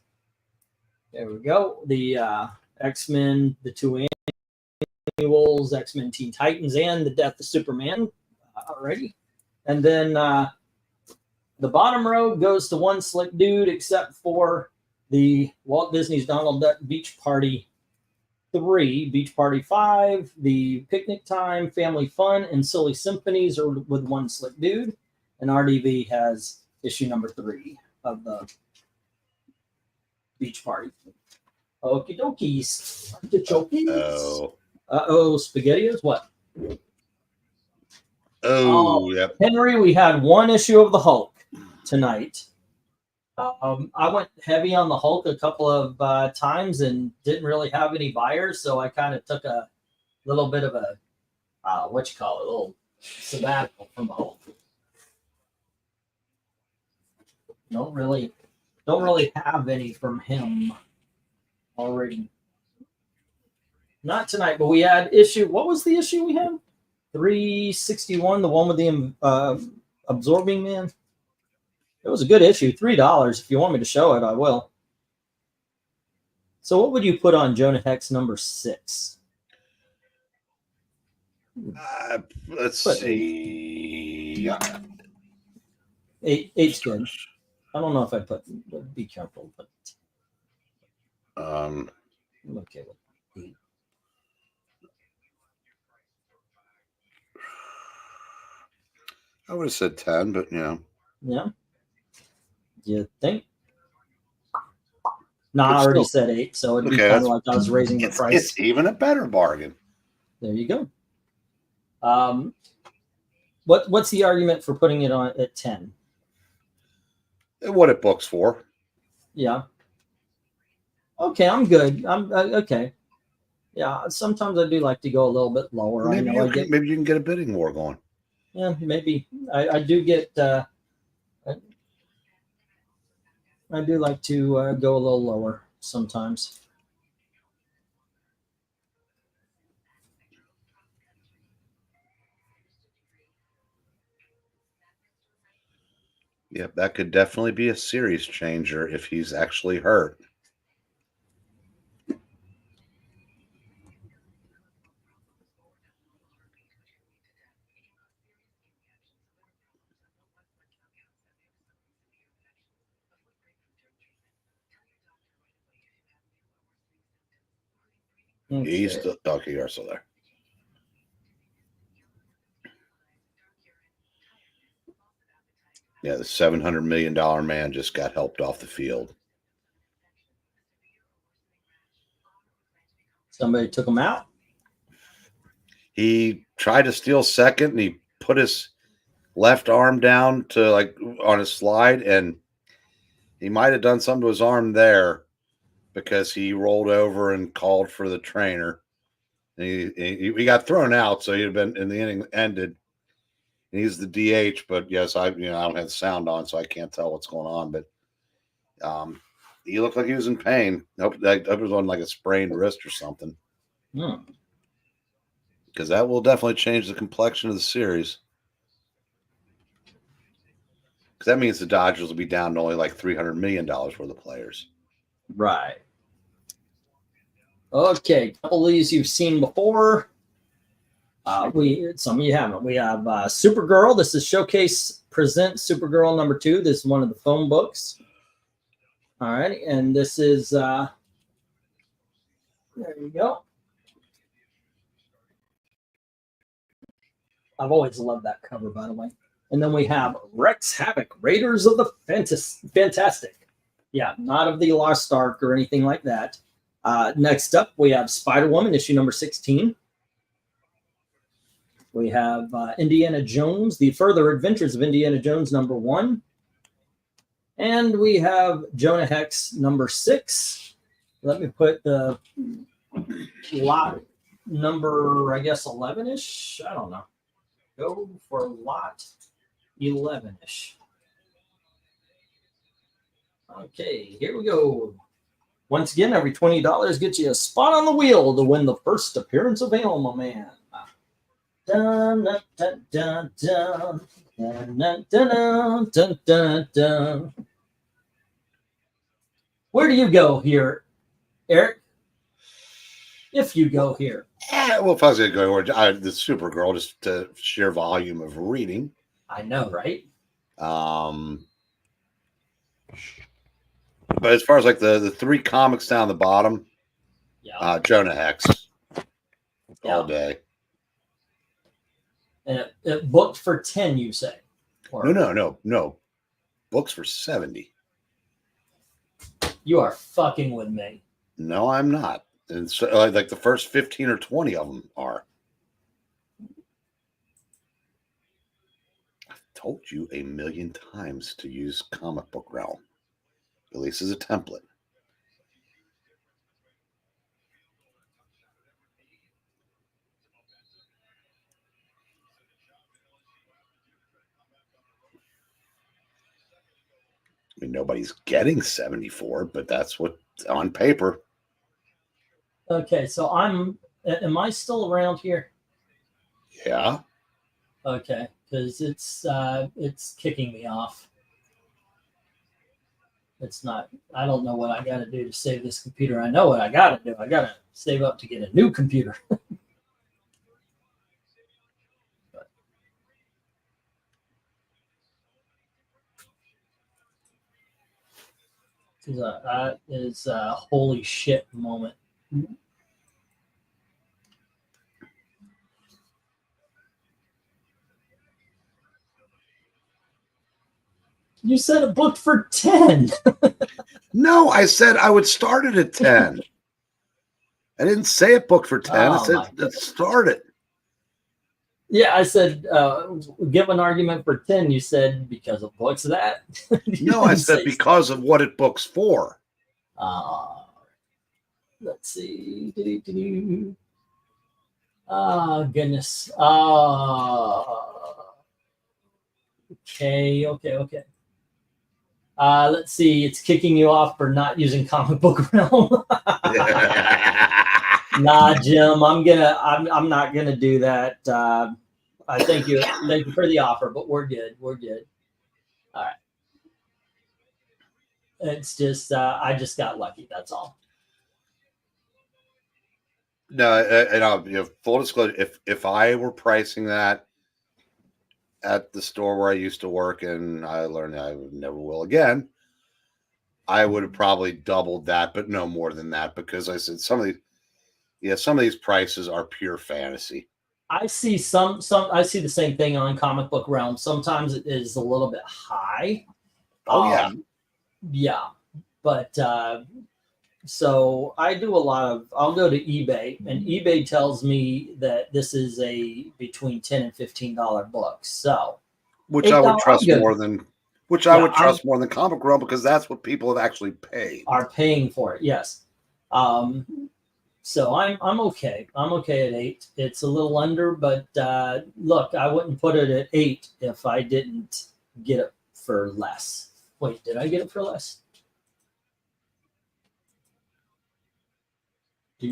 There we go. The X-Men, the two annuals, X-Men Teen Titans, and the Death of Superman. Alrighty. And then the bottom row goes to one slick dude, except for the Walt Disney's Donald Duck Beach Party 3, Beach Party 5, the Picnic Time, Family Fun, and Silly Symphonies are with one slick dude. And RDV has issue number 3 of the Beach Party. Okie dokies. Oh. SpaghettiOs? What? Yep. Henry, we had one issue of the Hulk tonight. I went heavy on the Hulk a couple of times and didn't really have any buyers, so I kind of took a little bit of a a little sabbatical from the Hulk. Don't really have any from him already. Not tonight, but we had issue. What was the issue we had? 361, the one with the absorbing man. It was a good issue. $3. If you want me to show it, I will. So what would you put on Jonah Hex number 6? Let's see. 8's good. I don't know if I put. Be careful, but Um, okay. I would have said 10, but Yeah. You think? No, I already said 8, so it'd be kind of like I was raising the price. It's even a better bargain. There you go. What's the argument for putting it on at 10? What it books for? Yeah. Okay, I'm good. I'm okay. Yeah, sometimes I do like to go a little bit lower. Maybe maybe you can get a bidding war going. Yeah, maybe I do get. I do like to go a little lower sometimes. Yep, that could definitely be a series changer if he's actually hurt. He's still okay. You're still there. Yeah, the $700 million man just got helped off the field. Somebody took him out. He tried to steal second, and he put his left arm down to like on a slide, and he might have done something to his arm there because he rolled over and called for the trainer. And he got thrown out, so he'd have been in the inning ended. And he's the DH, but yes, I don't have the sound on, so I can't tell what's going on. But he looked like he was in pain. Hope it was on like a sprained wrist or something. Because that will definitely change the complexion of the series. Because that means the Dodgers will be down to only like $300 million worth of players. Right. Okay, a couple of these you've seen before. Some of you haven't. We have Supergirl. This is Showcase Present Supergirl number 2. This is one of the phone books. All right, and this is there you go. I've always loved that cover, by the way. And then we have Rex Havoc, Raiders of the Fantastic. Yeah, not of the Lost Ark or anything like that. Next up, we have Spider-Woman, issue number 16. We have Indiana Jones, The Further Adventures of Indiana Jones, number 1. And we have Jonah Hex, number 6. Let me put the lot number, I guess, 11-ish. I don't know. Go for lot 11-ish. Okay, here we go. Once again, every $20 gets you a spot on the wheel to win the first appearance of Alma Man. Dun, dun, dun, dun, dun, dun, dun, dun, dun, dun, dun. Where do you go here, Eric? If you go here. Well, if I was going to go over the Supergirl, just to sheer volume of reading. I know, right? But as far as like the 3 comics down the bottom, Yeah. Jonah Hex all day. And it booked for 10, you say? Or No. Books for 70. You are fucking with me. No, I'm not. And so, like the first 15 or 20 of them are. I've told you a million times to use Comic Book Realm. At least as a template. I mean, nobody's getting 74, but that's what's on paper. Okay, so am I still around here? Yeah. Okay, because it's kicking me off. It's not, I don't know what I got to do to save this computer. I know what I got to do. I got to save up to get a new computer. That is a holy shit moment. You said it booked for 10. No, I said I would start it at 10. I didn't say it booked for 10. I said let's start it. Yeah, I said give an argument for 10. You said because it books that. No, I said because of what it books for. Let's see. Goodness. Okay. Let's see. It's kicking you off for not using Comic Book Realm. Nah, Jim. I'm not gonna do that. I thank you for the offer, but we're good. All right. It's just I just got lucky. That's all. No, and I'll full disclosure. If I were pricing that at the store where I used to work, and I learned I never will again, I would have probably doubled that, but no more than that, because I said some of these prices are pure fantasy. I see I see the same thing on Comic Book Realm. Sometimes it is a little bit high. Oh yeah. Yeah. But so I do a lot of, I'll go to eBay, and eBay tells me that this is a between $10 and $15 book. So Which I would trust more than Comic Realm, because that's what people have actually paid. Are paying for it, yes. So I'm okay. I'm okay at 8. It's a little under, but look, I wouldn't put it at 8 if I didn't get it for less. Wait, did I get it for less? Let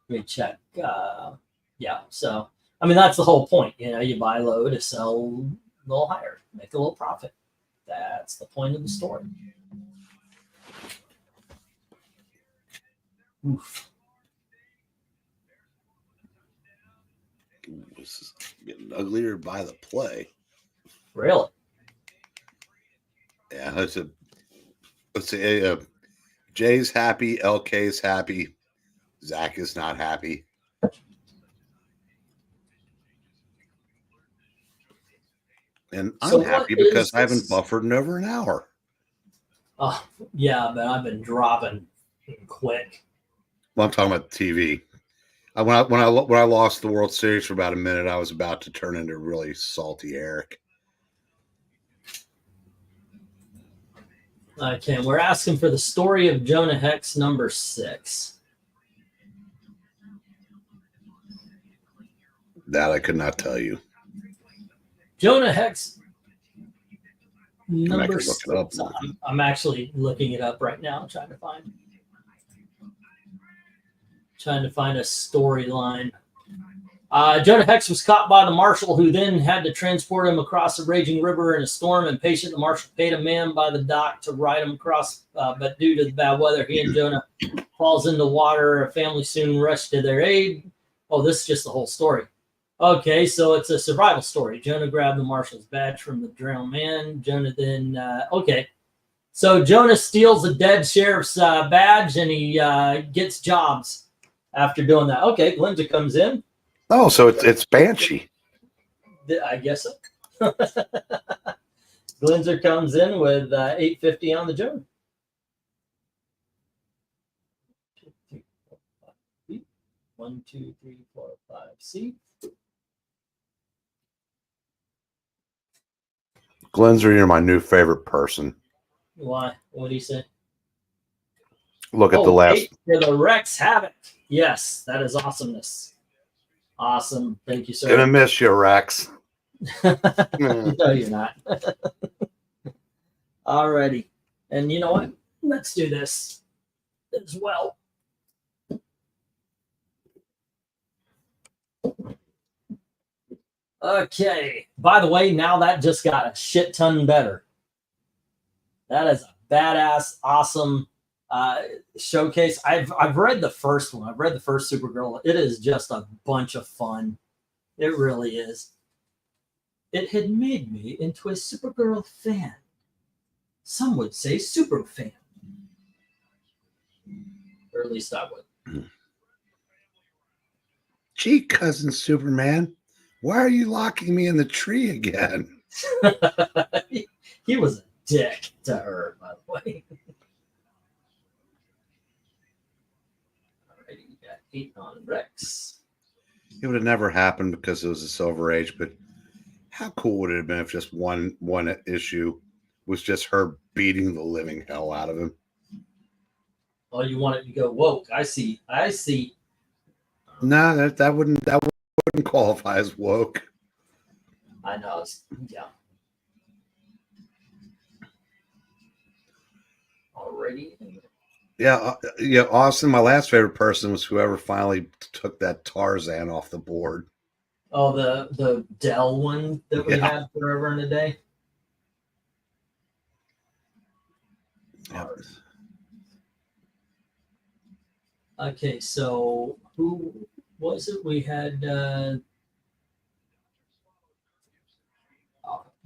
me check. Yeah, so I mean that's the whole point. You buy low to sell a little higher, make a little profit. That's the point of the story. Oof. This is getting uglier by the play. Really? Yeah, let's say Jay's happy, LK's happy, Zach is not happy. And I'm happy because I haven't buffered in over an hour. Oh, yeah, but I've been dropping quick. Well, I'm talking about TV. When I lost the World Series for about a minute, I was about to turn into really salty Eric. Okay, we're asking for the story of Jonah Hex number 6. That I could not tell you. Jonah Hex number 6. I'm actually looking it up right now, trying to find a storyline. Jonah Hex was caught by the marshal, who then had to transport him across the raging river in a storm. Impatient, the marshal paid a man by the dock to ride him across, but due to the bad weather, he and Jonah falls into water. A family soon rushed to their aid. Oh, this is just the whole story. Okay, so it's a survival story. Jonah grabbed the marshal's badge from the drowned man. Jonah then, so Jonah steals the dead sheriff's badge, and he gets jobs after doing that. Okay, Glinda comes in. Oh, so it's Banshee. I guess so. Glinzer comes in with $8.50 on the Jonah. 1, 2, 3, 4, 5. See? Glinzer, you're my new favorite person. Why? What do you say? Look at the last. 8 for the Rex Havoc. Yes, that is awesomeness. Awesome. Thank you, sir. Gonna miss you, Rex. No, you're not. Alrighty. And you know what? Let's do this as well. Okay. By the way, now that just got a shit ton better. That is a badass, awesome showcase. I've read the first one. I've read the first Supergirl. It is just a bunch of fun. It really is. It had made me into a Supergirl fan. Some would say super fan. Or at least I would. Gee, cousin Superman, why are you locking me in the tree again? He was a dick to her, by the way. Alrighty, we got 8 on Rex. It would have never happened because it was a Silver Age, but how cool would it have been if just one issue was just her beating the living hell out of him? Oh, you want it to go woke. I see. No, that wouldn't qualify as woke. I know. Yeah. Already. Yeah, Austin, my last favorite person was whoever finally took that Tarzan off the board. Oh, the Dell one that we had forever and a day. Yep. Okay, so who was it? We had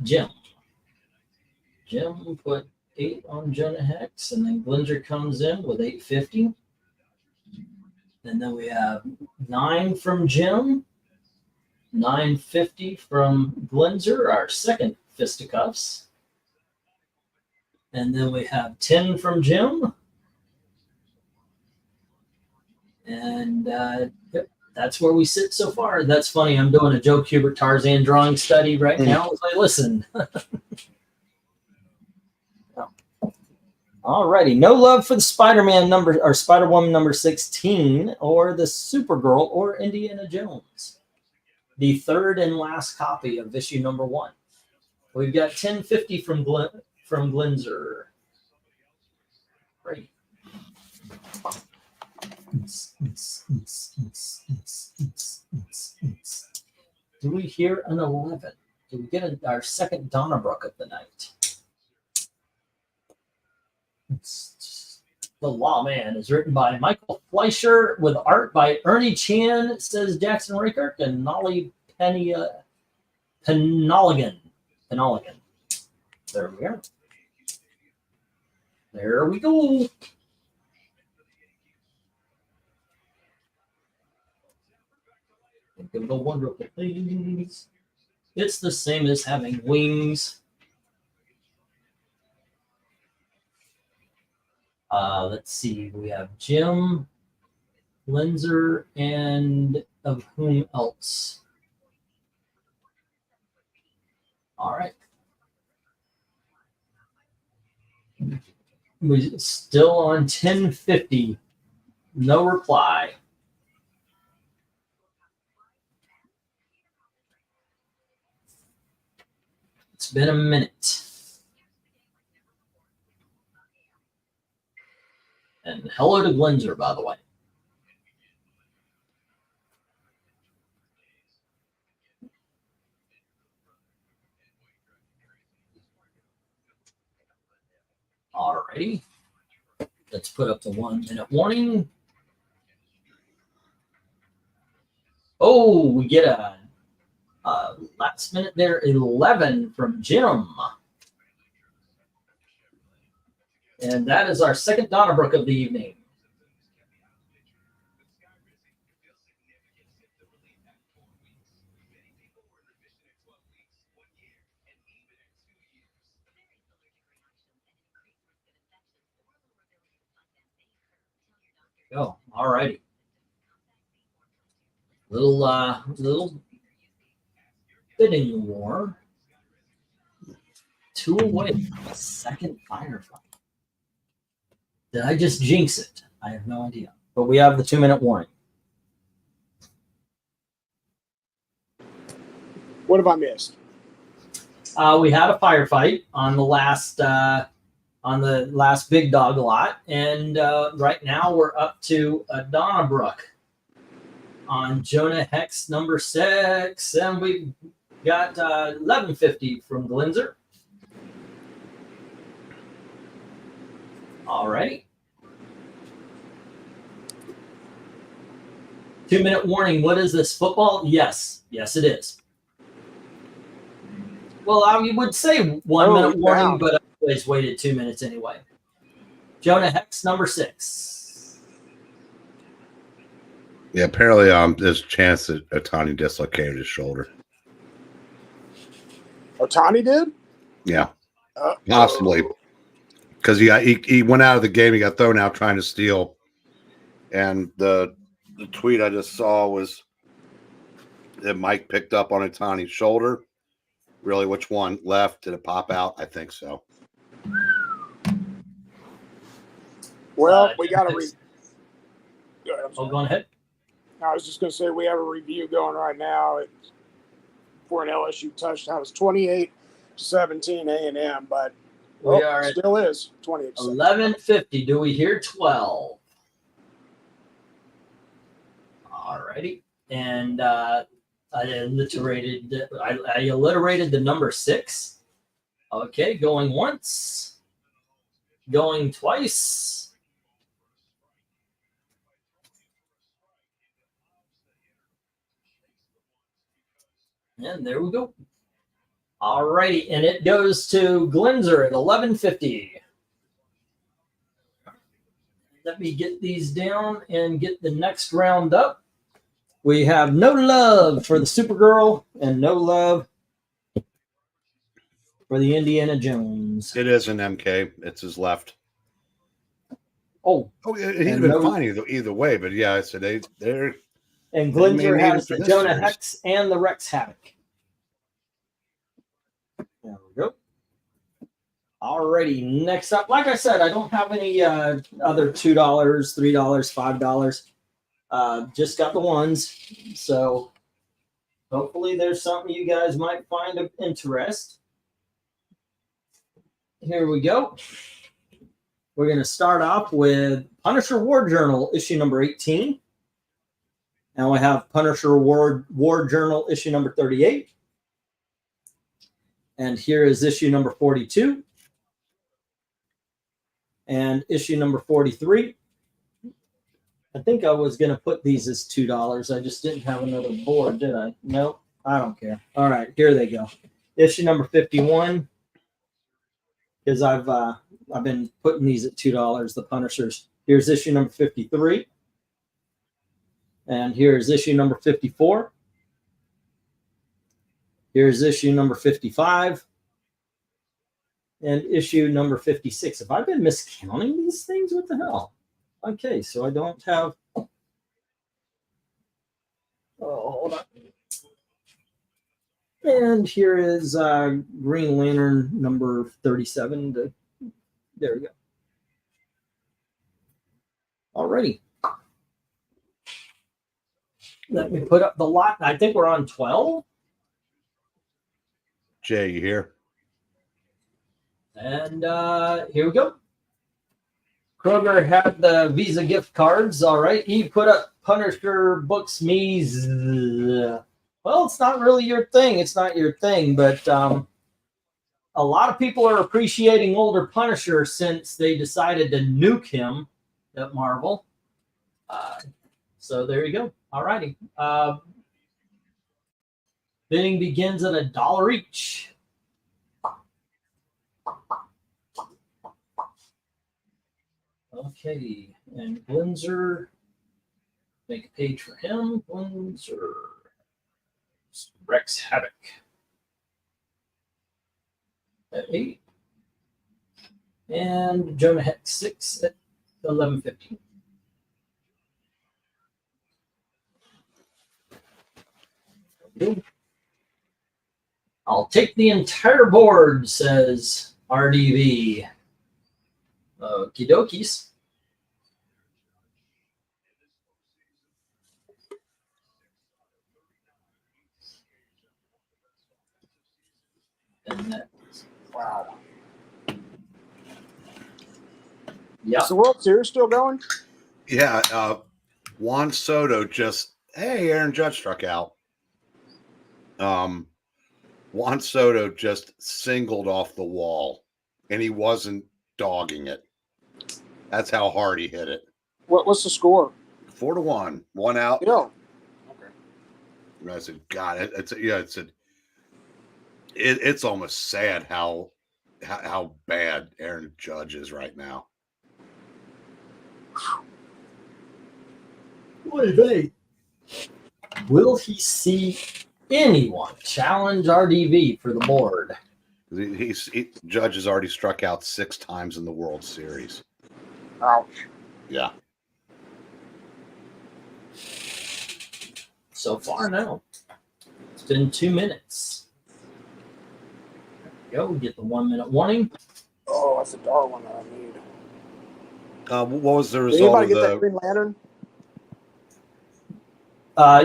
Jim. Jim put 8 on Jonah Hex, and then Glinzer comes in with 850. And then we have 9 from Jim, 950 from Glinzer, our second fisticuffs. And then we have 10 from Jim. And yep, that's where we sit so far. That's funny. I'm doing a Joe Kubert Tarzan drawing study right now as I listen. Alrighty. No love for the Spider-Man number or Spider-Woman number 16 or the Supergirl or Indiana Jones. The third and last copy of issue number 1. We've got 1050 from Glinzer. Great. Do we hear an 11? Do we get our second Donnabrook of the night? The Lawman is written by Michael Fleischer with art by Ernie Chan, says Jackson Rakert, and Nolly Penoligan. There we are. There we go. Think of the wonderful things. It's the same as having wings. Let's see. We have Jim, Glinzer, and of whom else? All right. We're still on 1050. No reply. It's been a minute. And hello to Glinzer, by the way. Alrighty. Let's put up the 1 minute warning. Oh, we get a last minute there, 11 from Jim. And that is our second Donnabrook of the evening. Go. All righty. Little bidding war. 2 away from a second firefight. Did I just jinx it? I have no idea. But we have the 2 minute warning. What have I missed? We had a firefight on the last big dog lot, and right now we're up to a Donnabrook on Jonah Hex number 6, and we got 1150 from Glinzer. All right. 2 minute warning. What is this, football? Yes, it is. Well, I would say 1 minute warning, but I always waited 2 minutes anyway. Jonah Hex number 6. Yeah, apparently there's a chance that Otani dislocated his shoulder. Otani did? Yeah, possibly. Because he went out of the game. He got thrown out trying to steal. And the tweet I just saw was that Mike picked up on Otani's shoulder. Really, which one? Left? Did it pop out? I think so. Well, we got to Go ahead. I was just going to say we have a review going right now for an LSU touchdown. It's 28-17 A&M, but we are it still is 28. 1150. Do we hear 12? All righty. And I alliterated the number 6. Okay, going once. going twice. And there we go. All righty, and it goes to Glenzer at 1150. Let me get these down and get the next round up. We have No Love for the Supergirl and No Love for the Indiana Jones. It is an MK. It's his left. Oh, He'd have And been no- fine either way, but yeah, so they're and They may Glenzer need has it for the this Jonah series. Hex and the Rex Havoc. There we go. Alrighty, next up, like I said, I don't have any other $2, $3, $5. Just got the ones. So hopefully there's something you guys might find of interest. Here we go. We're going to start off with Punisher War Journal, issue number 18. Now we have Punisher War Journal, issue number 38. And here is issue number 42. And issue number 43. I think I was going to put these as $2. I just didn't have another board, did I? Nope, I don't care. All right, here they go. Issue number 51. Because I've been putting these at $2, the Punishers. Here's issue number 53. And here's issue number 54. Here's issue number 55. And issue number 56. Have I been miscounting these things? What the hell? Okay, so I don't have. Oh, hold on. And here is Green Lantern number 37. There we go. Alrighty. Let me put up the lot. I think we're on 12. Jay, you here? And here we go. Kroger had the Visa gift cards. All right. He put up Punisher Books Me's. Well, it's not really your thing. It's not your thing. But a lot of people are appreciating older Punisher since they decided to nuke him at Marvel. So there you go. All righty. Bidding begins at $1 each. Okay, and Glenzer, make a page for him. Glenzer, Rex Havoc at 8, and Jonah Hex 6 at 11:50. I'll take the entire board, says RDV. Okie dokies. And that's, Wow. yeah. Is the World Series still going? Yeah, Juan Soto hey, Aaron Judge struck out. Juan Soto just singled off the wall, and he wasn't dogging it. That's how hard he hit it. What's the score? 4-1, 1 out. Yeah. Okay. And I said, God, it's almost sad how bad Aaron Judge is right now. Boy, will he see anyone challenge RDV for the board? Judge has already struck out 6 times in the World Series. Ouch. Yeah. So far, no. It's been 2 minutes. There we go. We get the 1 minute warning. Oh, that's a dark one that I need. What was the Did result anybody of get that Green Lantern?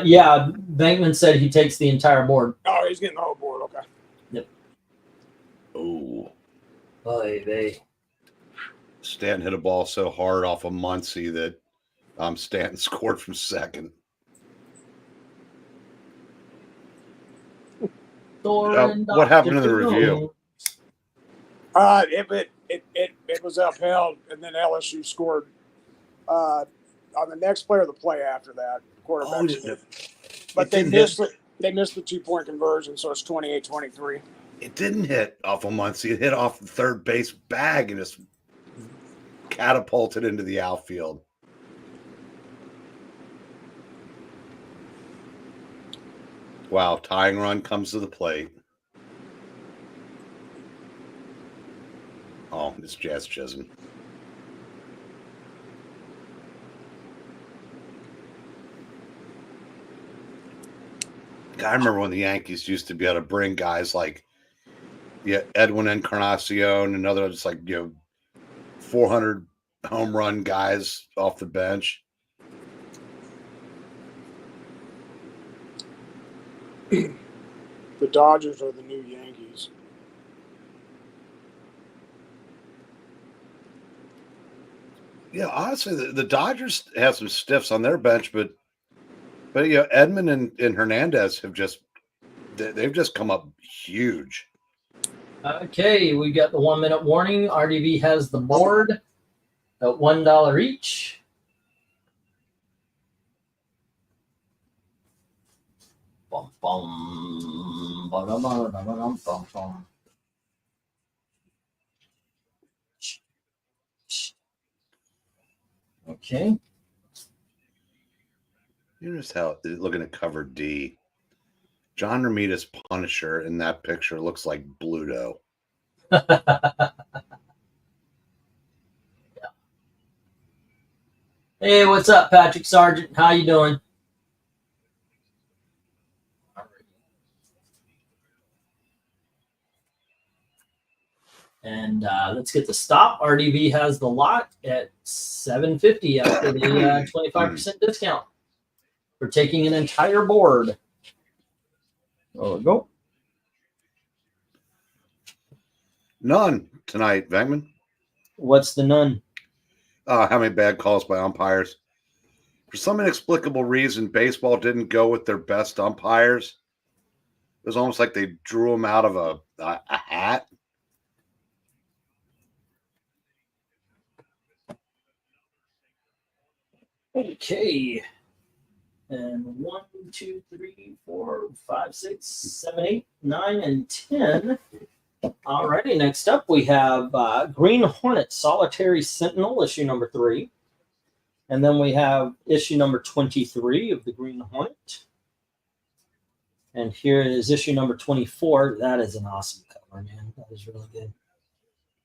Yeah, Bankman said he takes the entire board. Oh, he's getting the whole board. Okay. Oh, Boy, they. Stanton hit a ball so hard off of Muncie that Stanton scored from second. Thor and what happened Dr. in the review? It it was upheld, and then LSU scored on the next play or the play after that. Quarterback scored. But they missed it. They missed the 2-point conversion, so it's 28-23. It didn't hit off of Muncie. It hit off the third base bag and just catapulted into the outfield. Wow, tying run comes to the plate. Oh, it's Jazz Chisholm. I remember when the Yankees used to be able to bring guys like Edwin Encarnacion and other just 400 home run guys off the bench. The Dodgers are the new Yankees. Yeah, honestly, the Dodgers have some stiffs on their bench, but Edman and Hernandez they've just come up huge. Okay, we got the 1 minute warning. RDV has the board at $1 each. Bum, bum, ba-dum, ba-dum, bum, bum. Okay. Notice how, looking at cover D, John Romita's Punisher in that picture looks like Bluto. Yeah. Hey, what's up, Patrick Sargent? How you doing? And let's get the stop. RDV has the lot at $7.50 after the 25% discount for taking an entire board. There we go. None tonight, Venkman. What's the none? How many bad calls by umpires? For some inexplicable reason, baseball didn't go with their best umpires. It was almost like they drew them out of a hat. Okay. And 1, 2, 3, 4, 5, 6, 7, 8, 9, and 10. Alrighty, next up we have Green Hornet Solitary Sentinel, issue number 3. And then we have issue number 23 of the Green Hornet. And here is issue number 24. That is an awesome cover, man. That is really good.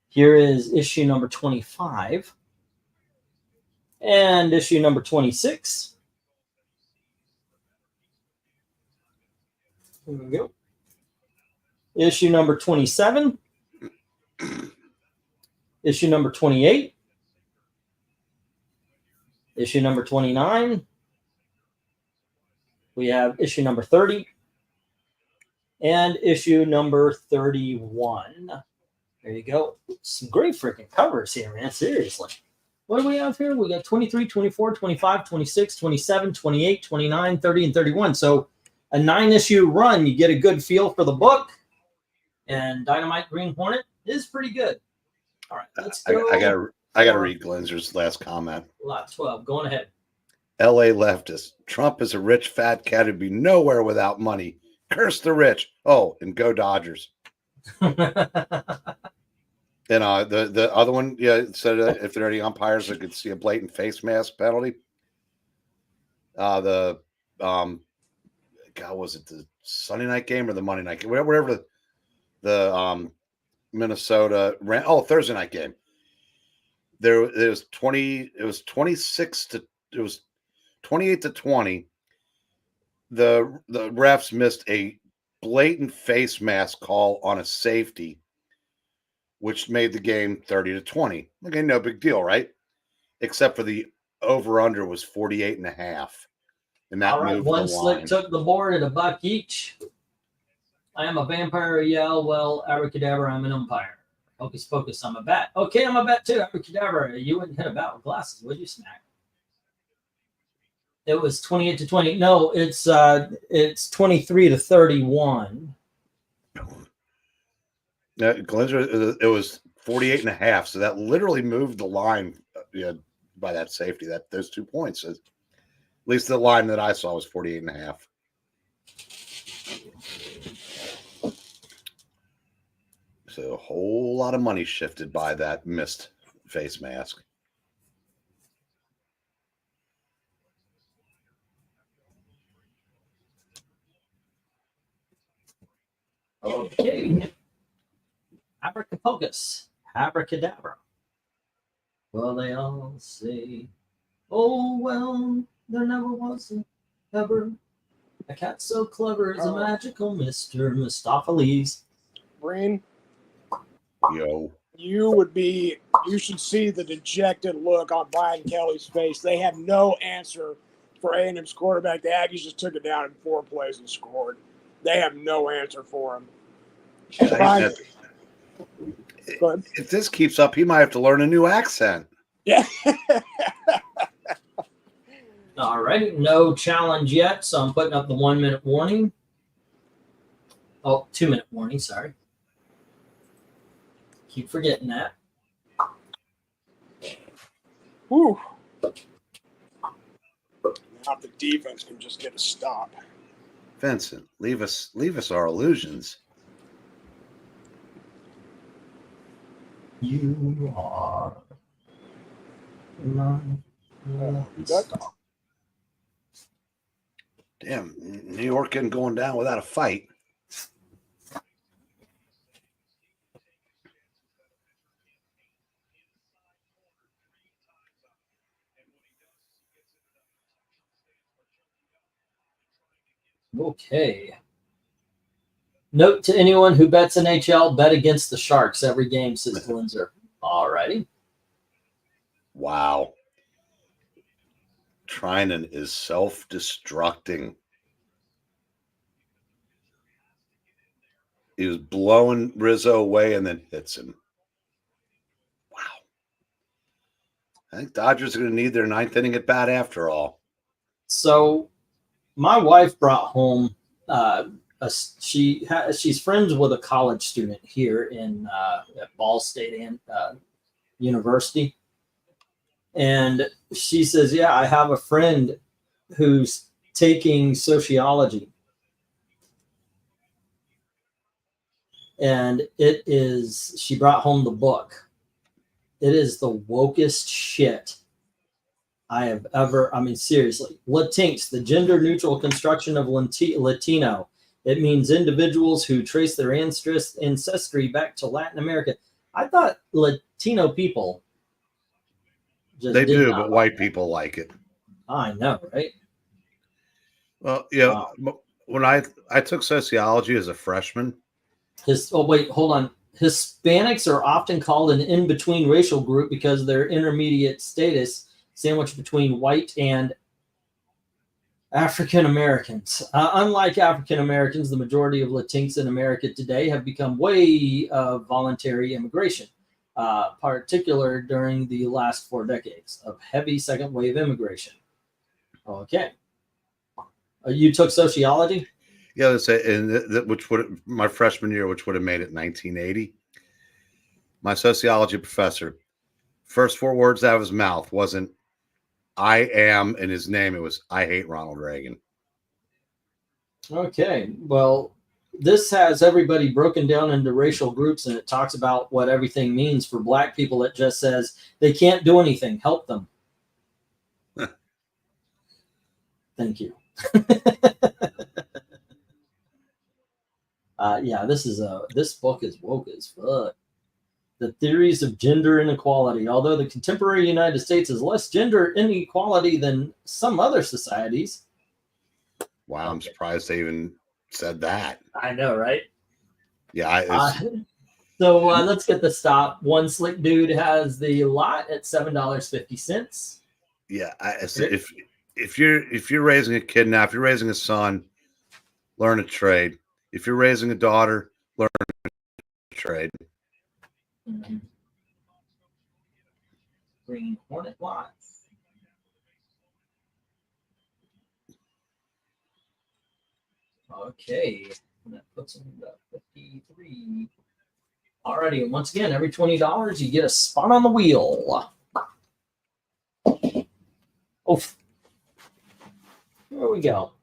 Here is issue number 25. And issue number 26. There we go. Issue number 27. Issue number 28. Issue number 29. We have issue number 30. And issue number 31. There you go. Some great freaking covers here, man. Seriously. What do we have here? We got 23, 24, 25, 26, 27, 28, 29, 30, and 31. So a 9-issue run, you get a good feel for the book. And Dynamite Green Hornet is pretty good. All right, let's go. I gotta read Glinzer's last comment. Lot 12. Going ahead. L.A. leftist. Trump is a rich fat cat who'd be nowhere without money. Curse the rich. Oh, and go Dodgers. And the other one, said if there are any umpires that could see a blatant face mask penalty. God, was it the Sunday night game or the Monday night game? Whatever the Minnesota Thursday night game. It was 28-20. The refs missed a blatant face mask call on a safety, which made the game 30-20. Okay, no big deal, right? Except for the over-under was 48.5. And that all right, moved one the slick line. took the board at $1 each. I am a vampire, yell, well, abracadabra, I'm an umpire. Hocus pocus, I'm a bat. Okay, I'm a bat too, abracadabra. You wouldn't hit a bat with glasses, would you, Smack? It was 28-20. No, it's 23-31. Glinzer, it was 48 and a half. So that literally moved the line by that safety, that those 2 points. At least the line that I saw was 48 and a half. So a whole lot of money shifted by that missed face mask. Okay. Abracapocus. Abracadabra. Well, they all say, oh, well, there never was ever a cat so clever as a magical Mr. Mistopheles. Breen, Yo. you should see the dejected look on Biden Kelly's face. They had no answer for A&M's quarterback. The Aggies just took it down in 4 plays and scored. They have no answer for him. And Brian, go ahead. If this keeps up, he might have to learn a new accent. Yeah. All right, no challenge yet, so I'm putting up the 1 minute warning. Oh, 2 minute warning, sorry. Keep forgetting that. Whew. Now the defense can just get a stop. Vincent, leave us our illusions. You are my That, Damn, New York isn't going down without a fight. Okay. Note to anyone who bets NHL, bet against the Sharks every game, says Glinzer. All righty. Wow. Trinan is self-destructing. He was blowing Rizzo away and then hits him. Wow. I think Dodgers are going to need their 9th inning at bat after all. So my wife brought home she's friends with a college student here in at Ball State and University, and she says, "Yeah, I have a friend who's taking sociology, and it is." She brought home the book. It is the wokest shit I have ever. I mean, seriously, Latinx, the gender-neutral construction of Latino. It means individuals who trace their ancestry back to Latin America. I thought Latino people just They do, not but white people like it. I know, right? Well, yeah. When I took sociology as a freshman. Wait, hold on. Hispanics are often called an in-between racial group because of their intermediate status, sandwiched between white and African Americans. Unlike African Americans, the majority of Latinx in America today have become way of voluntary immigration, particular during the last 4 decades of heavy second wave immigration. Okay. You took sociology? Yeah, that's it. And which would my freshman year, which would have made it 1980. My sociology professor, first 4 words out of his mouth wasn't "I am" in his name. It was "I hate Ronald Reagan." Okay. Well, this has everybody broken down into racial groups, and it talks about what everything means. For Black people, it just says they can't do anything. Help them. Thank you. Yeah, this book is woke as fuck. The theories of gender inequality. Although the contemporary United States has less gender inequality than some other societies. Wow, I'm surprised they even said that. I know, right? Yeah. So let's get the stop. One slick dude has the lot at $7.50. Yeah, if you're raising a kid now, if you're raising a son, learn a trade. If you're raising a daughter, learn a trade. Mm-hmm. Green Hornet lots. Okay, that puts him at 53. Alrighty, and once again, every $20 you get a spot on the wheel. Oof. There we go.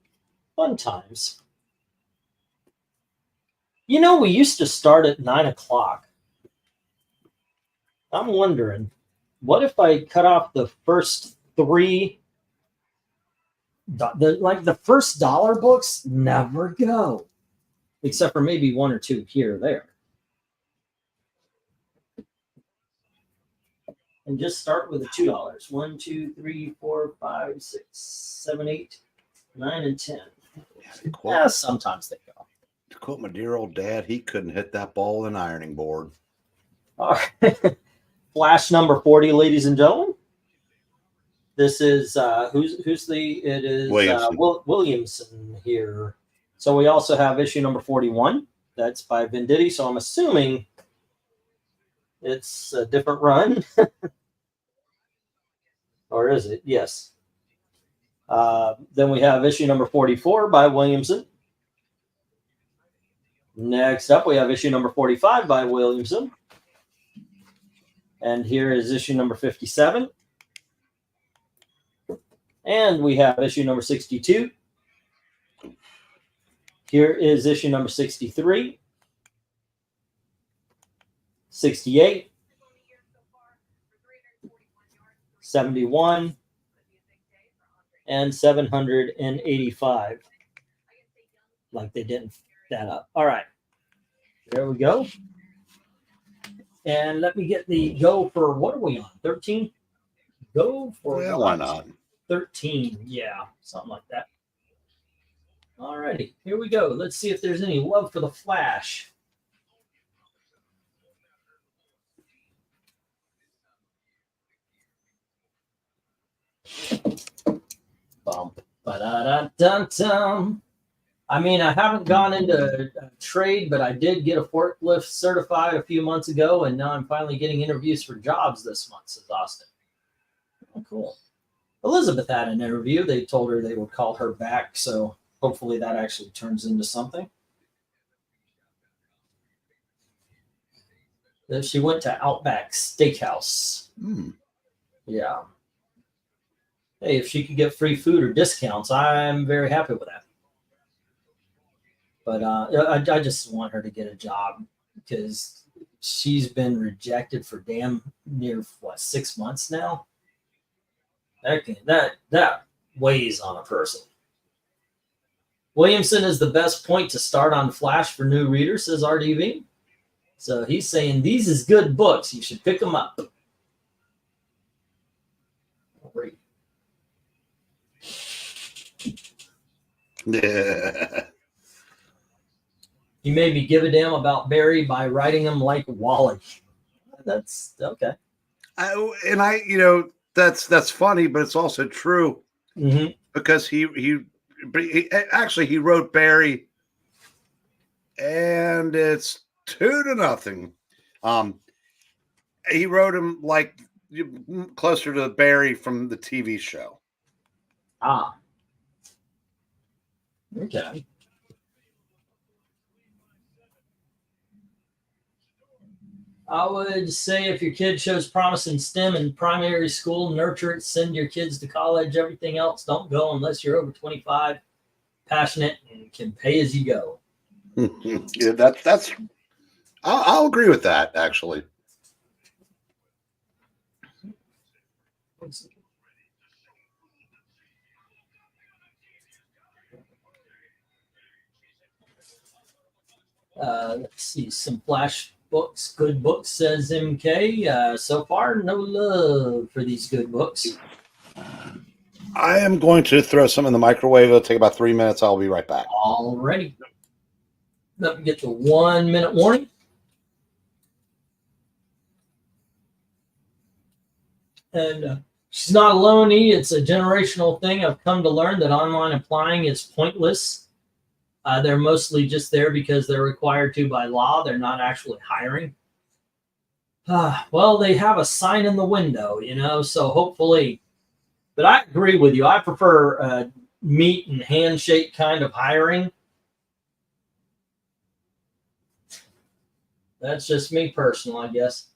Fun times. You know, we used to start at 9 o'clock. I'm wondering, what if I cut off the first three? The first dollar books never go, except for maybe one or two here or there. And just start with the $2. 1, 2, 3, 4, 5, 6, 7, 8, 9, and 10. Yeah, sometimes they go. To quote my dear old dad, he couldn't hit that ball with an ironing board. All right. Flash number 40, ladies and gentlemen. This is it is Williamson. Williamson here. So we also have issue number 41. That's by Venditti. So I'm assuming it's a different run. Or is it? Yes. Then we have issue number 44 by Williamson. Next up, we have issue number 45 by Williamson. And here is issue number 57. And we have issue number 62. Here is issue number 63, 68, 71, and 785. Like they didn't f that up. All right. There we go. And let me get the go for, what are we on? 13? Go for Well, why not? 13. Yeah, something like that. All righty. Here we go. Let's see if there's any love for the Flash. Bump. Ba-da-da-dum-dum. I mean, I haven't gone into a trade, but I did get a forklift certified a few months ago, and now I'm finally getting interviews for jobs this month, says Austin. Oh, cool. Elizabeth had an interview. They told her they would call her back, so hopefully that actually turns into something. Then she went to Outback Steakhouse. Yeah. Hey, if she could get free food or discounts, I'm very happy with that. But I just want her to get a job because she's been rejected for damn near, 6 months now? That weighs on a person. Williamson is the best point to start on Flash for new readers, says RDV. So he's saying these is good books. You should pick them up. Great. Yeah. He made me give a damn about Barry by writing him like Wally. That's okay. That's funny, but it's also true because he wrote Barry, and it's 2-0. He wrote him like closer to Barry from the TV show. Ah. Okay. I would say if your kid shows promise in STEM in primary school, nurture it, send your kids to college. Everything else, don't go unless you're over 25, passionate, and can pay as you go. Yeah, that's. I'll agree with that, actually. Let's see, some Flash books, good books, says MK. So far, no love for these good books. I am going to throw some in the microwave. It'll take about 3 minutes. I'll be right back. Alrighty. Let me get the 1 minute warning. And she's not alone, E. It's a generational thing. I've come to learn that online applying is pointless. They're mostly just there because they're required to by law. They're not actually hiring. Well, they have a sign in the window, so hopefully. But I agree with you. I prefer meet and handshake kind of hiring. That's just me personal, I guess.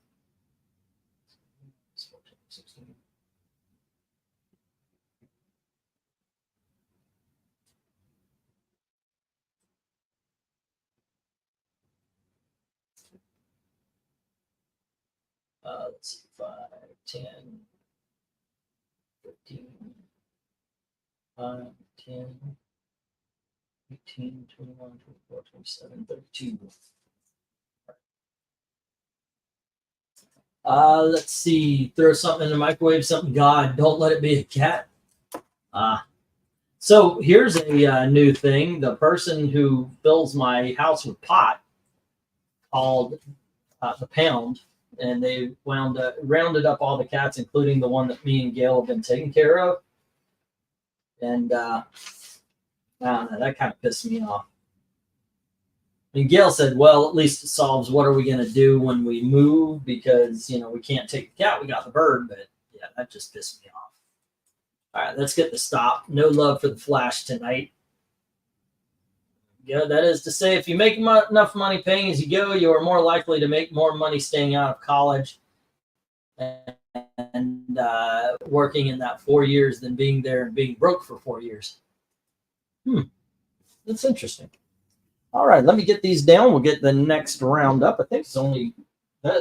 Let's see, 5, 10, 15, 5, 10, 18, 21, 24, 27, 32. Let's see. Throw something in the microwave, something God. Don't let it be a cat. So here's a new thing. The person who fills my house with pot called the Pound, and they rounded up all the cats, including the one that me and Gail have been taking care of. And I don't know, that kind of pissed me off. And Gail said, well, at least it solves what are we going to do when we move, because, we can't take the cat. We got the bird, but yeah, that just pissed me off. All right, let's get the stop. No love for the Flash tonight. Yeah, that is to say, if you make enough money paying as you go, you are more likely to make more money staying out of college and working in that 4 years than being there and being broke for 4 years. That's interesting. All right, let me get these down. We'll get the next round up. I think it's only,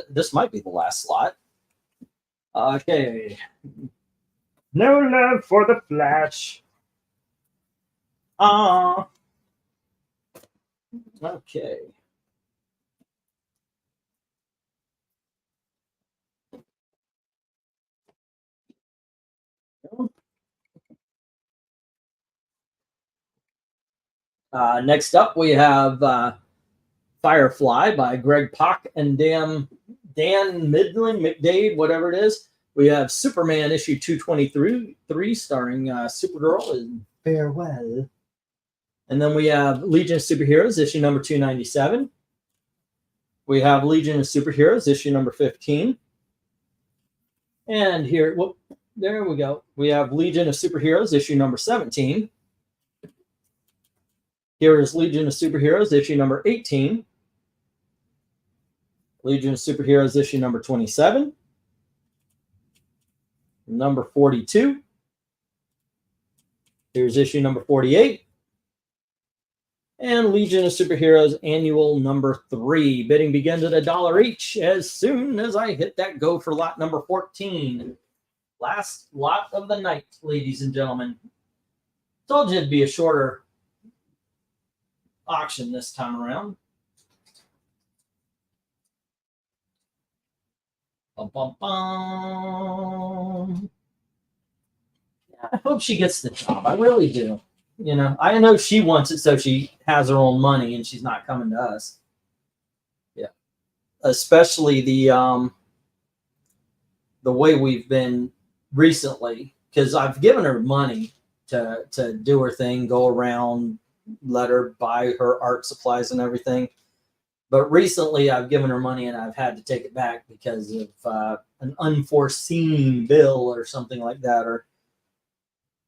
this might be the last slot. Okay. No love for the Flash. Okay. Next up, we have Firefly by Greg Pak and Dan Midland, McDade, whatever it is. We have Superman issue 223 starring Supergirl and Farewell. And then we have Legion of Superheroes issue number 297. We have Legion of Superheroes issue number 15. And here, there we go. We have Legion of Superheroes issue number 17. Here is Legion of Superheroes issue number 18. Legion of Superheroes issue number 27. Number 42. Here's issue number 48. And Legion of Superheroes annual number 3. Bidding begins at $1 each as soon as I hit that go for lot number 14. Last lot of the night, ladies and gentlemen. Told you it'd be a shorter auction this time around. Bum, bum, bum. Yeah, I hope she gets the job. I really do. I know she wants it so she has her own money and she's not coming to us. Yeah. Especially the way we've been recently, because I've given her money to do her thing, go around, let her buy her art supplies and everything. But recently I've given her money and I've had to take it back because of an unforeseen bill or something like that. Or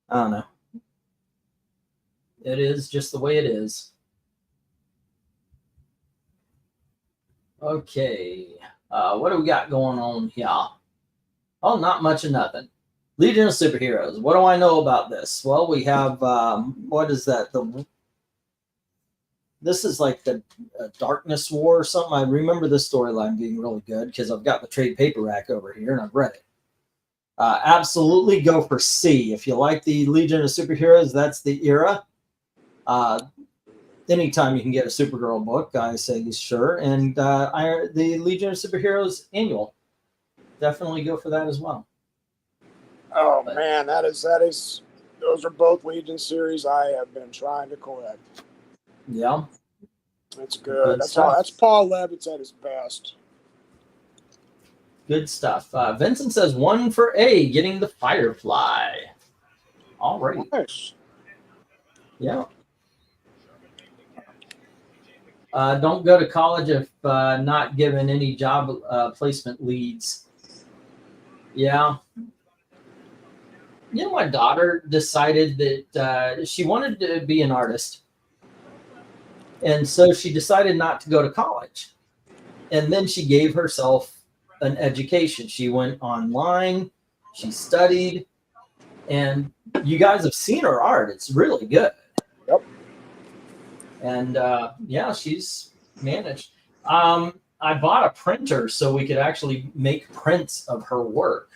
I don't know. It is just the way it is. Okay. What do we got going on here? Oh, not much of nothing. Legion of Superheroes. What do I know about this? Well, we have, what is that? This is like the Darkness War or something. I remember this storyline being really good because I've got the trade paper rack over here and I've read it. Absolutely go for C. If you like the Legion of Superheroes, that's the era. Anytime you can get a Supergirl book, I say sure. And the Legion of Superheroes annual. Definitely go for that as well. Oh, man, that is, those are both Legion series I have been trying to collect. Yeah. That's good. That's Paul Levitz at his best. Good stuff. Vincent says 1 for A, getting the Firefly. All right. Nice. Yeah. Don't go to college if not given any job placement leads. Yeah. My daughter decided that she wanted to be an artist. And so she decided not to go to college. And then she gave herself an education. She went online, she studied, and you guys have seen her art. It's really good. Yep. And yeah, she's managed. I bought a printer so we could actually make prints of her work.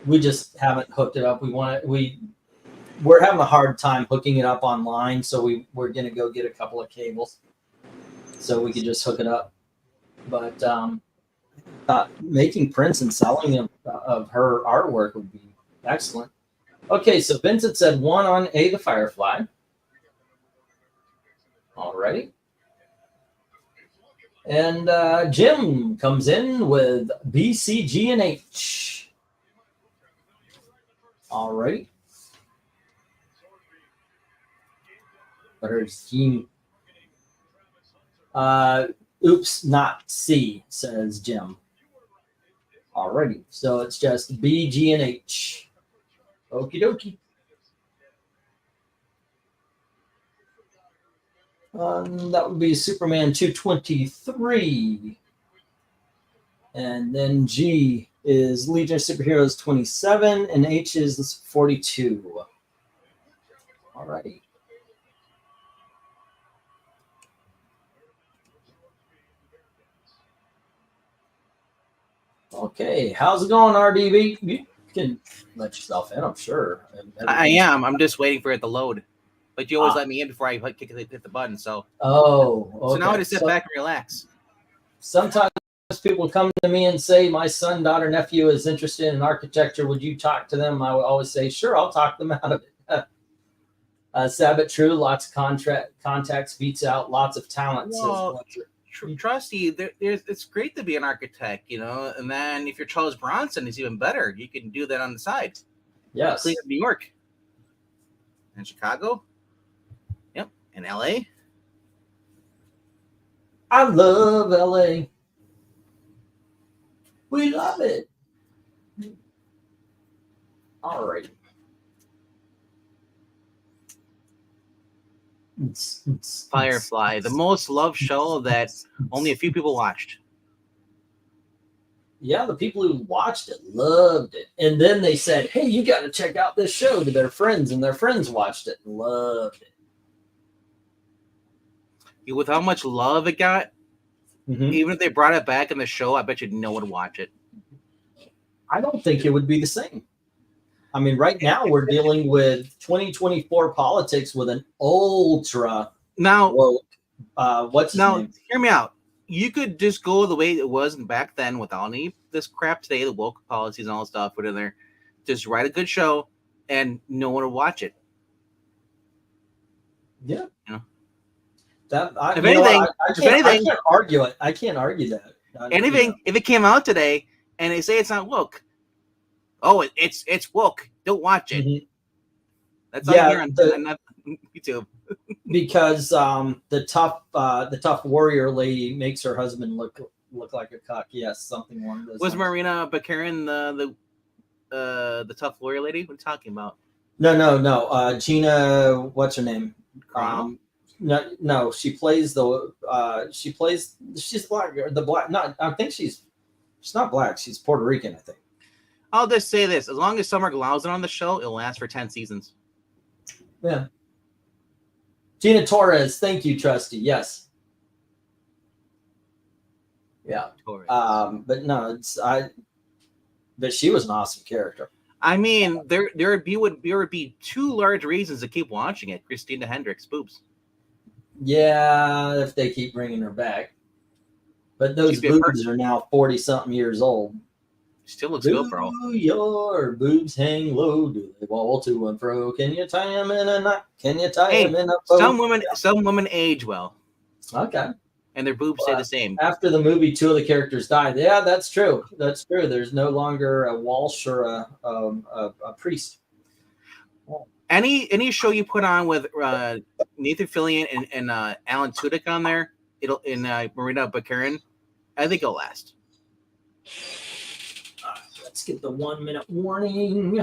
We just haven't hooked it up. We're having a hard time hooking it up online, so we're gonna go get a couple of cables so we could just hook it up. But making prints and selling them of her artwork would be excellent. Okay, so Vincent said 1 on A, the Firefly. Alrighty. And Jim comes in with B, C, G, and H. Alrighty. There's Jim. Oops, not C, says Jim. Alrighty. So it's just B, G, and H. Okie dokie. That would be Superman 223. And then G is Legion of Superheroes 27, and H is 42. Alrighty. Okay, how's it going, RDB? You can let yourself in, I'm sure. I am. I'm just waiting for it to load. But you always let me in before I hit the button. So okay. So now I just sit back and relax. Sometimes people come to me and say, my son, daughter, nephew is interested in architecture. Would you talk to them? I would always say, sure, I'll talk them out of it. Sabbath true, lots of contacts beats out lots of talents. Well, Trusty, it's great to be an architect, you know. And then if you're Charles Bronson, it's even better. You can do that on the side. Yes. Clean up New York and Chicago. Yep, and LA. I love LA. We love it. All right. Firefly, the most loved show that only a few people watched. Yeah, the people who watched it loved it. And then they said, hey, you got to check out this show to their friends, and their friends watched it and loved it. With how much love it got, even if they brought it back in the show, I bet you no one would watch it. I don't think it would be the same. I mean, right now we're dealing with 2024 politics with an ultra woke, what's his name? Hear me out. You could just go the way it was back then without any this crap today, the woke policies and all that stuff put in there. Just write a good show and no one will watch it. Yeah. You know? I can't argue it. I can't argue that. If it came out today and they say it's not woke, it's woke. Don't watch it. Mm-hmm. That's all here on YouTube. Because the tough warrior lady makes her husband look like a cock. Yes, something along those lines. Marina Bakarin the tough warrior lady? What are you talking about? No. Gina, what's her name? No. She plays she's black. The black. No, I think she's not black. She's Puerto Rican, I think. I'll just say this: as long as Summer Glausen on the show, it'll last for 10 seasons. Yeah. Gina Torres, thank you, Trusty. Yes. Yeah. Torres. But no, but she was an awesome character. I mean, there would be two large reasons to keep watching it. Christina Hendricks boobs. Yeah, if they keep bringing her back. But those boobs are now 40-something years old. Still looks good, bro. Your boobs hang low. Do they wall to and fro? Can you tie them in a knot? Can you tie them in a bow? Some women age well. Okay. And their boobs stay the same. After the movie, 2 of the characters died. Yeah, that's true. That's true. There's no longer a Walsh or a priest. Any show you put on with Nathan Fillion and Alan Tudyk on there, Marina Bakarin, I think it'll last. Let's get the 1-minute warning.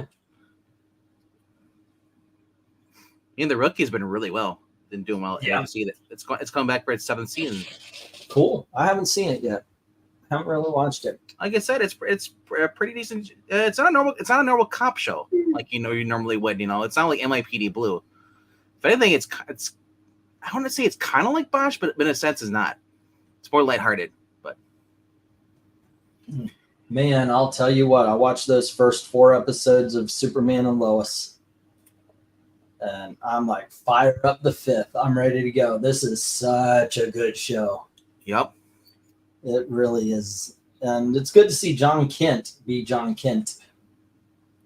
And The Rookie's been really well. Been doing well. Yeah. You see that it's coming back for its 7th season. Cool. I haven't seen it yet. Haven't really watched it. Like I said, it's pretty decent. It's not a normal cop show like you normally would. It's not like NYPD Blue. If anything, it's I want to say it's kind of like Bosch, but in a sense, it's not. It's more lighthearted. But Man, I'll tell you what. I watched those first 4 episodes of Superman and Lois, and I'm like, fire up the 5th. I'm ready to go. This is such a good show. yep. It really is. And it's good to see John Kent be John Kent.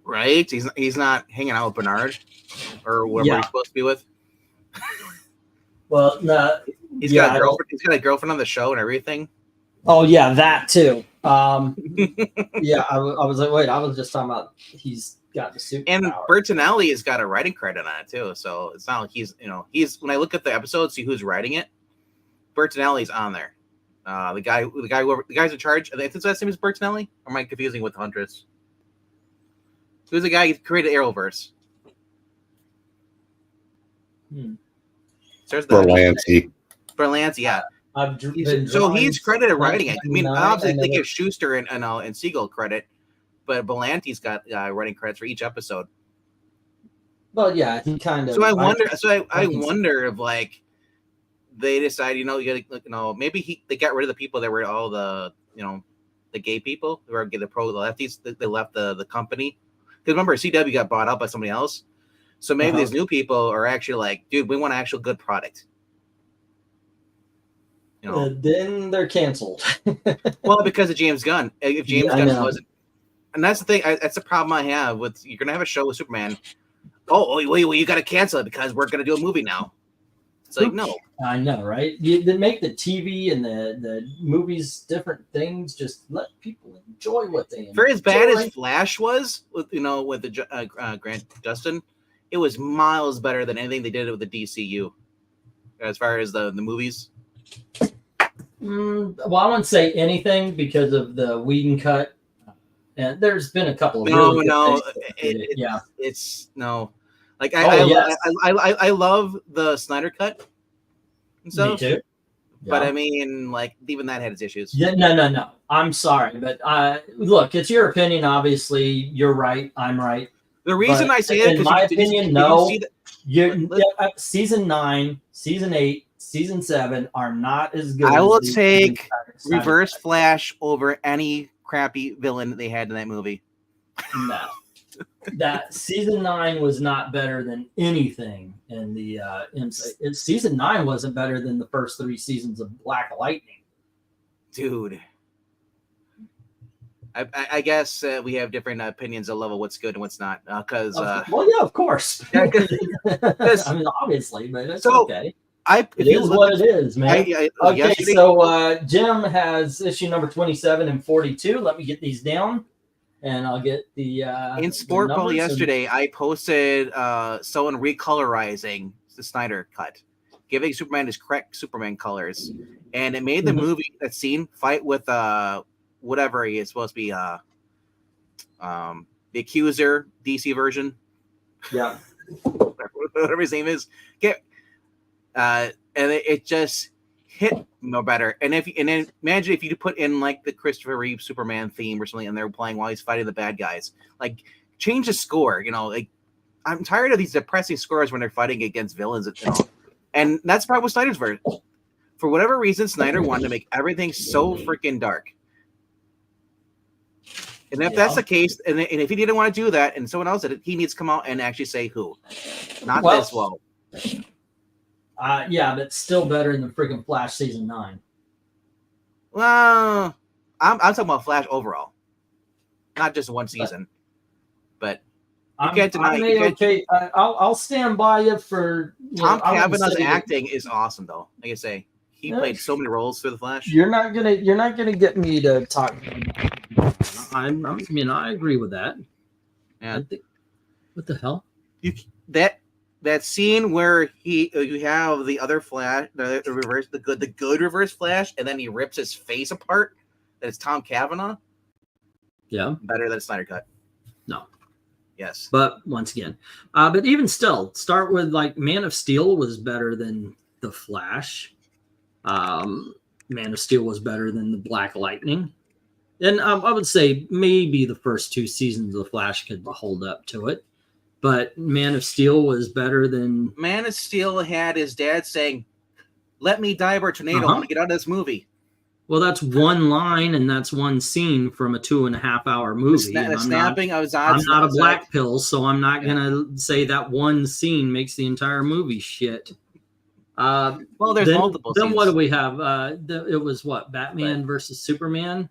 Right? He's not hanging out with Bernard or whoever he's supposed to be with. Well, no. He's got a girlfriend. He's got a girlfriend on the show and everything. Oh, yeah, that too. Yeah, I was like, wait, I was just talking about he's got the superpower. And Bertinelli has got a writing credit on it too. So it's not like he's when I look at the episode, see who's writing it, Bertinelli's on there. The guy's in charge. I think his last name is Bertinelli. Or am I confusing with Huntress? Who's the guy who created Arrowverse? Berlanti. Berlanti, yeah. So he's credited writing it. I mean, obviously they give Schuster and Siegel credit, but Berlanti's got writing credits for each episode. Well, yeah, he kind of. So I wonder. I wonder if like they decide, maybe they got rid of the people that were all the gay people who were the lefties. They left the company because remember CW got bought out by somebody else. So maybe these new people are actually like, dude, we want an actual good product. Then they're canceled. Well, because of James Gunn. If James Gunn wasn't, and that's the thing. That's the problem I have with you're gonna have a show with Superman. Oh, wait, you got to cancel it because we're gonna do a movie now. It's like no. I know, right? They make the TV and the movies different things. Just let people enjoy what they enjoy. For as bad as Flash was, with the Grant Gustin, it was miles better than anything they did with the DCU. As far as the movies. Well, I wouldn't say anything because of the Whedon cut, and there's been a couple of it's no, like I love the Snyder cut and stuff. Me too. But I mean, like even that had its issues. Yeah, no. I'm sorry, but look, it's your opinion. Obviously, you're right. I'm right. The reason I say it, in my opinion, no. Season 9, season 8. Season 7 are not as good. I will take Reverse Flash over any crappy villain they had in that movie. No, that season 9 was not better than anything in the season 9 wasn't better than the first 3 seasons of Black Lightning. Dude, I guess we have different opinions of level what's good and what's not. Because well, yeah, of course. I mean, obviously, but it's okay. It is what it is, man. Okay, so Jim has issue number 27 and 42. Let me get these down, and I'll get the in Sport Ball yesterday. I posted someone recolorizing the Snyder cut, giving Superman his correct Superman colors, and it made the movie that scene fight with whatever he is supposed to be the Accuser DC version. Yeah, whatever his name is. And it just hit no better. And then imagine if you put in like the Christopher Reeve Superman theme or something, and they're playing while he's fighting the bad guys. Like change the score. Like I'm tired of these depressing scores when they're fighting against villains. And that's probably what Snyder's version. For whatever reason, Snyder wanted to make everything so freaking dark. And if that's the case, and if he didn't want to do that, and someone else did it, he needs to come out and actually say who, not this. Well. Yeah, but still better than freaking Flash season 9. Well, I'm talking about Flash overall, not just one season. But you can't deny. I'll stand by you for Tom Cavanaugh's acting is awesome, though. Like I say, he played so many roles through the Flash. You're not gonna get me to talk. I agree with that. Yeah. What the hell? That scene where you have the other Flash, the good Reverse Flash, and then he rips his face apart. That is Tom Cavanaugh. Yeah, better than Snyder cut. No. Yes, but once again, but even still, start with like Man of Steel was better than the Flash. Man of Steel was better than the Black Lightning. And I would say maybe the first 2 seasons of The Flash could hold up to it. But Man of Steel was better than... Man of Steel had his dad saying, "Let me die by a tornado. I want to get out of this movie." Well, that's one line and that's one scene from a 2.5-hour movie. The snapping of his eyes. I'm not a black pill, so I'm not going to say that one scene makes the entire movie shit. Well, there's multiple Then scenes. what do we have? It was what? Batman versus Superman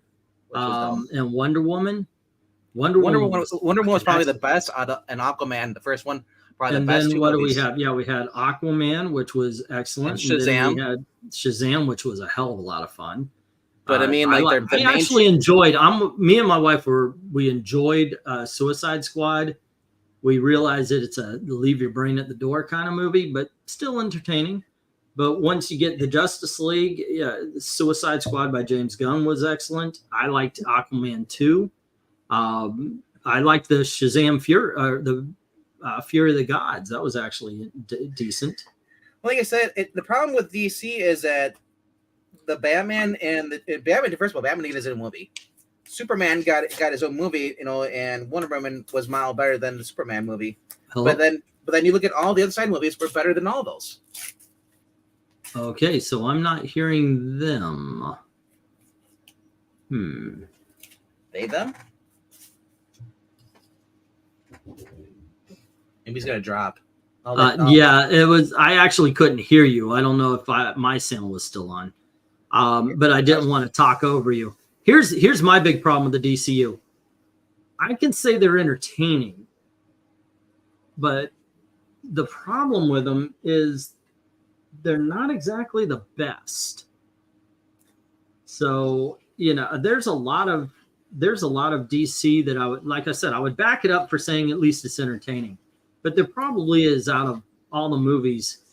and Wonder Woman. Wonder Woman was probably the best out of an Aquaman, the first one. Probably and the best. then Two what movies. do we have? Yeah, we had Aquaman, which was excellent. And Shazam. then we had Shazam, which was a hell of a lot of fun. But I mean, like, I actually enjoyed. Me and my wife we enjoyed Suicide Squad. We realized that it's a leave your brain at the door kind of movie, but still entertaining. But once you get the Justice League, Suicide Squad by James Gunn was excellent. I liked Aquaman 2. I liked the Shazam Fury, Fury of the Gods. That was actually decent. Like I said, the problem with DC is that the Batman first of all, Batman needed his own movie. Superman got his own movie, and Wonder Woman was miles better than the Superman movie. Hello? But then you look at all the other side movies were better than all those. Okay, so I'm not hearing them. They them? Maybe he's gonna drop. Yeah, it was. I actually couldn't hear you. I don't know if my sound was still on, but I didn't want to talk over you. Here's my big problem with the DCU. I can say they're entertaining, but the problem with them is they're not exactly the best. So there's a lot of DC that I would back it up for saying at least it's entertaining. But there probably is, out of all the movies,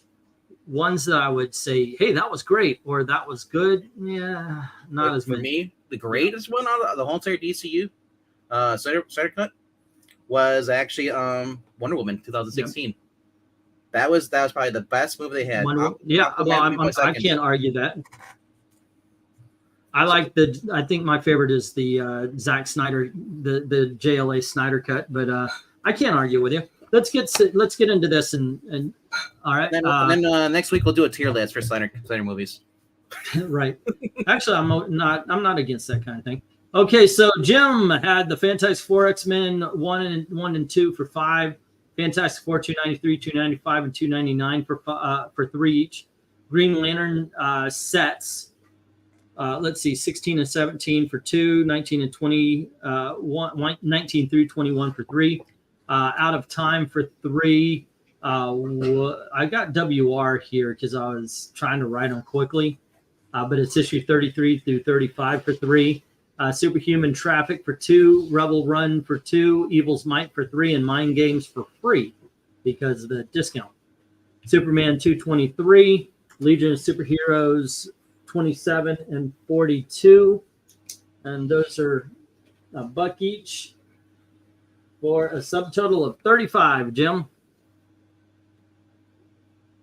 ones that I would say, hey, that was great, or that was good. Yeah, not as for many. me. The greatest one out of the whole entire DCU, Snyder Cut, was actually Wonder Woman 2016. Yep. That was probably the best movie they had. I can't argue that. I think my favorite is the Zack Snyder, the JLA Snyder Cut, but I can't argue with you. Let's get into this and all right. Then next week we'll do a tier list for Snyder movies. Right. Actually, I'm not against that kind of thing. Okay, so Jim had the Fantastic Four, X-Men 1 and 2 for $5, Fantastic Four 293, 295, and 299 for $3 each. Green Lantern sets. Let's see, 16 and 17 for $2, 19 and 20, 19 through 21 for $3. Out of Time for $3. I got WR here because I was trying to write them quickly, but it's issue 33 through 35 for $3. Superhuman Traffic for $2, Rebel Run for $2, Evil's Might for $3, and Mind Games for free because of the discount. Superman 223, Legion of Superheroes 27 and 42, and those are $1 each for a subtotal of 35. Jim.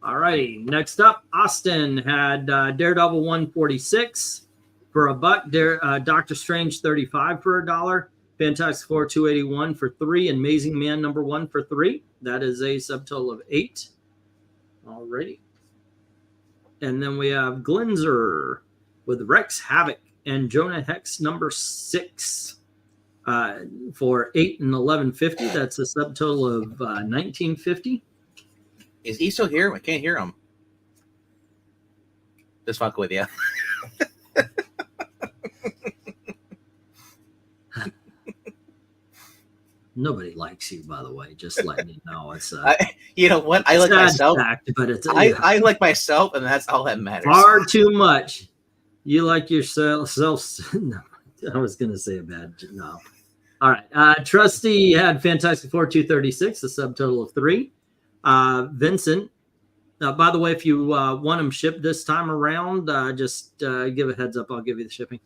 All righty. Next up, Austin had Daredevil 146 for $1, Doctor Strange 35 for $1, Fantastic Four 281 for $3, and Amazing Man #1 for $3. That is a subtotal of 8. All righty. And then we have Glenzer with Rex Havoc and Jonah Hex #6 for $8 and $11.50. That's a subtotal of $19.50. Is he still here? I can't hear him. Just fuck with you. Nobody likes you, by the way. Just letting you know. It's you know what? I like myself. Fact, but it's I like myself, and that's all that matters. Far too much. You like yourself. No, I was going to say a bad no. All right. Trusty had Fantastic Four 236, a subtotal of 3. Vincent. By the way, if you want them shipped this time around, just give a heads up. I'll give you the shipping.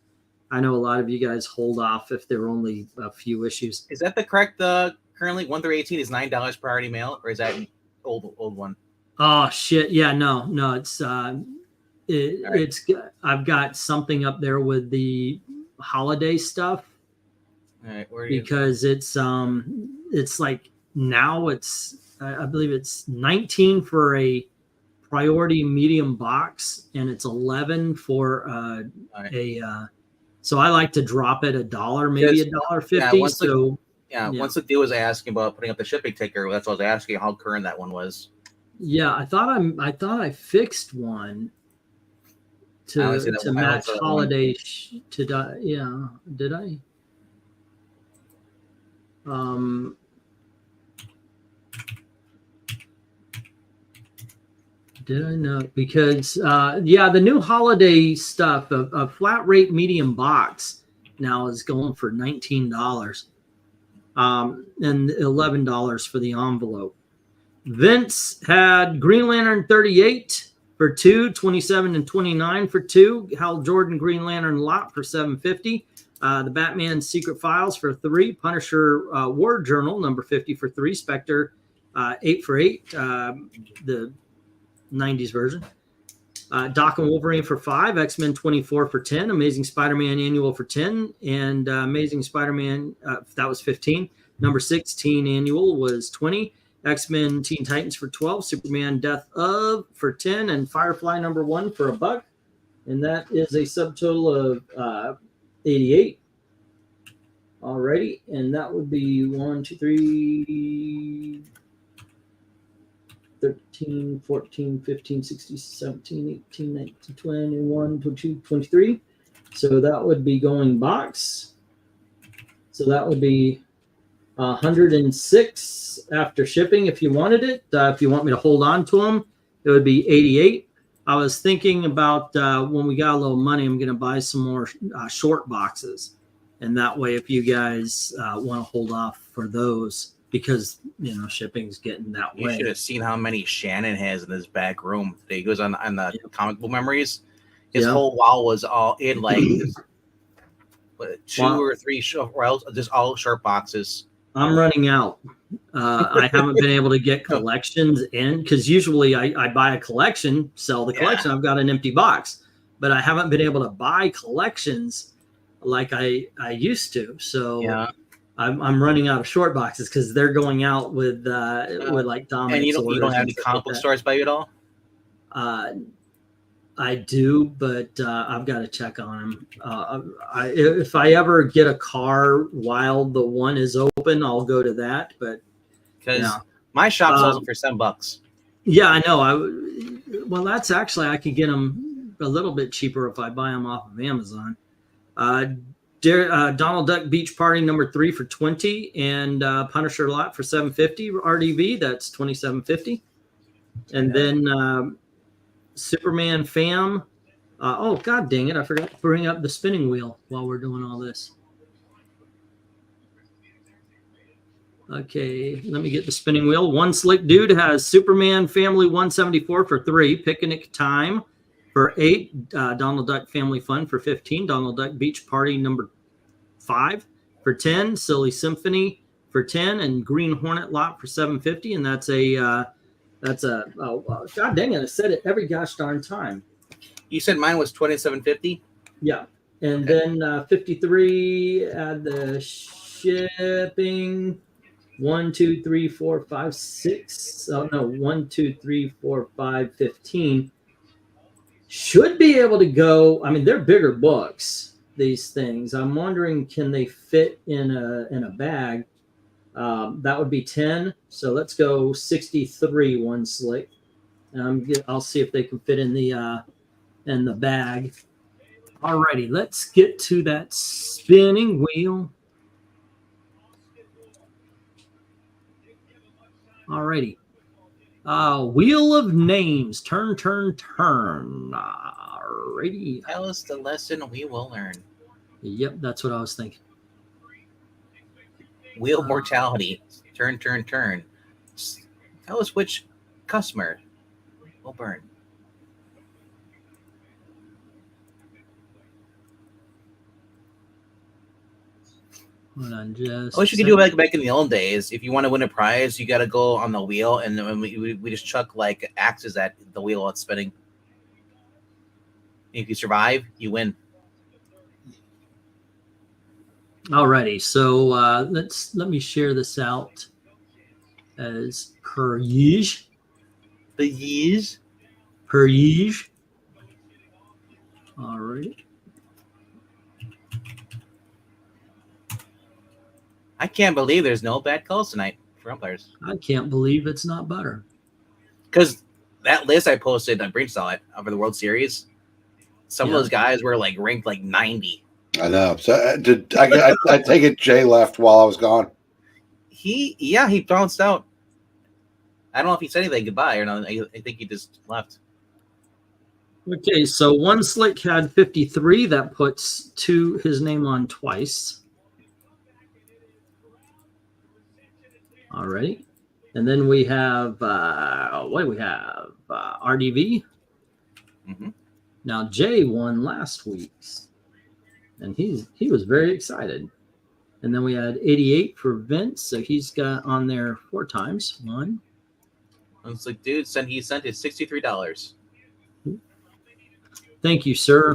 I know a lot of you guys hold off if there are only a few issues. Is that the correct? Currently, 1 through 18 is $9 priority mail, or is that an old one? Oh shit! Yeah, no, it's All right. it's I've got something up there with the holiday stuff All right, where do you? because it's like now it's I believe it's 19 for a priority medium box and it's 11 for right. a so I like to drop it $1, maybe Because- $1.50. once the- So Yeah, Yeah. once the deal was asking about putting up the shipping ticker, that's what I was asking how current that one was. yeah, I thought I fixed one I only see to that to one- I only match saw that one. holiday yeah, did I? Did I not? Because yeah, the new holiday stuff, a flat rate medium box now is going for $19, and $11 for the envelope. Vince had Green Lantern 38 for 2, 27 and 29 for 2. Hal Jordan Green Lantern lot for $7.50. The Batman Secret Files for 3. Punisher War Journal number 50 for 3. Spectre 8 for 8. The 90s version. Doc and Wolverine for 5. X-Men 24 for 10. Amazing Spider-Man Annual for 10. And Amazing Spider-Man, that was 15. Number 16 Annual was 20. X-Men Teen Titans for 12. Superman Death of for 10. And Firefly number 1 for $1. And that is a subtotal of 88. Alrighty. And that would be 1, 2, 3... 13, 14, 15, 16, 17, 18, 19, 21, 22, 23. So that would be going box. So that would be 106 after shipping if you wanted it. If you want me to hold on to them, it would be 88. I was thinking about when we got a little money, I'm going to buy some more short boxes. And that way, if you guys want to hold off for those, because shipping's getting that You way. should have seen how many Shannon has in his back room. He goes on the comic book memories. His Yeah. whole wall was all in like two Wow. or three just all short boxes. I'm running out. I haven't been able to get collections in because usually I buy a collection, sell the collection. I've got an empty box, but I haven't been able to buy collections like I used to. So Yeah, I'm running out of short boxes because they're going out with like dominant. and you don't have any comic book stores by you at all. I do, but I've got to check on them. If I ever get a car while the one is open, I'll go to that. But Because my shop sells them for $7. yeah, I know. Well, that's actually I could get them a little bit cheaper if I buy them off of Amazon. Donald Duck Beach Party number 3 for 20, and Punisher lot for $7.50 RDV. That's $27.50, and then Superman Fam. Oh god dang it! I forgot to bring up the spinning wheel while we're doing all this. Okay, let me get the spinning wheel. One Slick Dude has Superman Family 174 for 3. Picnic Time for 8. Donald Duck Family Fun for 15. Donald Duck Beach Party number 5 for 10. Silly Symphony for 10, and Green Hornet lot for $7.50, and that's a god dang it! I said it every gosh darn time. You said mine was $27.50. Yeah, and then 53 at the shipping. 1, 2, 3, 4, 5, 6. Oh no, 1, 2, 3, 4, 5, 15. Should be able to go. I mean, they're bigger books. These things. I'm wondering, can they fit in a bag? That would be 10. So let's go 63. One Slick. I'll see if they can fit in the bag. Alrighty, let's get to that spinning wheel. Alrighty. Wheel of Names. Turn, turn, turn. Alrighty. Tell us the lesson we will learn. Yep, that's what I was thinking. Wheel of Mortality. Turn, turn, turn. Tell us which customer will burn. Hold on, just. I wish you could do it like back in the old days. If you want to win a prize, you got to go on the wheel, and then we just chuck like axes at the wheel that's spinning. If you survive, you win. Alrighty, so let me share this out as per usual. The years. Per usual. All right. I can't believe there's no bad calls tonight for umpires. I can't believe it's not butter. Because that list I posted, I Breen saw it over the World Series. Some of those guys were like ranked like 90. I know. So I take it Jay left while I was gone. He bounced out. I don't know if he said anything goodbye or not. I think he just left. Okay, so one slick had 53. That puts his name on twice. All right. And then we have, what do we have? RDV. Mm-hmm. Now, Jay won last week's, and he was very excited. And then we had 88 for Vince, so he's got on there 4 times. One. I was like, dude, he sent it $63. Thank you, sir.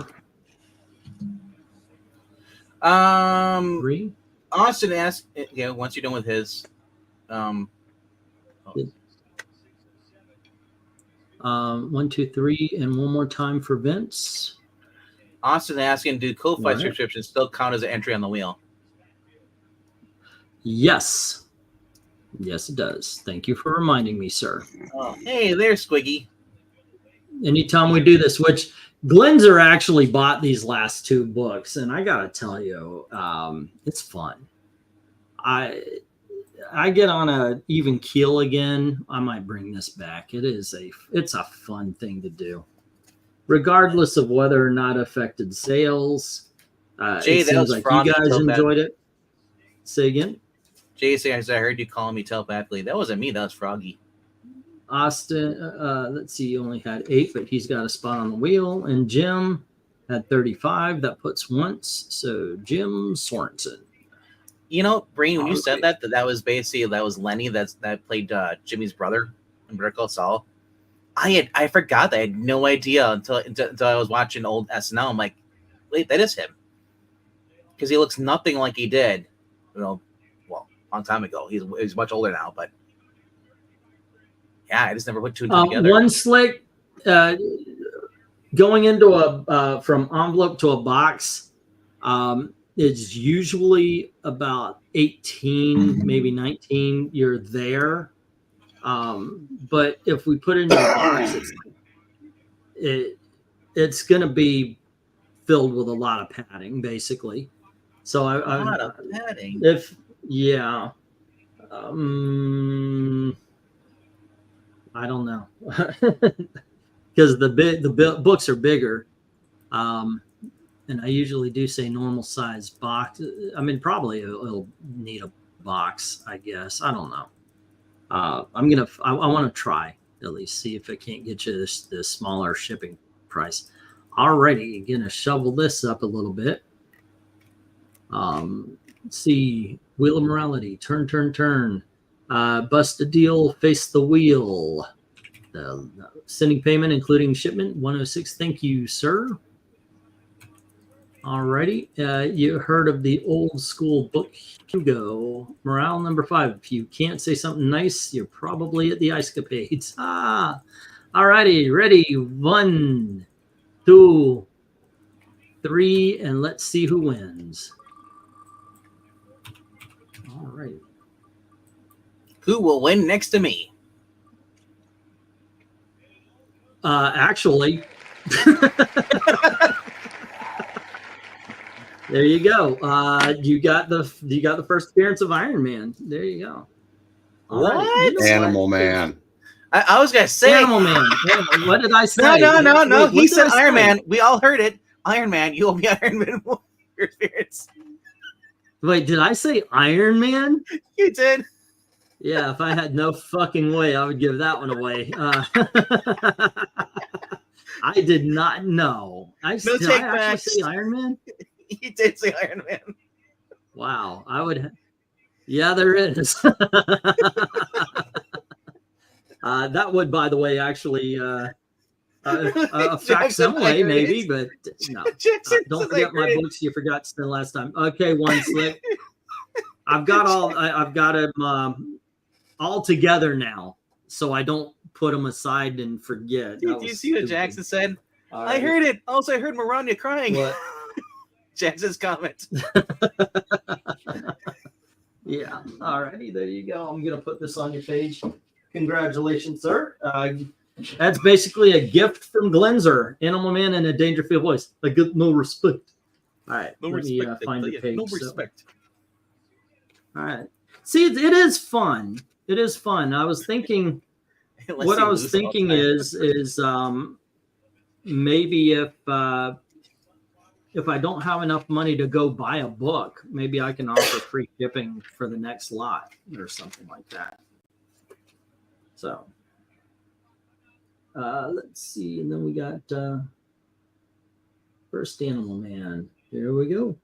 3. Austin asked, once you're done with his, 1, 2, 3, and one more time for Vince. Austin asking, do Ko-Fi Right. subscriptions still count as an entry on the wheel? Yes. Yes, it does. Thank you for reminding me, sir. Oh, hey, there's Squiggy. Anytime we do this, which Glenzer actually bought these last 2 books, and I gotta tell you, it's fun. I get on a even keel again. I might bring this back. It's a fun thing to do, regardless of whether or not it affected sales. Jay, it that seems was like you Froggy guys so bad. enjoyed it. Say again. Jay, as I heard you calling me telepathically. That wasn't me. That was Froggy. Austin, let's see, he only had 8, but he's got a spot on the wheel. And Jim had 35. That puts once. So Jim Sorensen. You know, Breen, when you said Alright. that was Lenny that played Jimmy's brother in Better Call Saul. I forgot that. I had no idea until I was watching old SNL. I'm like, wait, that is him. Because he looks nothing like he did, well, a long time ago. He's much older now, but yeah, I just never put 2 and 2 together. One slick going into from envelope to a box is usually about 18, maybe 19. You're there. But if we put it in a box, it's going to be filled with a lot of padding, basically. So A lot of padding. I don't know, because the books are bigger, and I usually do say normal size box. I mean, probably it'll need a box, I guess. I don't know. I want to try at least see if it can't get you the smaller shipping price. Alrighty, gonna shovel this up a little bit. Let's see, Wheel of Morality, turn. Bust a deal, face the wheel. Sending payment, including shipment, 106. Thank you, sir. Alrighty, you heard of the old school book Hugo. Morale number 5. If you can't say something nice, you're probably at the Ice Capades. Alrighty, ready. 1, 2, 3, and let's see who wins. All right. Who will win next to me? Actually, there you go. You got the first appearance of Iron Man. There you go. All right. What? You know Animal Man. I was gonna say Animal Man. What did I say? No. What He did said I Iron say? Man. We all heard it. Iron Man. You will be Iron Man. Your spirits. Wait, did I say Iron Man? You did. Yeah, if I had no fucking way, I would give that one away. I did not know. Did I actually say Iron Man? You did say Iron Man. Wow, I would. Yeah, there is. That would, by the way, actually A Jackson, I facsimile, heard maybe, it. but no. Jackson Don't says I forget my heard it. books you forgot to spend last time. Okay, one slick. I've got them all together now, so I don't put them aside and forget. Do you see what Jackson said? I heard it. Also, I heard Maranya crying. What? Jackson's comment. Yeah. All righty. There you go. I'm going to put this on your page. Congratulations, sir. That's basically a gift from Glenzer, Animal Man in a Dangerfield voice. I get no respect. All right. No let me respect. find the page. No so- respect. All right. See, it is fun. It is fun. I was thinking, Unless what you I was lose all thinking the time. is maybe if I don't have enough money to go buy a book, maybe I can offer free shipping for the next lot or something like that. So let's see, and then we got First Animal Man. Here we go.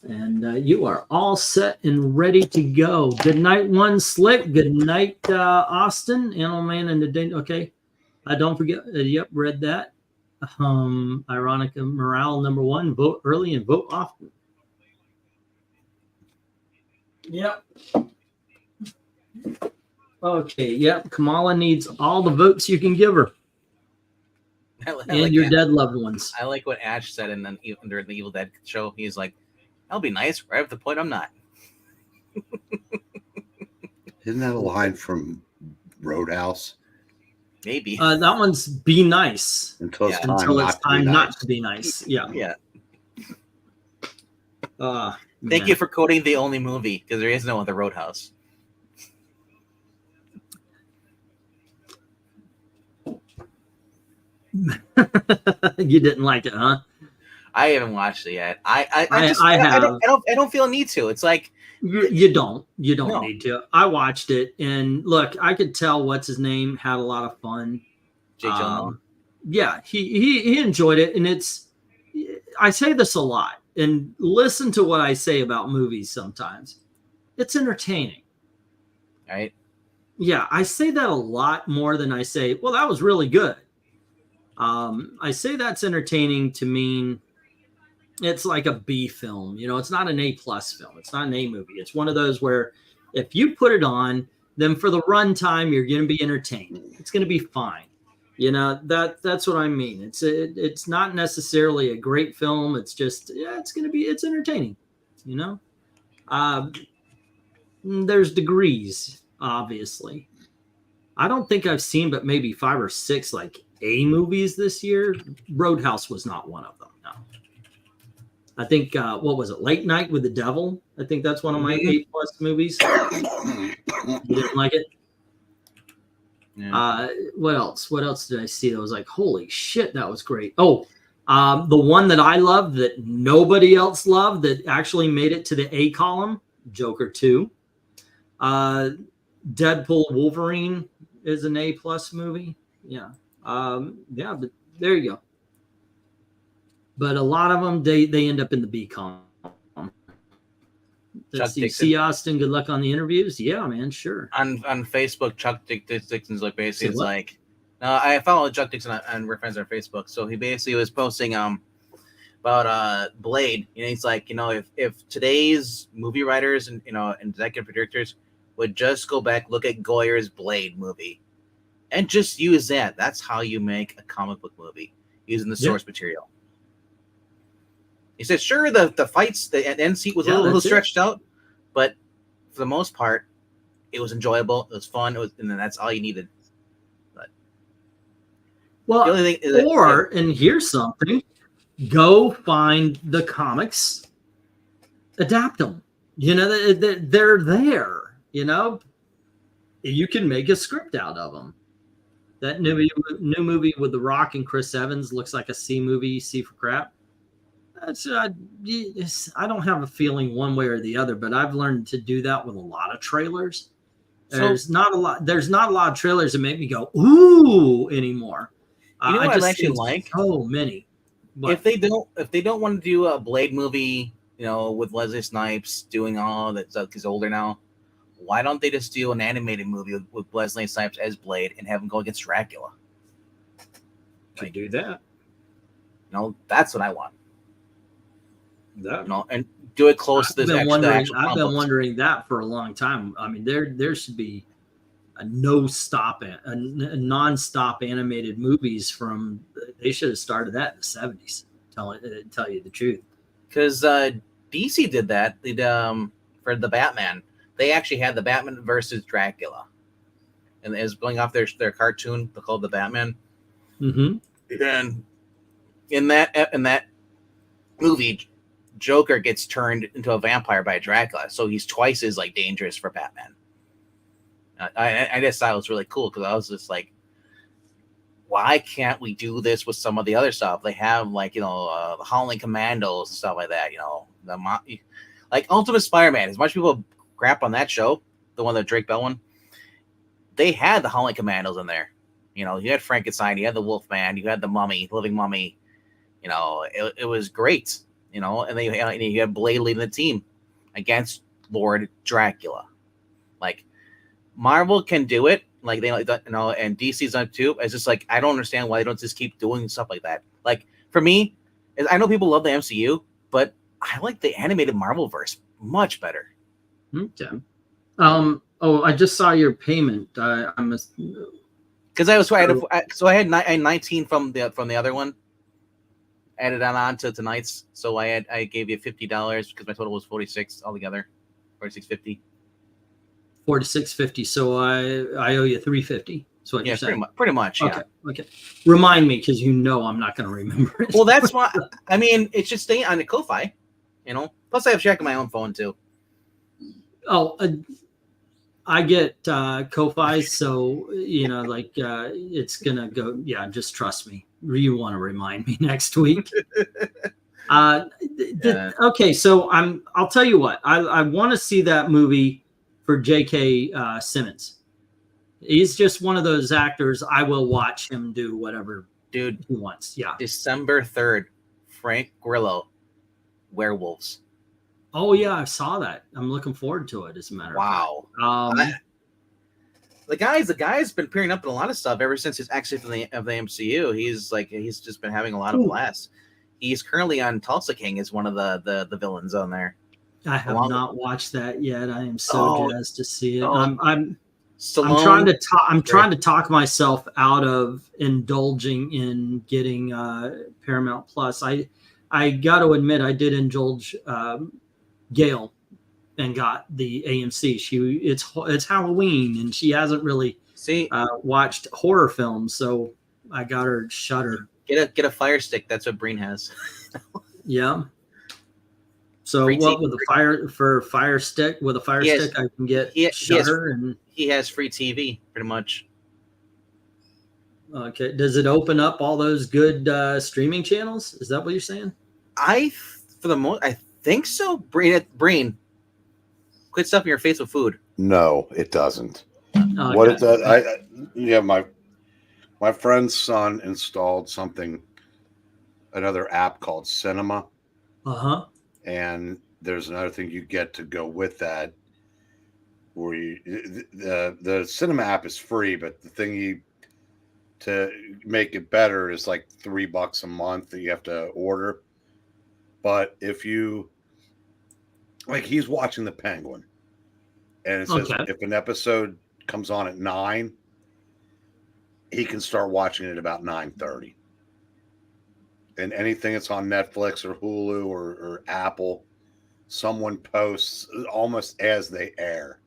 And you are all set and ready to go. Good night, One Slick. Good night, Austin. Animal Man and the Danger. Okay. Don't forget. Yep, read that. Ironica morale #1. Vote early and vote often. Yep. Okay. Yep. Kamala needs all the votes you can give her, I and like your that. dead loved ones. I like what Ash said in during the Evil Dead show. He's like, "I'll be nice right at the point I'm not." Isn't that a line from Roadhouse? Maybe. That one's be nice Until it's Yeah, time, until not, it's to be time nice. not to be nice. Yeah. Yeah. Thank Thank you for quoting the only movie because there is no other Roadhouse. You didn't like it, huh? I haven't watched it yet. I have. don't feel a need to. It's like You don't No. need to. I watched it, and look, I could tell what's his name had a lot of fun. Jay Gyllenhaal. Yeah, he enjoyed it, and it's. I say this a lot, and listen to what I say about movies sometimes. It's entertaining. Right? Yeah, I say that a lot more than I say, well, that was really good. I say that's entertaining to mean it's like a B film. You know, it's not an A+ film. It's not an A movie. It's one of those where if you put it on, then for the runtime, you're going to be entertained. It's going to be fine. You know, that's what I mean. It's not necessarily a great film. It's just, yeah, it's entertaining, you know? There's degrees, obviously. I don't think I've seen but maybe 5 or 6 like A movies this year. Roadhouse was not one of them. No. I think what was it? Late Night with the Devil. I think that's one of my A+ movies. You didn't like it? Yeah. What else? What else did I see that was like, holy shit, that was great? Oh, the one that I loved that nobody else loved that actually made it to the A column, Joker 2. Deadpool Wolverine is an A+ movie. Yeah. Yeah, but there you go. But a lot of them, they end up in the B column. Let's see. Dixon. See, Austin, good luck on the interviews. Yeah, man, sure. On Facebook, Chuck Dixon's like basically Say it's what? like I follow Chuck Dixon and we're friends on Facebook. So he basically was posting about Blade. You know, he's like, you know, if today's movie writers and and executive producers would just go back, look at Goyer's Blade movie, and just use that. That's how you make a comic book movie using the Yeah. source material. He said, sure, the fights, the end seat was a little that's it. stretched out, but for the most part, it was enjoyable. It was fun. And then that's all you needed. Well, The only thing is that- or, and here's something, go find the comics, adapt them. You know, they're there, you know. You can make a script out of them. That new movie with The Rock and Chris Evans looks like a C movie, C for crap. I don't have a feeling one way or the other, but I've learned to do that with a lot of trailers. There's not a lot of trailers that make me go, ooh, anymore. You know what I just I actually think like? so many. But if they don't want to do a Blade movie, with Leslie Snipes doing all that stuff, he's older now. why don't they just do an animated movie with Wesley Snipes as Blade and have him go against Dracula? Could do that. That's what I want. That And do it close to this I've actual been comic books. wondering that for a long time. I mean, there should be a non-stop animated movies from. They should have started that in the 70s. Tell you the truth. Because DC did that. For the Batman, they actually had the Batman versus Dracula, and it was going off their cartoon called the Batman. Mm-hmm. And in that movie, Joker gets turned into a vampire by Dracula, so he's twice as like dangerous for Batman. I just thought it was really cool because I was just like, why can't we do this with some of the other stuff? They have like the Howling Commandos and stuff like that. Like Ultimate Spider-Man. As much people crap on that show, the one that Drake Bell one, they had the Howling Commandos in there. You had Frankenstein, you had the Wolfman, you had the Mummy, Living Mummy. It was great. And then you had Blade leading the team against Lord Dracula. Like Marvel can do it, like they and DC's done it too. It's just like I don't understand why they don't just keep doing stuff like that. Like for me, I know people love the MCU, but I like the animated Marvel verse much better. Okay. I just saw your payment. Because I had 19 from the other one added on to tonight's. So I gave you $50 because my total was 46 altogether, 46.50. 46.50. So I owe you 3.50. So what you're saying? Pretty much. Yeah. Okay. Remind me because I'm not going to remember it. Well, that's why. I mean, it should stay on the Ko-fi. Plus I have check on my own phone too. Oh, I get Ko-fi, so it's gonna go. Yeah, just trust me. You want to remind me next week? Okay, so I'll tell you what. I want to see that movie for J.K. Simmons. He's just one of those actors. I will watch him do whatever dude he wants. Yeah. December 3rd, Frank Grillo, Werewolves. Oh yeah, I saw that. I'm looking forward to it. As a matter wow. of fact. The guy's been appearing up in a lot of stuff ever since his exit from the MCU. He's just been having a lot of blasts. He's currently on Tulsa King as one of the villains on there. I have not watched that yet. I am so jazzed to see it. I'm trying to talk myself out of indulging in getting Paramount Plus. I got to admit I did indulge Gail and got the AMC. It's Halloween and she hasn't really watched horror films, so I got her Shudder. Get a Fire Stick. That's what Breen has. Yeah. So what with a Fire Stick? With a Fire Stick, I can get Shudder, and he has free TV pretty much. Okay. Does it open up all those good streaming channels? Is that what you're saying? I think so. Breen, quit stuffing your face with food. No, it doesn't. Okay. What it does, my friend's son installed another app called Cinema. Uh-huh. And there's another thing you get to go with that, where the Cinema app is free, but the thing to make it better is like $3 a month that you have to order. But if you he's watching The Penguin, and it says if an episode comes on at 9, he can start watching it at about 9:30. And anything that's on Netflix or Hulu or Apple, someone posts almost as they air.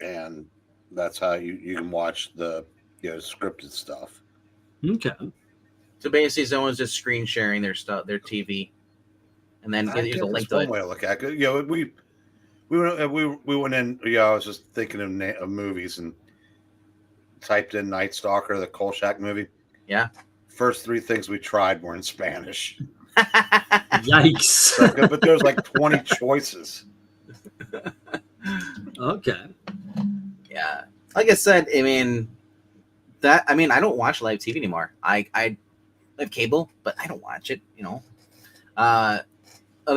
And that's how you can watch the scripted stuff. Okay. So basically someone's just screen sharing their stuff, their TV. And then there's a link to it. Way to look at it. We went in, I was just thinking of movies and typed in Night Stalker, the Kolchak movie. Yeah. First 3 things we tried were in Spanish. Yikes. But there's like 20 choices. Okay. Yeah. Like I said, I don't watch live TV anymore. I have cable, but I don't watch it, Other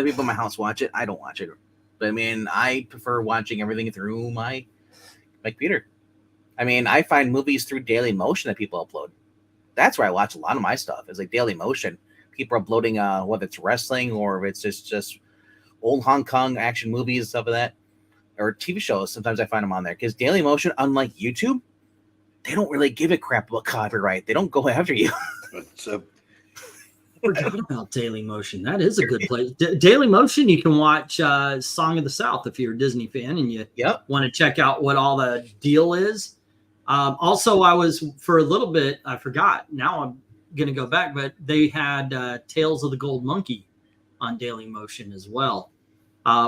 people in my house watch it. I don't watch it. But I mean, I prefer watching everything through my computer. I mean, I find movies through Daily Motion that people upload. That's where I watch a lot of my stuff. Is like Daily Motion. People are uploading whether it's wrestling or if it's just old Hong Kong action movies, stuff like that, or TV shows. Sometimes I find them on there because Daily Motion, unlike YouTube, they don't really give a crap about copyright. They don't go after you. So Forgot about Daily Motion. That is a good place. Daily Motion, you can watch Song of the South if you're a Disney fan and you want to check out what all the deal is. Also, I was for a little bit, I forgot. Now I'm going to go back, but they had Tales of the Gold Monkey on Daily Motion as well,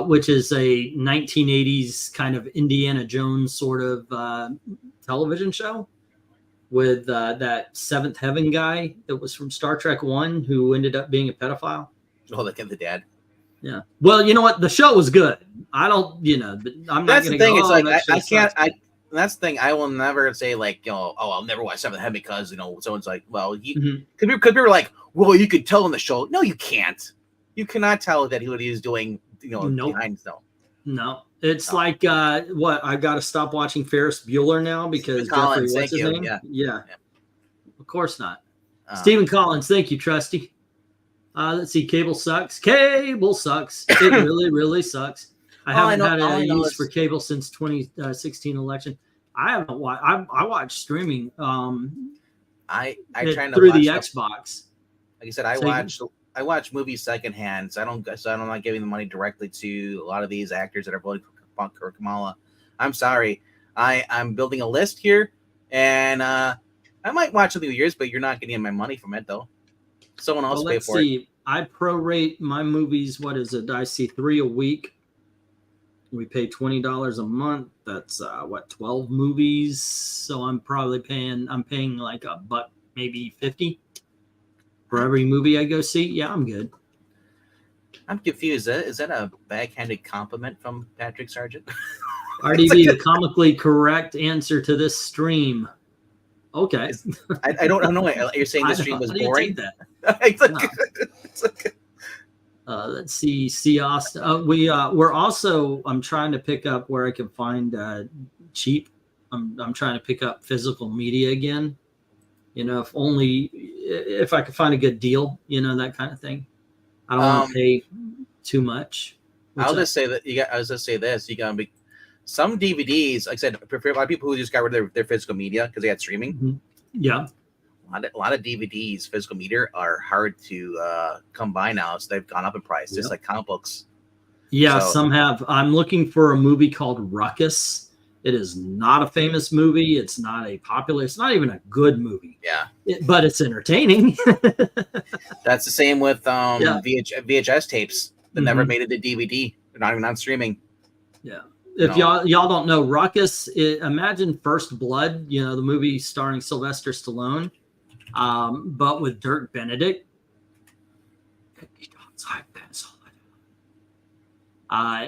which is a 1980s kind of Indiana Jones sort of television show with that Seventh Heaven guy that was from Star Trek 1 who ended up being a pedophile. Oh, like the dad. Yeah. Well, you know what? The show was good. I don't, but I'm not going to go. It's like I can't. That's the thing. I will never say like, I'll never watch Seventh Heaven because someone's like, well, because people are like, well, you could tell in the show. No, you can't. You cannot tell that what he is doing. Nope. Behind stuff. No, it's like what I got to stop watching Ferris Bueller now because Jeffrey, what's his name? Yeah. Of course not. Stephen Collins, thank you, Trusty. Let's see. Cable sucks. Cable sucks. It really, really sucks. I haven't had a use for cable since 2016 election. I haven't watched. I watch streaming. I try through the Xbox. Like I said, I watch movies secondhand. So I'm not giving the money directly to a lot of these actors that are voting for Punk or Kamala. I'm sorry. I'm building a list here, and I might watch something years, but you're not getting my money from it though. Someone else pay for it. I prorate my movies. What is it? I see 3 a week. We pay $20 a month. That's 12 movies. So I'm paying like $1, maybe 50 for every movie I go see. Yeah, I'm good. I'm confused. Is that a backhanded compliment from Patrick Sargent? RDB, the comically correct answer to this stream. Okay. I don't know. You're saying the stream was boring? It's okay. Let's see Austin. We're also. I'm trying to pick up where I can find cheap. I'm trying to pick up physical media again. If I could find a good deal, that kind of thing. I don't want to pay too much. I was just say this. You gotta be some DVDs. Like I said, I prefer a lot of people who just got rid of their physical media because they had streaming. Mm-hmm. Yeah. A lot of DVDs, physical media, are hard to come by now, so they've gone up in price, just like comic books. Yeah, some have. I'm looking for a movie called Ruckus. It is not a famous movie. It's not it's not even a good movie. Yeah. But it's entertaining. That's the same with VHS tapes that never made it to DVD. They're not even on streaming. Yeah. If y'all don't know Ruckus, imagine First Blood, the movie starring Sylvester Stallone. But with Dirk Benedict.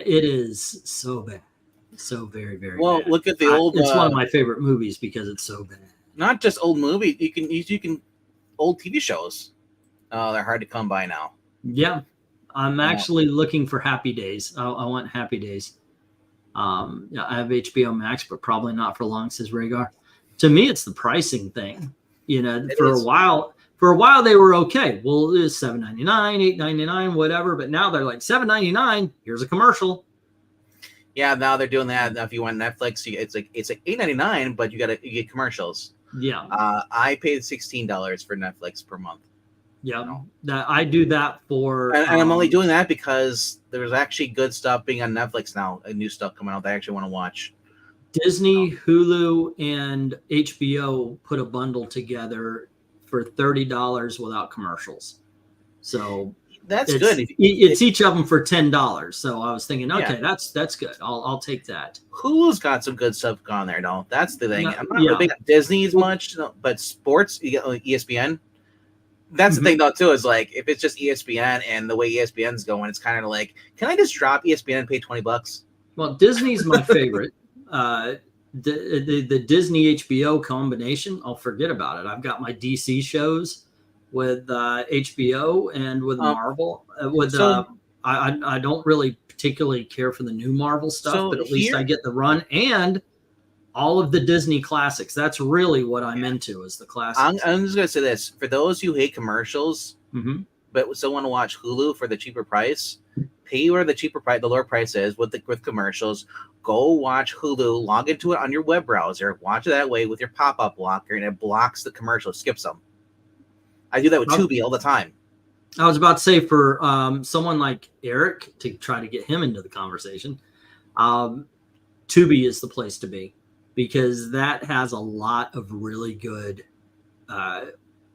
It is so bad. So very, very bad. Look at the old. It's one of my favorite movies because it's so bad. Not just old movies. You can old TV shows. They're hard to come by now. Yeah. I'm actually looking for Happy Days. I want Happy Days. I have HBO Max, but probably not for long, says Rhaegar. To me, it's the pricing thing. For a while they were okay. Well, it was $7.99, $8.99, whatever. But now they're like $7.99. Here's a commercial. Yeah, now they're doing that. Now, if you want Netflix, it's like $8.99, but you get commercials. Yeah. I paid $16 for Netflix per month. Yeah, I do that for. And I'm only doing that because there's actually good stuff being on Netflix now. New stuff coming out that I actually want to watch. Disney, Hulu, and HBO put a bundle together for $30 without commercials. So that's good. It's each of them for $10. So I was thinking, okay, that's good. I'll take that. Hulu's got some good stuff on there, though. That's the thing. I'm not really big on Disney as much, but sports, you get ESPN. That's the thing, though, too, is like if it's just ESPN and the way ESPN's going, it's kind of like, can I just drop ESPN and pay $20? Well, Disney's my favorite. The Disney HBO combination, I'll forget about it. I've got my DC shows with HBO and with Marvel. I don't really particularly care for the new Marvel stuff, So but at least here- I get the run and all of the Disney classics. That's really what I'm into is the classics. I'm just gonna say this for those who hate commercials, Mm-hmm. but still want to watch Hulu for the cheaper price. Pay where the lower price is with commercials. Go watch Hulu. Log into it on your web browser. Watch it that way with your pop-up blocker, and it blocks the commercials, skips them. I do that with Tubi all the time. I was about to say for someone like Eric to try to get him into the conversation, Tubi is the place to be because that has a lot of really good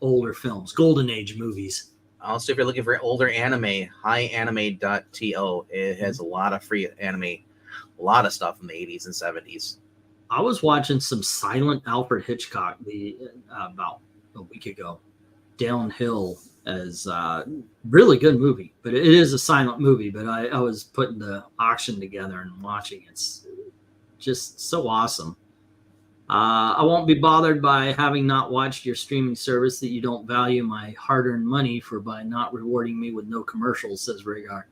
older films, golden age movies. Also, if you're looking for older anime, highanime.to. It has a lot of free anime, a lot of stuff from the 80s and 70s. I was watching some silent Alfred Hitchcock about a week ago. Downhill as really good movie, but it is a silent movie. But I was putting the auction together and watching. It's just so awesome. I won't be bothered by having not watched your streaming service that you don't value my hard-earned money for by not rewarding me with no commercials, says Rhaegar.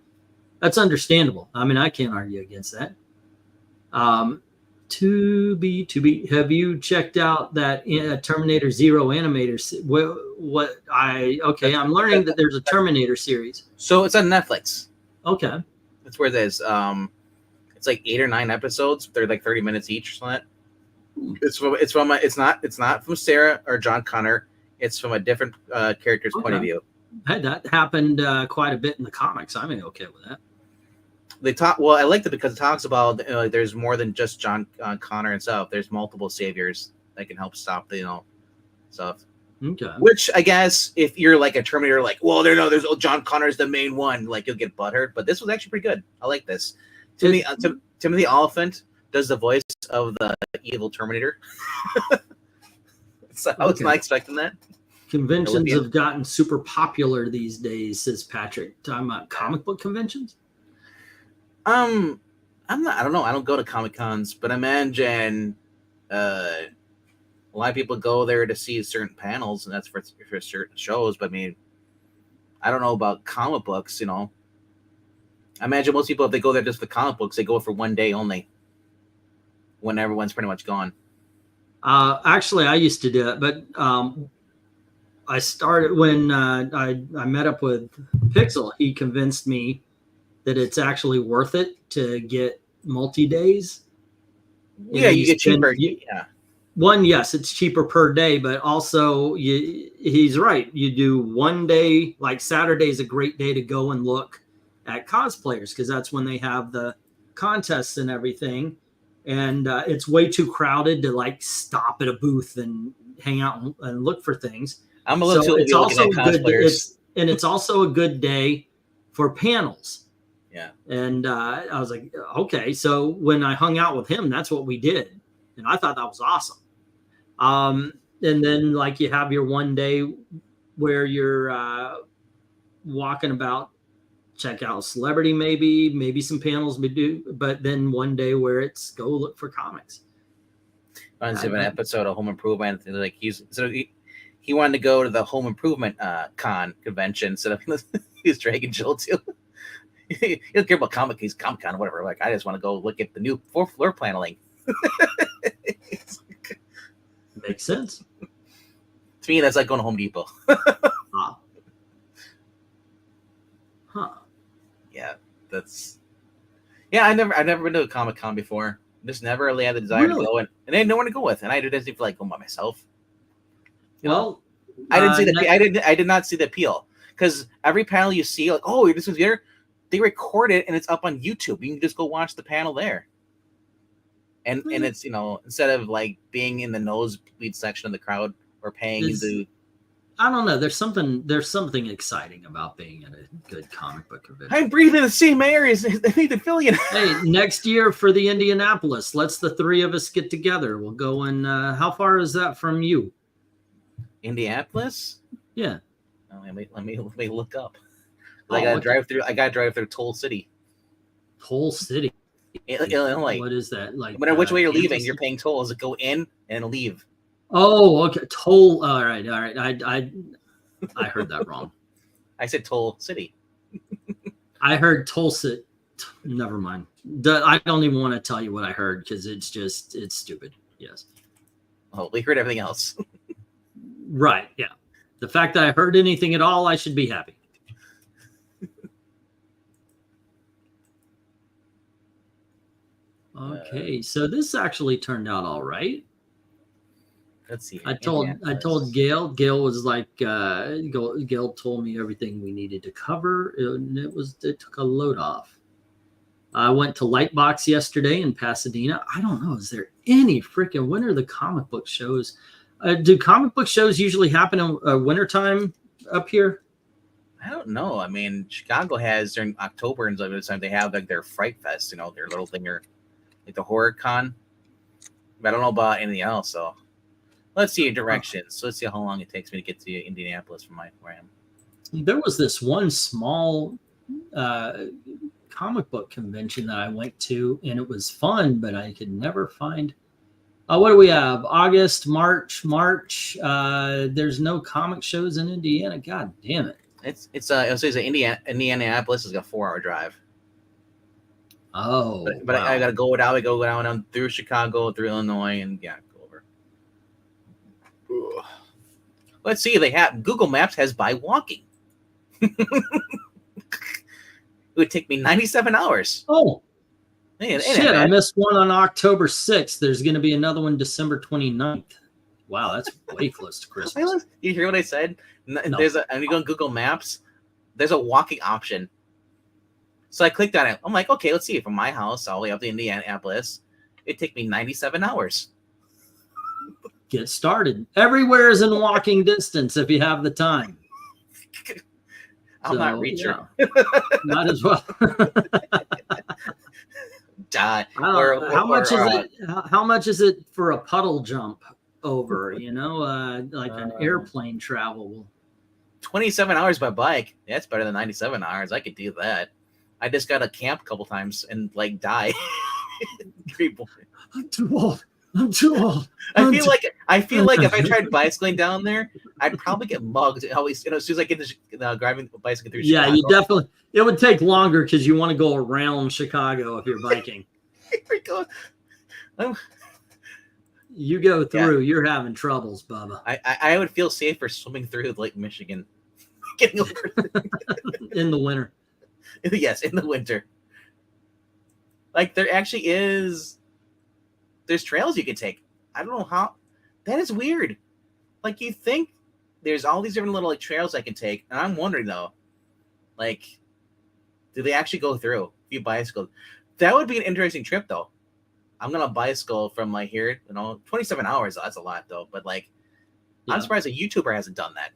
That's understandable. I mean, I can't argue against that. To be. Have you checked out that Terminator Zero animator? I'm learning that there's a Terminator series. So it's on Netflix. Okay. That's where it is. It's like 8 or 9 episodes. They're like 30 minutes each or something. It's not from Sarah or John Connor. It's from a different character's point of view. Hey, that happened quite a bit in the comics. I'm okay with that. They talk. Well, I liked it because it talks about there's more than just John Connor and stuff. There's multiple saviors that can help stop the stuff. Okay. Which I guess if you're like a Terminator, like, well, there's John Connor's the main one, like you'll get butthurt. But this was actually pretty good. I like this. Timothy Oliphant does the voice of the evil Terminator. So I was not expecting that. Conventions have gotten super popular these days, says Patrick. Talking about comic book conventions? I don't know. I don't go to Comic Cons, but I imagine a lot of people go there to see certain panels, and that's for certain shows. But I mean, I don't know about comic books. I imagine most people, if they go there just for comic books, they go for one day only, when everyone's pretty much gone. Actually, I used to do it, but I started when I met up with Pixel. He convinced me that it's actually worth it to get multi-days. Yeah, you get cheaper. Yes, it's cheaper per day, but also he's right. You do one day, like Saturday is a great day to go and look at cosplayers because that's when they have the contests and everything. And it's way too crowded to like stop at a booth and hang out and look for things. I'm a little too it's also looking at cosplayers. It's also a good day for panels. Yeah. And I was like, okay. So when I hung out with him, that's what we did. And I thought that was awesome. And then like you have your one day where you're walking about, check out a celebrity, maybe some panels we do, but then one day where it's go look for comics. I was an episode of Home Improvement. Like he wanted to go to the Home Improvement convention instead of his Dragon Jill too. He doesn't care about Comic Con or whatever. Like I just want to go look at the new floor paneling. Makes sense. To me, that's like going to Home Depot. Huh. Yeah, I've never been to a Comic Con before. Just never really had the desire to go, and I had no one to go with, and I didn't feel like going by myself. Well, I didn't see I did not see the appeal because every panel you see, like, oh, this is here. They record it and it's up on YouTube. You can just go watch the panel there. And it's instead of like being in the nosebleed section of the crowd or paying to. I don't know. There's something exciting about being at a good comic book convention. I'm breathing the same air as Nathan Fillion. Hey, next year for the Indianapolis, let's the three of us get together. We'll go and how far is that from you? Indianapolis? Yeah. Oh, let me look up. I gotta drive through Toll City. Toll City. Illinois. What is that? Like no matter which way you're leaving, you're paying tolls that go in and leave. Oh, okay. Toll. All right. I heard that wrong. I said Toll City. I heard Tulsa. Never mind. I don't even want to tell you what I heard because it's stupid. Yes. Oh, we heard everything else. Right. Yeah. The fact that I heard anything at all, I should be happy. Okay, so this actually turned out all right. Let's see. I told Gail. Gail was like, Gail told me everything we needed to cover, and it took a load off. I went to Lightbox yesterday in Pasadena. I don't know, is there any freaking when are the comic book shows? Do comic book shows usually happen in wintertime up here? I don't know. I mean, Chicago has during October and stuff. Time they have like their Fright Fest, their little thing, like the horror con. But I don't know about anything else. So let's see directions. So let's see how long it takes me to get to Indianapolis from where I am. There was this one small comic book convention that I went to, and it was fun, but I could never find. What do we have? August, March. There's no comic shows in Indiana. God damn it! It's Indianapolis is a 4-hour drive. Oh, but wow. I gotta go down through Chicago, through Illinois, and go over. Ugh. Let's see. They have Google Maps has by walking. It would take me 97 hours. Oh, shit! I missed one on October 6th. There's going to be another one December 29th. Wow, that's way close to Christmas. You hear what I said? No. And you go on Google Maps. There's a walking option. So I clicked on it. I'm like, okay, let's see. From my house all the way up to Indianapolis, it'd take me 97 hours. Get started. Everywhere is in walking distance if you have the time. I'm not reaching. Yeah. Not as well. How much is it for a puddle jump over? Like an airplane travel. 27 hours by bike. That's better than 97 hours. I could do that. I just got to camp a couple times and die. I'm too old. I feel like if I tried bicycling down there, I'd probably get mugged. Always, as soon as I get to driving bicycle through Chicago. Yeah, you definitely. It would take longer because you want to go around Chicago if you're biking. You go through. Yeah. You're having troubles, Bubba. I would feel safer swimming through Lake Michigan, getting over in the winter. Yes, in the winter. Like there actually is. There's trails you can take. I don't know how. That is weird. Like you think there's all these different little trails I can take, and I'm wondering though, do they actually go through? If you bicycle, that would be an interesting trip though. I'm gonna bicycle from here, 27 hours. That's a lot though. But I'm surprised a YouTuber hasn't done that.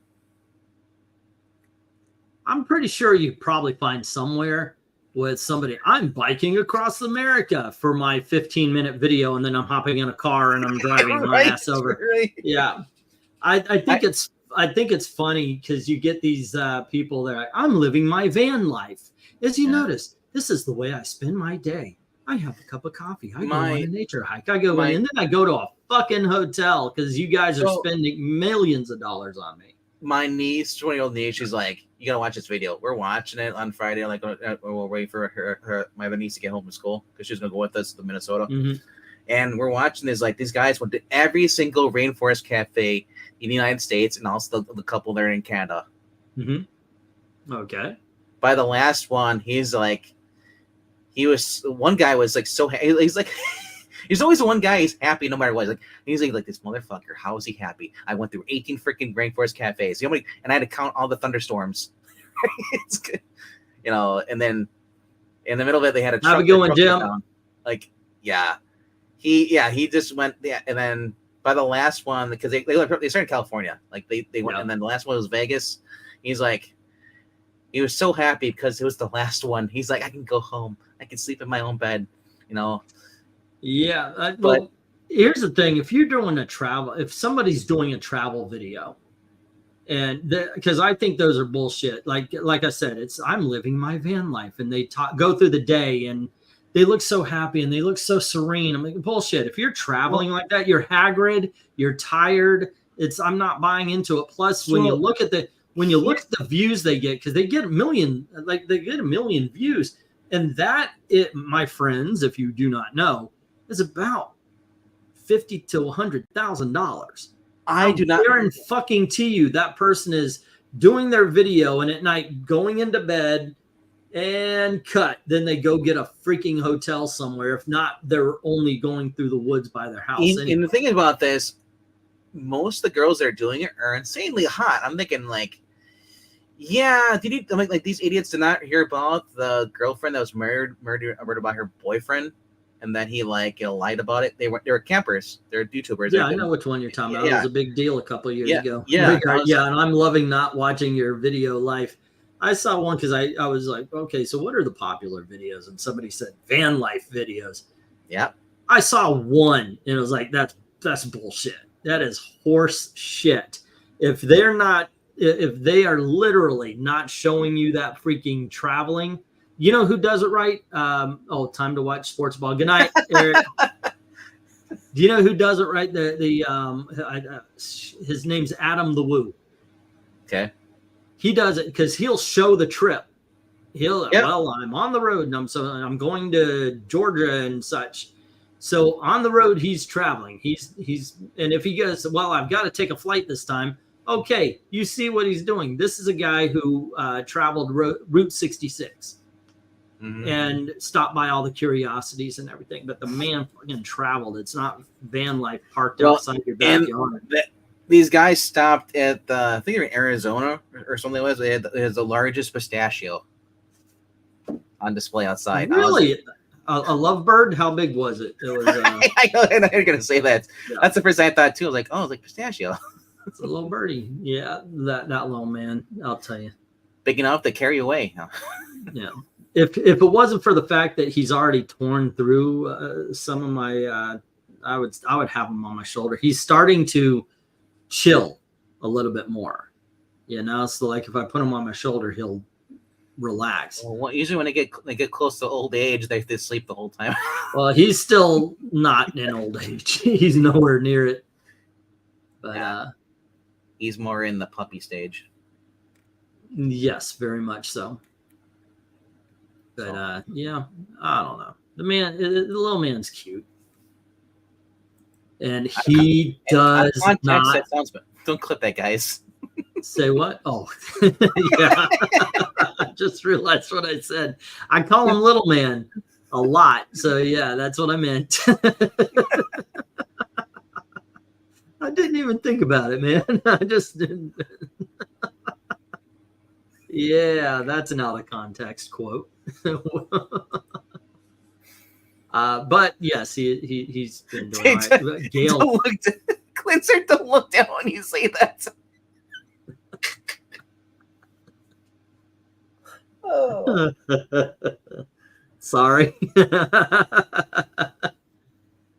I'm pretty sure you probably find somewhere with somebody, I'm biking across America for my 15-minute video, and then I'm hopping in a car and I'm driving my ass over. Right. Yeah. I think it's funny because you get these people that are like, I'm living my van life. As you notice, this is the way I spend my day. I have a cup of coffee. I go on a nature hike. I go in, and then I go to a fucking hotel because you guys are spending millions of dollars on me. My niece, 20-year-old niece, she's like, you gotta watch this video. We're watching it on Friday. We'll wait for my other niece to get home from school because she's gonna go with us to Minnesota. Mm-hmm. And we're watching this. These guys went to every single rainforest cafe in the United States, and also the couple there in Canada. Mm-hmm. Okay. By the last one, one guy was so he's like. He's always the one guy. He's happy no matter what. He's like this motherfucker. How is he happy? I went through 18 freaking rainforest cafes. And I had to count all the thunderstorms. It's good, And then in the middle of it, they had a truck. Have a good one, Jim. He just went. Yeah, and then by the last one, because they started in California. They went, and then the last one was Vegas. He's like, he was so happy because it was the last one. He's like, I can go home. I can sleep in my own bed. Yeah, well, here's the thing: if somebody's doing a travel video, and because I think those are bullshit. Like I said, I'm living my van life, and they go through the day, and they look so happy and they look so serene. I'm like, bullshit. If you're traveling like that, you're haggard, you're tired. I'm not buying into it. Plus, when you look at when you look at the views they get, because they get a million views, and that, my friends, if you do not know, is about $50,000 to $100,000. I do not guarantee you that person is doing their video and at night going into bed and cut. Then they go get a freaking hotel somewhere. If not, they're only going through the woods by their house. And the thing about this, most of the girls that are doing it are insanely hot. I'm thinking like, yeah, like these idiots did not hear about the girlfriend that was murdered by her boyfriend, and then he lied about it. They were campers. They're YouTubers. Yeah, I know which one you're talking about. It was a big deal a couple of years ago. Yeah, and I'm loving not watching your video life. I saw one because I was like, okay, so what are the popular videos? And somebody said van life videos. Yeah. I saw one and it was like, that's bullshit. That is horse shit. If they are literally not showing you that freaking traveling, you know who does it right? Time to watch sports ball. Good night, Eric. Do you know who does it right? His name's Adam the Woo. Okay. He does it because he'll show the trip. Well, I'm on the road and I'm going to Georgia and such. So on the road, he's traveling. And if he goes, well, I've got to take a flight this time. Okay, you see what he's doing. This is a guy who traveled Route 66 and stopped by all the curiosities and everything. But the man fucking traveled. It's not van life parked outside your backyard. These guys stopped at I think they're in Arizona or something. It was the largest pistachio on display outside. Really? A lovebird? How big was it? It was. I know you're gonna say that. Yeah. That's the first I thought too. I was like, oh, it's like pistachio. It's a little birdie. Yeah, that little man. I'll tell you. Big enough to carry away. Yeah. If it wasn't for the fact that he's already torn through some of my, I would have him on my shoulder. He's starting to chill a little bit more. So like if I put him on my shoulder, he'll relax. Well, usually when they get close to old age, they sleep the whole time. Well, he's still not in old age. He's nowhere near it. But he's more in the puppy stage. Yes, very much so. But I don't know. The little man's cute, and he does not. Don't clip that, guys. Say what? Oh, yeah. I just realized what I said. I call him little man a lot, so yeah, that's what I meant. I didn't even think about it, man. I just didn't. Yeah, that's an out of context quote. But yes, he's been doing all right. Gail, Cleanser, don't look down when you say that. Oh. Sorry.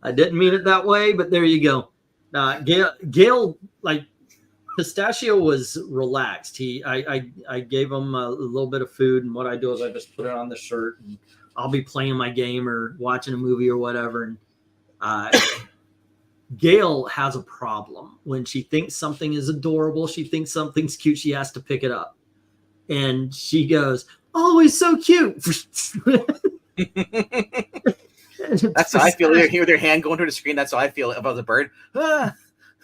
I didn't mean it that way, but there you go. Gail, like Pistachio was relaxed. I gave him a little bit of food, and what I do is I just put it on the shirt, and I'll be playing my game or watching a movie or whatever. And Gail has a problem when she thinks something is adorable. She thinks something's cute. She has to pick it up, and she goes, "Oh, he's so cute." That's how I feel. With their hand going to the screen. That's how I feel about the bird.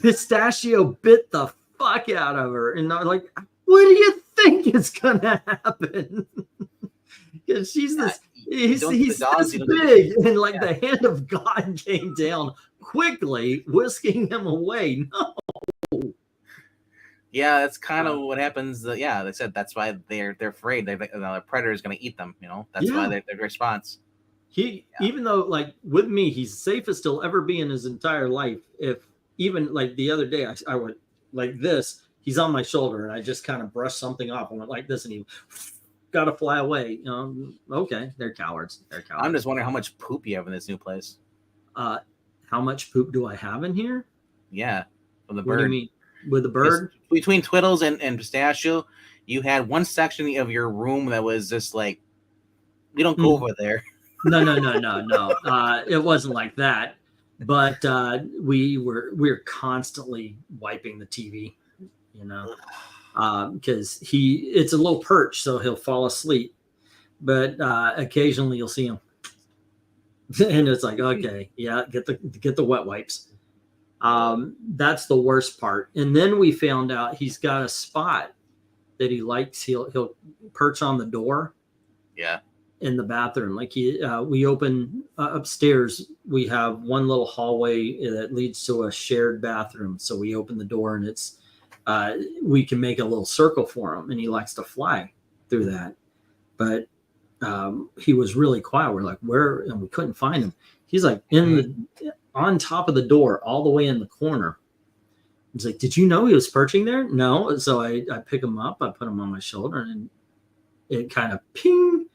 Pistachio bit the fuck out of her, and I'm like, what do you think is gonna happen? Because she's this, he's this big, and like the hand of God came down quickly, whisking him away. No. Yeah, that's kind of what happens. Yeah, they said that's why they're afraid. The predator is going to eat them. That's why their response. Even though, like with me, he's safest he'll ever be in his entire life. If even like the other day, I went like this. He's on my shoulder, and I just kind of brushed something off. I went like this, and he got to fly away. Okay, they're cowards. I'm just wondering how much poop you have in this new place. How much poop do I have in here? Yeah, from the bird. What do you mean? With the bird? Between Twiddles and Pistachio, you had one section of your room that was just like, we don't go over there. No. It wasn't like that. But we're constantly wiping the TV, because it's a little perch, so he'll fall asleep. But occasionally you'll see him, and it's like, okay, yeah, get the wet wipes. That's the worst part. And then we found out he's got a spot that he likes. He'll perch on the door. Yeah. In the bathroom, like we open upstairs. We have one little hallway that leads to a shared bathroom. So we open the door, and it's we can make a little circle for him, and he likes to fly through that. But he was really quiet. We're like, where? And we couldn't find him. He's like on top of the door, all the way in the corner. He's like, did you know he was perching there? No. So I pick him up. I put him on my shoulder, and it kind of ping.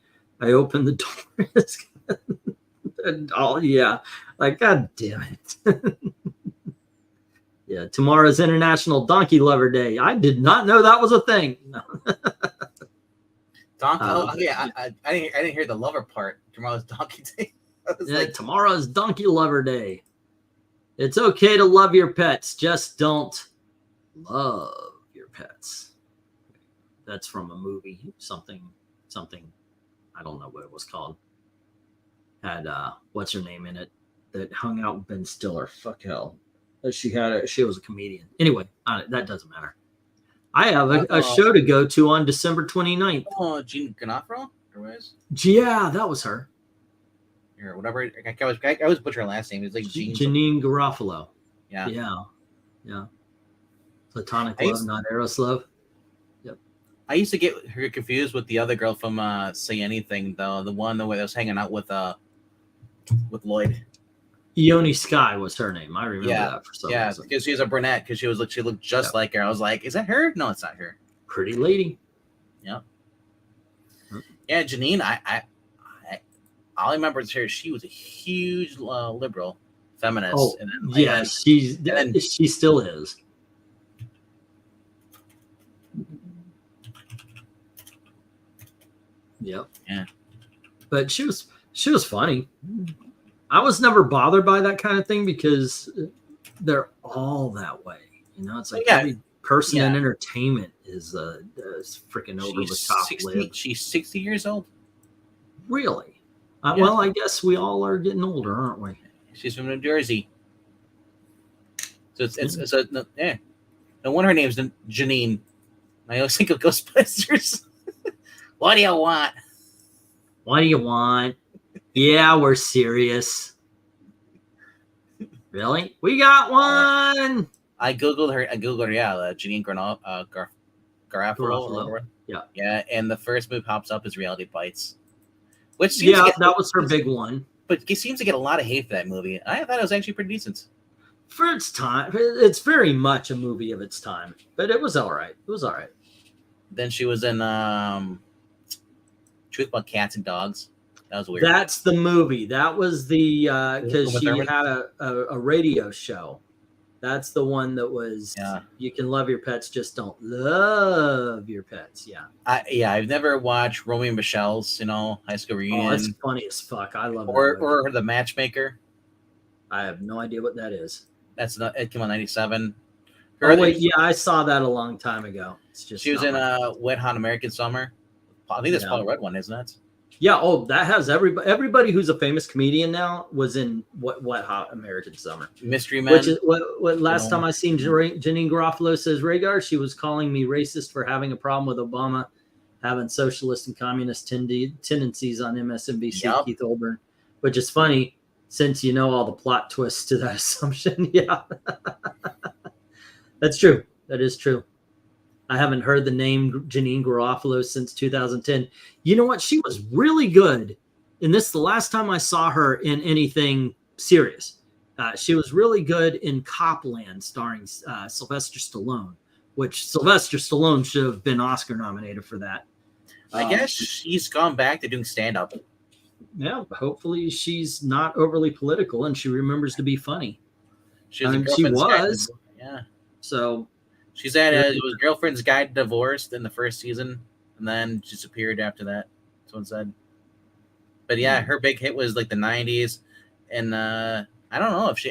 I opened the door. And yeah. Like, God damn it. Yeah. Tomorrow's International Donkey Lover Day. I did not know that was a thing. No. Donkey. I didn't hear the lover part. Tomorrow's Donkey Day. Tomorrow's Donkey Lover Day. It's okay to love your pets. Just don't love your pets. That's from a movie. Something. I don't know what it was called. Had what's her name in it that hung out with Ben Stiller. Fuck hell. She was a comedian. Anyway, that doesn't matter. I have a show to go to on December 29th. Oh, Jean Garofalo? Yeah, that was her. Or whatever. I always butcher her last name. It's like Janine Garofalo. Yeah. Yeah. Platonic love, not Eros love. I used to get her confused with the other girl from Say Anything, though. The one that was hanging out with Lloyd. Ione Skye was her name. I remember that for some reason. Yeah, because she was a brunette. Because she looked just like her. I was like, is that her? No, it's not her. Pretty lady. Yeah. Yeah, Janine. I all I remember is her. She was a huge liberal feminist. Oh, she still is. Yep. Yeah. But she was funny. I was never bothered by that kind of thing because they're all that way. You know, it's like every person in entertainment is freaking over the top. 60, she's 60 years old. Really? Well, I guess we all are getting older, aren't we? She's from New Jersey. So no wonder her name's Janine. I always think of Ghostbusters. What do you want? What do you want? Yeah, we're serious. Really? We got one. I googled her. Janine Garofalo. Yeah, and the first move pops up is Reality Bites, which seems that was her big one. But it seems to get a lot of hate for that movie. I thought it was actually pretty decent for its time. It's very much a movie of its time, but it was all right. Then she was in Truth About Cats and Dogs. That was weird. That's the movie. That was the because she had a radio show. That's the one that was. You can love your pets, just don't love your pets. Yeah. I've never watched Romeo and Michelle's, High School Reunion. Oh, that's funny as fuck. I love it. Or The Matchmaker. I have no idea what that is. It came on 97. I saw that a long time ago. It's just she was in Wet Hot American Summer. I think that's Paul Rudd one, isn't it? Yeah. Oh, that has everybody who's a famous comedian now was in Wet Hot American Summer. Mystery Men. Which is what last time I seen Janine Garofalo says, Rhaegar, she was calling me racist for having a problem with Obama having socialist and communist tendencies on MSNBC. Yep. Keith Olbermann, which is funny since you know all the plot twists to that assumption. Yeah. That's true. That is true. I haven't heard the name Janine Garofalo since 2010. You know what? She was really good. And this is the last time I saw her in anything serious. She was really good in Copland starring Sylvester Stallone, which Sylvester Stallone should have been Oscar nominated for that. I guess she's gone back to doing stand-up. Yeah, hopefully she's not overly political and she remembers to be funny. She was. Yeah. So she's at it was Girlfriend's Guide to Divorce in the first season, and then she disappeared after that. Someone said. But yeah, her big hit was like the 90s, and I don't know if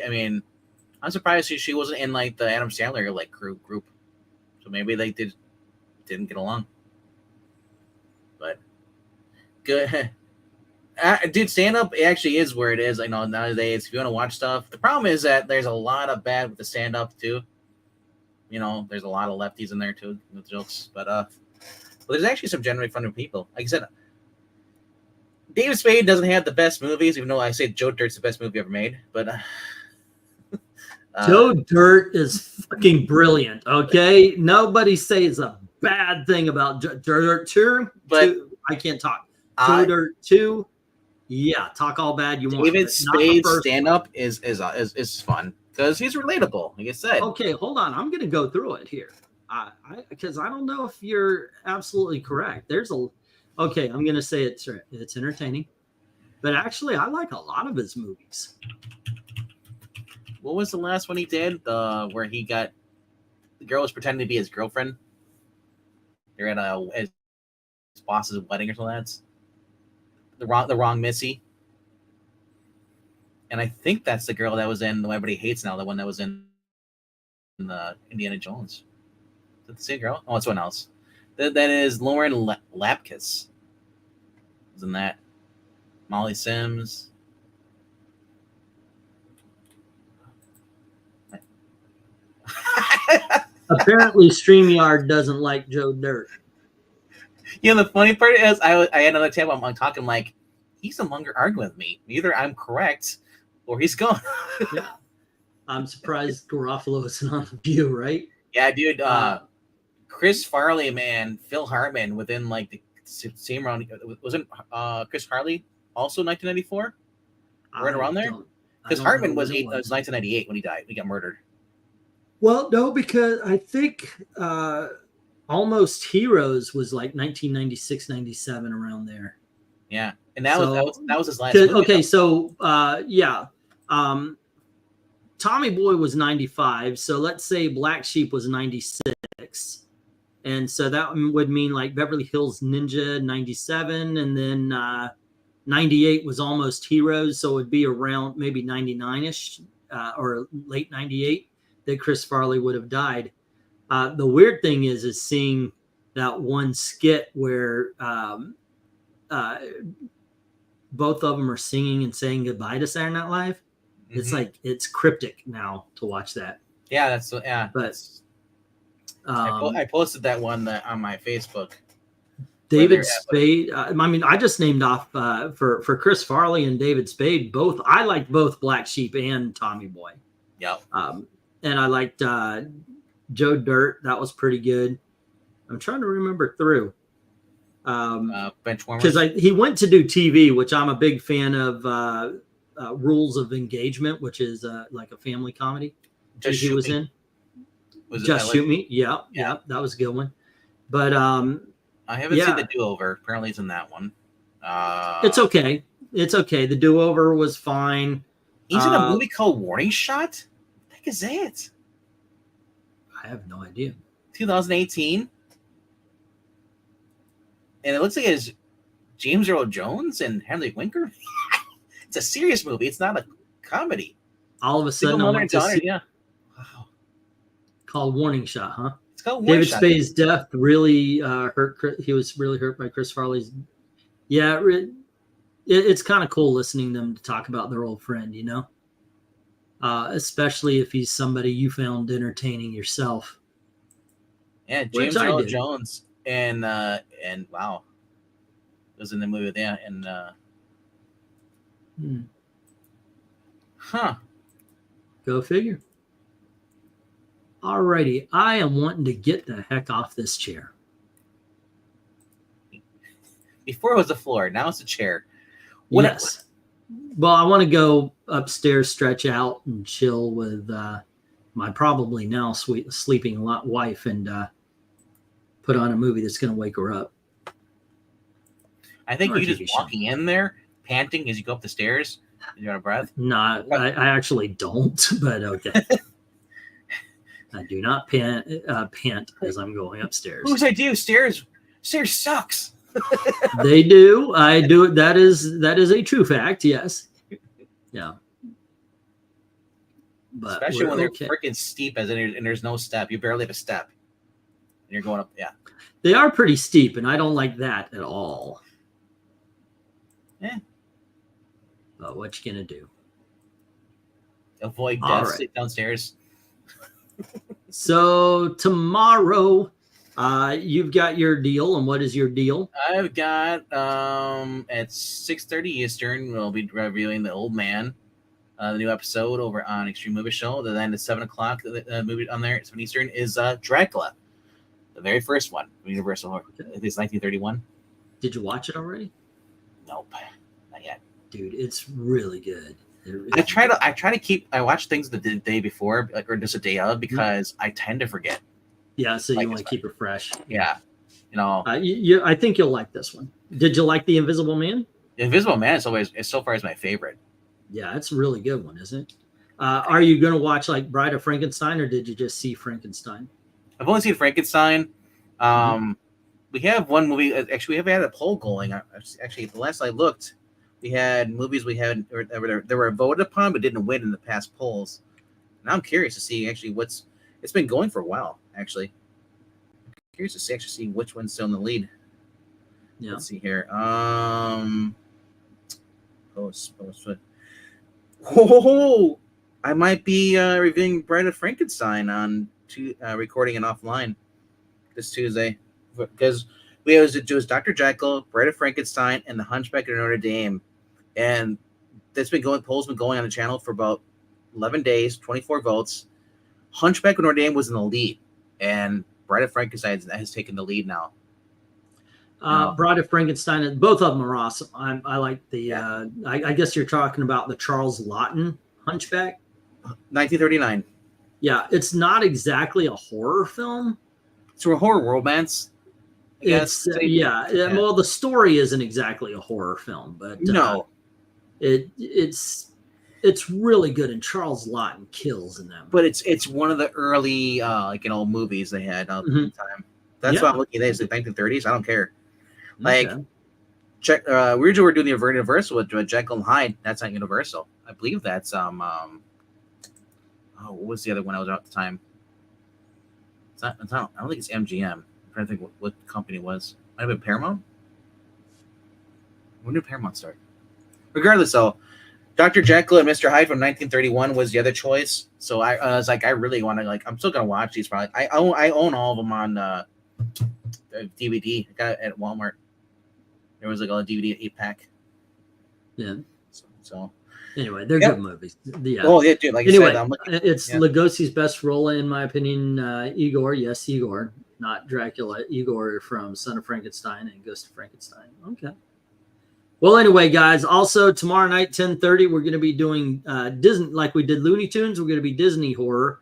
I'm surprised she wasn't in like the Adam Sandler like group. So maybe they did didn't get along. But good. Dude, stand up actually is where it is. I know nowadays, if you want to watch stuff, the problem is that there's a lot of bad with the stand up too. You know, there's a lot of lefties in there too with jokes, but there's actually some genuinely funny people. Like I said, David Spade doesn't have the best movies, even though I say Joe Dirt's the best movie ever made. But Joe Dirt is fucking brilliant. Okay, nobody says a bad thing about Joe Dirt 2. But I can't talk. Joe Dirt 2. Yeah, talk all bad you want. David Spade's stand up is fun because he's relatable. Like I said. Okay, hold on. I'm gonna go through it here. Because I don't know if you're absolutely correct. Okay, I'm gonna say it's entertaining, but actually I like a lot of his movies. What was the last one he did? Where he got the girl was pretending to be his girlfriend. They're at his boss's wedding or something. That's the wrong Missy. And I think that's the girl that was in the one Everybody Hates Now, the one that was in the Indiana Jones. Is that the same girl? Oh, it's someone else. That is Lauren Lapkus. Was in that. Molly Sims. Apparently, StreamYard doesn't like Joe Dirt. You know, the funny part is I had another tab. I'm talking like he's no longer arguing with me. Either I'm correct or he's gone. Yeah. I'm surprised Garofalo isn't on the View, right? Yeah, dude. Chris Farley, man, Phil Hartman within like the same round. Wasn't Chris Farley also 1994? Right around there? Because Hartman was 1998 when he died. He got murdered. Well, no, because I think Almost Heroes was like 1996, 97 around there. Yeah, and that was his last movie. Okay, so yeah. Tommy Boy was 95, so let's say Black Sheep was 96. And so that would mean like Beverly Hills Ninja 97, and then 98 was Almost Heroes, so it would be around maybe 99-ish or late 98 that Chris Farley would have died. The weird thing is seeing that one skit where both of them are singing and saying goodbye to Saturday Night Live. Mm-hmm. It's like it's cryptic now to watch that. Yeah, But I posted that one on my Facebook. David Spade. I mean, I just named off for Chris Farley and David Spade. Both I liked both Black Sheep and Tommy Boy. Yeah. And I liked Joe Dirt. That was pretty good. I'm trying to remember through. Benchwarmers. Because he went to do TV, which I'm a big fan of. Rules of Engagement, which is like a family comedy. He was in. Just Shoot Me. Yeah, that was a good one. But I haven't seen The Do-Over. Apparently, it's in that one. It's okay. It's okay. The Do-Over was fine. He's in a movie called Warning Shot. What the heck is that? I have no idea. 2018, and it looks like it's James Earl Jones and Henry Winker. It's a serious movie. It's not a comedy. All of a sudden, I went to see, yeah. Wow. Called Warning Shot, huh? It's called Warning Shot. David Spade's death really hurt. He was really hurt by Chris Farley's. Yeah, it's kind of cool listening to them to talk about their old friend, you know, especially if he's somebody you found entertaining yourself. Yeah, James Earl Jones and wow, was in the movie with that and. Huh. Go figure. Alrighty, I am wanting to get the heck off this chair. Before it was the floor, now it's a chair. Yes. Well, I want to go upstairs, stretch out, and chill with my probably now sleeping wife, and put on a movie that's going to wake her up. I think you just walking in there, panting as you go up the stairs. You out of breath? No, I actually don't, but okay. I do not pant as I'm going upstairs. Who's I do? Stairs sucks. They do. I do. That is a true fact. Yes. Yeah. But especially when they're freaking steep, and there's no step. You barely have a step. And you're going up, yeah. They are pretty steep, and I don't like that at all. Yeah. But what you gonna do? Avoid All death. right. Sit downstairs. So tomorrow, you've got your deal, and what is your deal? I've got at 6:30 Eastern, we'll be reviewing The Old Man, the new episode over on Extreme Movie Show. Then at 7 o'clock, the movie on there, 7 Eastern, is Dracula, the very first one, Universal Horror. I think it's 1931. Did you watch it already? Nope, not yet. Dude, it's really good. I try to keep. I watch things the day before, like, or just a day of, because I tend to forget. Yeah, so you Like want to it's keep it fresh. Yeah, you know, I think you'll like this one. Did you like The Invisible Man? Invisible Man is so far is my favorite. Yeah, it's a really good one, isn't it? Are you going to watch like Bride of Frankenstein, or did you just see Frankenstein? I've only seen Frankenstein. We have one movie. Actually, we have had a poll going. Actually, the last I looked, we had movies that were voted upon but didn't win in the past polls. Now I'm curious to see actually it's been going for a while. Actually, I'm curious to see which one's still in the lead. Yeah. Let's see here. Post. Oh, I might be reviewing Bride of Frankenstein on recording and offline this Tuesday, because we have to do Dr. Jekyll, Bride of Frankenstein, and The Hunchback of Notre Dame, and polls been going on the channel for about 11 days, 24 votes. Hunchback of Notre Dame was in the lead, and Bride of Frankenstein has taken the lead now. Bride of Frankenstein, both of them are awesome. I like the. I guess you're talking about the Charles Laughton Hunchback. 1939. Yeah, it's not exactly a horror film. It's a horror romance. It's well, the story isn't exactly a horror film, but no, it's really good, and Charles Laughton kills in that movie. But it's one of the early movies they had at the time. That's why I'm looking at it. It's the 1930s. I don't care. Like, check. We were doing the Universal with Jekyll and Hyde. That's not Universal. I believe that's what was the other one I was out at the time? I don't think it's MGM. I'm trying to think what company it was. Might have been Paramount. When did Paramount start? Regardless, though, Dr. Jekyll and Mr. Hyde from 1931 was the other choice. So I was like, I really want to I'm still gonna watch these. Probably I own all of them on DVD. I got it at Walmart. There was like a DVD 8-pack. Yeah. So anyway, they're good movies. Yeah. Oh yeah, dude. Like anyway, you said, it's Lugosi's best role, in my opinion. Igor, yes, Igor, not Dracula. Igor from Son of Frankenstein and Ghost of Frankenstein. Okay. Well, anyway, guys. Also, tomorrow night, 10:30, we're going to be doing Disney, like we did Looney Tunes. We're going to be Disney horror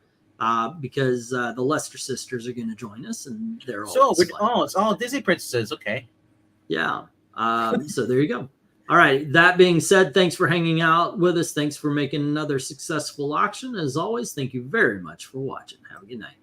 because the Lester sisters are going to join us, and they're all. It's all Disney princesses. Okay. Yeah. So there you go. All right. That being said, thanks for hanging out with us. Thanks for making another successful auction. As always, thank you very much for watching. Have a good night.